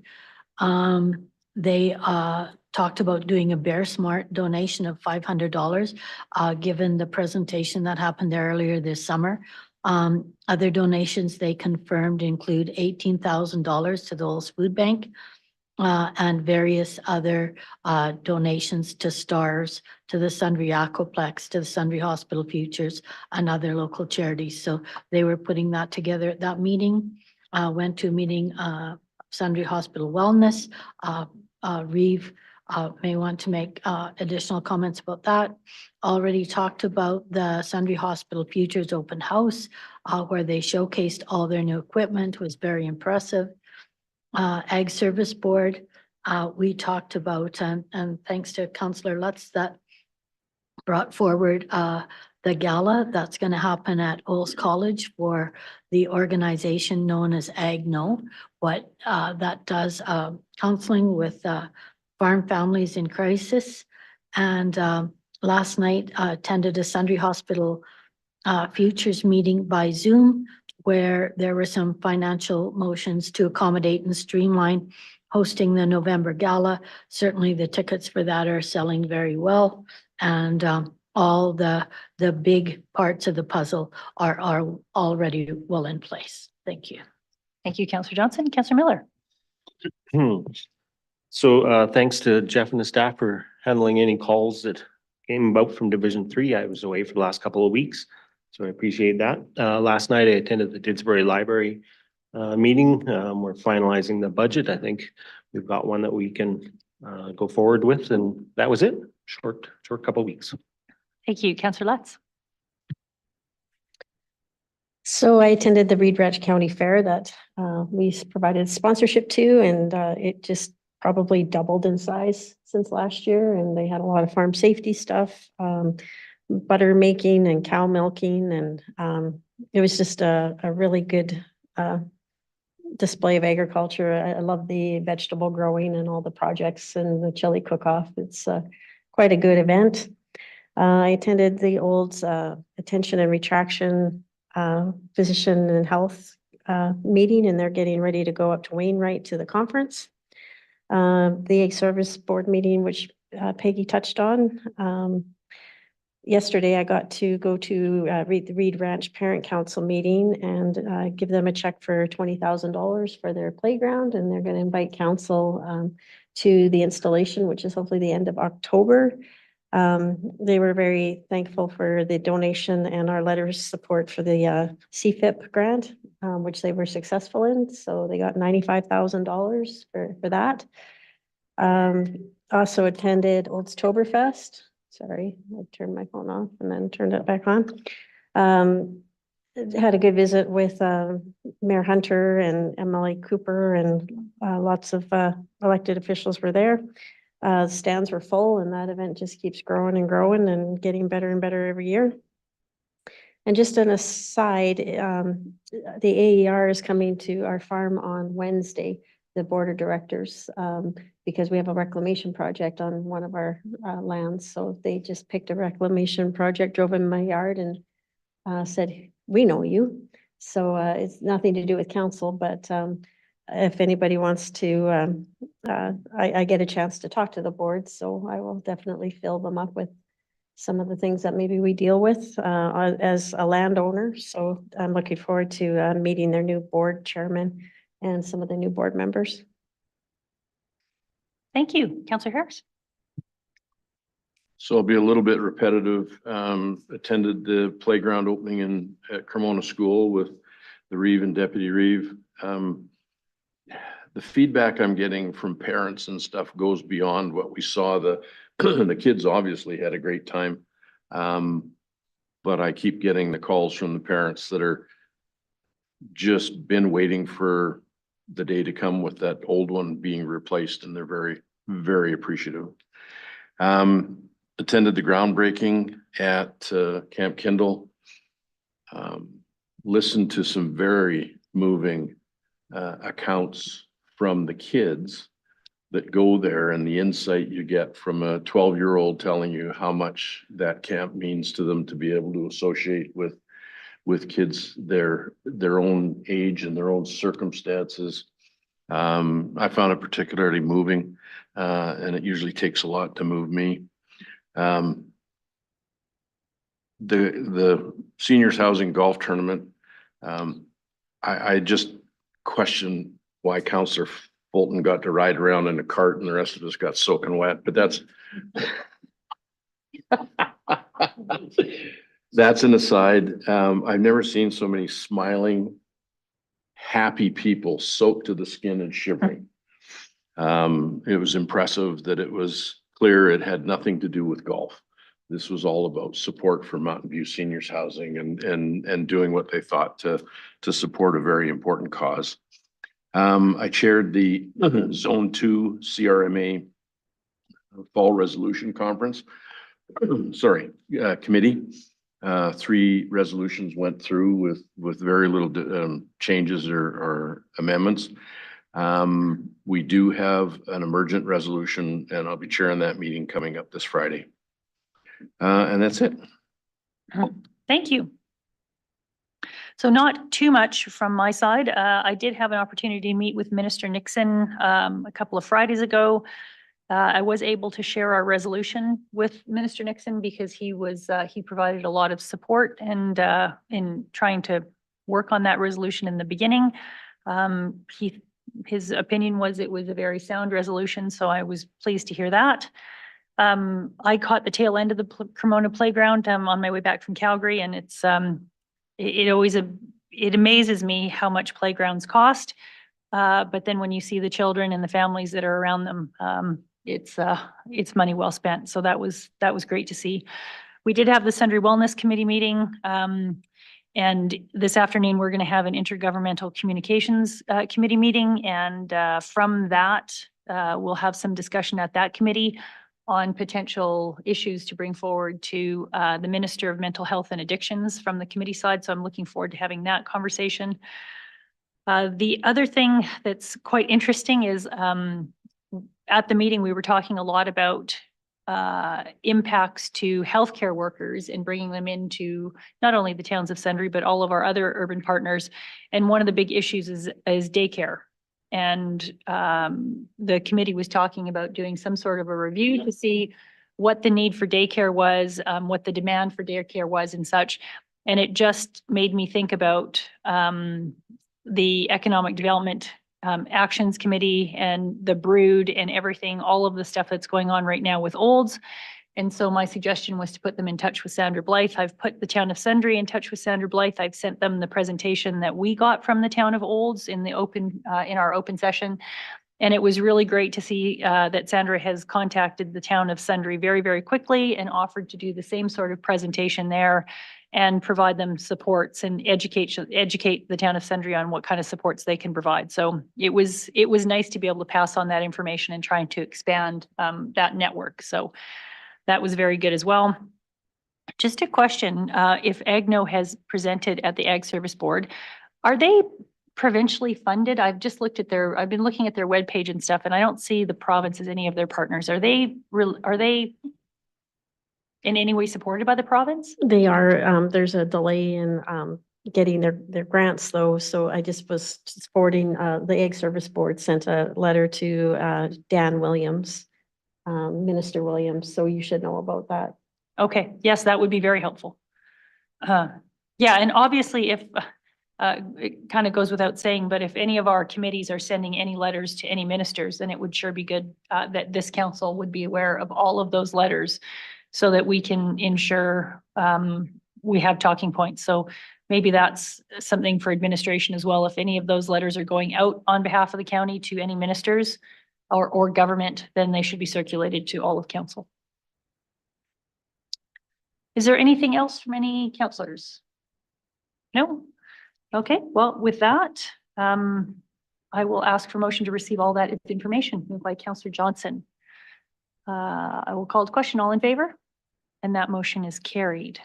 Speaker 9: They talked about doing a Bear Smart donation of $500, given the presentation that happened there earlier this summer. Other donations they confirmed include $18,000 to the Olds Food Bank and various other donations to STARS, to the Sundre Aquaplex, to the Sundre Hospital Futures, and other local charities. So they were putting that together at that meeting. Went to a meeting, Sundre Hospital Wellness. Reeve may want to make additional comments about that. Already talked about the Sundre Hospital Futures open house, where they showcased all their new equipment, was very impressive. Ag Service Board, we talked about, and thanks to Councillor Lutz that brought forward the gala that's going to happen at Olds College for the organization known as Ag No, what that does counseling with farm families in crisis. And last night attended a Sundre Hospital Futures meeting by Zoom, where there were some financial motions to accommodate and streamline hosting the November Gala. Certainly the tickets for that are selling very well. And all the big parts of the puzzle are already well in place. Thank you.
Speaker 1: Thank you, Councillor Johnson. Councillor Miller.
Speaker 8: So thanks to Jeff and the staff for handling any calls that came about from Division 3. I was away for the last couple of weeks, so I appreciate that. Last night I attended the Didsbury Library meeting. We're finalizing the budget. I think we've got one that we can go forward with, and that was it. Short couple of weeks.
Speaker 1: Thank you, Councillor Lutz.
Speaker 7: So I attended the Reed Ranch County Fair that we provided sponsorship to, and it just probably doubled in size since last year. And they had a lot of farm safety stuff, butter making and cow milking. And it was just a really good display of agriculture. I love the vegetable growing and all the projects and the chili cook-off. It's quite a good event. I attended the Olds Attention and Retraction Physician and Health meeting, and they're getting ready to go up to Wainwright to the conference. The Ag Service Board meeting, which Peggy touched on. Yesterday, I got to go to the Reed Ranch Parent Council meeting and give them a check for $20,000 for their playground, and they're going to invite council to the installation, which is hopefully the end of October. They were very thankful for the donation and our letter of support for the CFIP grant, which they were successful in. So they got $95,000 for that. Also attended Oldstoberfest. Sorry, I turned my phone off and then turned it back on. Had a good visit with Mayor Hunter and MLA Cooper, and lots of elected officials were there. Stands were full, and that event just keeps growing and growing and getting better and better every year. And just an aside, the AER is coming to our farm on Wednesday, the board of directors, because we have a reclamation project on one of our lands. So they just picked a reclamation project, drove in my yard and said, we know you. So it's nothing to do with council, but if anybody wants to, I get a chance to talk to the board, so I will definitely fill them up with some of the things that maybe we deal with as a landowner. So I'm looking forward to meeting their new board chairman and some of the new board members.
Speaker 1: Thank you. Councillor Harris.
Speaker 6: So I'll be a little bit repetitive. Attended the playground opening at Cremona School with the Reeve and Deputy Reeve. The feedback I'm getting from parents and stuff goes beyond what we saw. The kids obviously had a great time. But I keep getting the calls from the parents that are just been waiting for the day to come with that old one being replaced, and they're very, very appreciative. Attended the groundbreaking at Camp Kindle. Listened to some very moving accounts from the kids that go there, and the insight you get from a 12-year-old telling you how much that camp means to them, to be able to associate with kids their own age and their own circumstances. I found it particularly moving, and it usually takes a lot to move me. The seniors housing golf tournament, I just question why Councillor Fulton got to ride around in a cart and the rest of us got soaking wet, but that's an aside. I've never seen so many smiling, happy people soaked to the skin and shivering. It was impressive that it was clear it had nothing to do with golf. This was all about support for Mountain View seniors housing and doing what they thought to support a very important cause. I chaired the Zone 2 CRMA Fall Resolution Conference. Committee. 3 resolutions went through with very little changes or amendments. We do have an emergent resolution, and I'll be chairing that meeting coming up this Friday. And that's it.
Speaker 1: Thank you. So not too much from my side. I did have an opportunity to meet with Minister Nixon a couple of Fridays ago. I was able to share our resolution with Minister Nixon because he provided a lot of support and in trying to work on that resolution in the beginning. His opinion was it was a very sound resolution, so I was pleased to hear that. I caught the tail end of the Cremona playground on my way back from Calgary, and it amazes me how much playgrounds cost. But then when you see the children and the families that are around them, it's money well spent. So that was great to see. We did have the Sundre Wellness Committee meeting. And this afternoon, we're going to have an intergovernmental communications committee meeting. And from that, we'll have some discussion at that committee on potential issues to bring forward to the Minister of Mental Health and Addictions from the committee side. So I'm looking forward to having that conversation. The other thing that's quite interesting is at the meeting, we were talking a lot about impacts to healthcare workers and bringing them into not only the towns of Sundre, but all of our other urban partners. And one of the big issues is daycare. And the committee was talking about doing some sort of a review to see what the need for daycare was, what the demand for daycare was and such. And it just made me think about the Economic Development Actions Committee and the Brood and everything, all of the stuff that's going on right now with Olds. And so my suggestion was to put them in touch with Sandra Blythe. I've put the town of Sundre in touch with Sandra Blythe. I've sent them the presentation that we got from the town of Olds in the open, in our open session. And it was really great to see that Sundre has contacted the town of Sundre very, very quickly and offered to do the same sort of presentation there and provide them supports and educate the town of Sundre on what kind of supports they can provide. So it was nice to be able to pass on that information and trying to expand that network. So that was very good as well. Just a question, if AgNo has presented at the Ag Service Board, are they provincially funded? I've been looking at their webpage and stuff, and I don't see the province as any of their partners. Are they in any way supported by the province?
Speaker 7: They are, there's a delay in getting their grants though, so I just was forwarding, the Ag Service Board sent a letter to Dan Williams, Minister Williams, so you should know about that.
Speaker 1: Okay, yes, that would be very helpful. Yeah, and obviously if, it kind of goes without saying, but if any of our committees are sending any letters to any ministers, then it would sure be good that this council would be aware of all of those letters so that we can ensure we have talking points. So maybe that's something for administration as well. If any of those letters are going out on behalf of the county to any ministers or government, then they should be circulated to all of council. Is there anything else from any councillors? No? Okay, well, with that, I will ask for motion to receive all that information moved by Councillor Johnson. I will call the question. All in favor? And that motion is carried.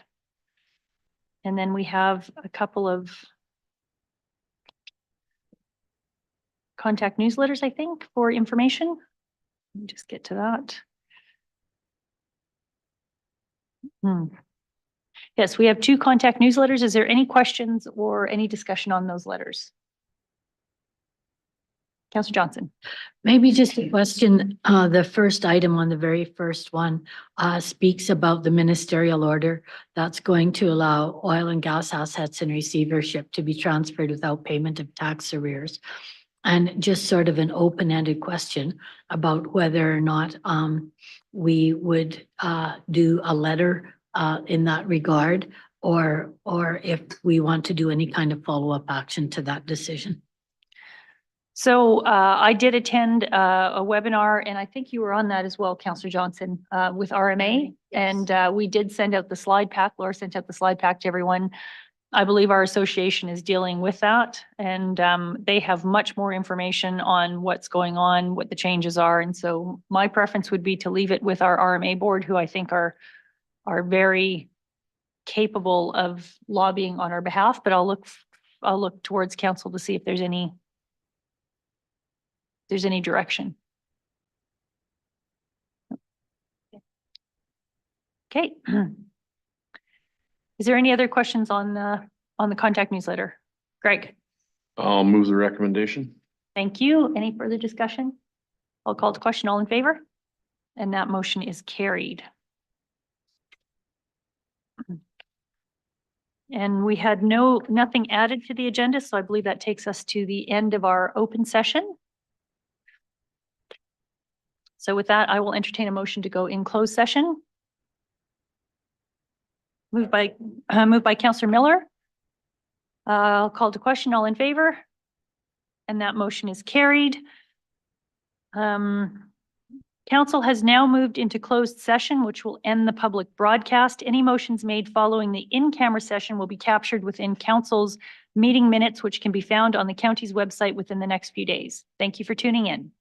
Speaker 1: And then we have a couple of contact newsletters, I think, for information. Let me just get to that. Yes, we have 2 contact newsletters. Is there any questions or any discussion on those letters? Councillor Johnson.
Speaker 9: Maybe just a question. The first item on the very first one speaks about the ministerial order that's going to allow oil and gas assets in receivership to be transferred without payment of tax arrears. And just sort of an open-ended question about whether or not we would do a letter in that regard, or if we want to do any kind of follow-up action to that decision.
Speaker 1: So I did attend a webinar, and I think you were on that as well, Councillor Johnson, with RMA. Yes. And we did send out the slide pack. Laura sent out the slide pack to everyone. I believe our association is dealing with that, and they have much more information on what's going on, what the changes are. And so my preference would be to leave it with our RMA board, who I think are very capable of lobbying on our behalf, but I'll look towards council to see if there's any direction. Okay. Is there any other questions on the contact newsletter? Greg?
Speaker 6: I'll move the recommendation.
Speaker 1: Thank you. Any further discussion? I'll call to question. All in favor? And that motion is carried. And we had nothing added to the agenda, so I believe that takes us to the end of our open session. So with that, I will entertain a motion to go in closed session. Moved by Councillor Miller. I'll call to question. All in favor? And that motion is carried. Council has now moved into closed session, which will end the public broadcast. Any motions made following the in-camera session will be captured within council's meeting minutes, which can be found on the county's website within the next few days. Thank you for tuning in.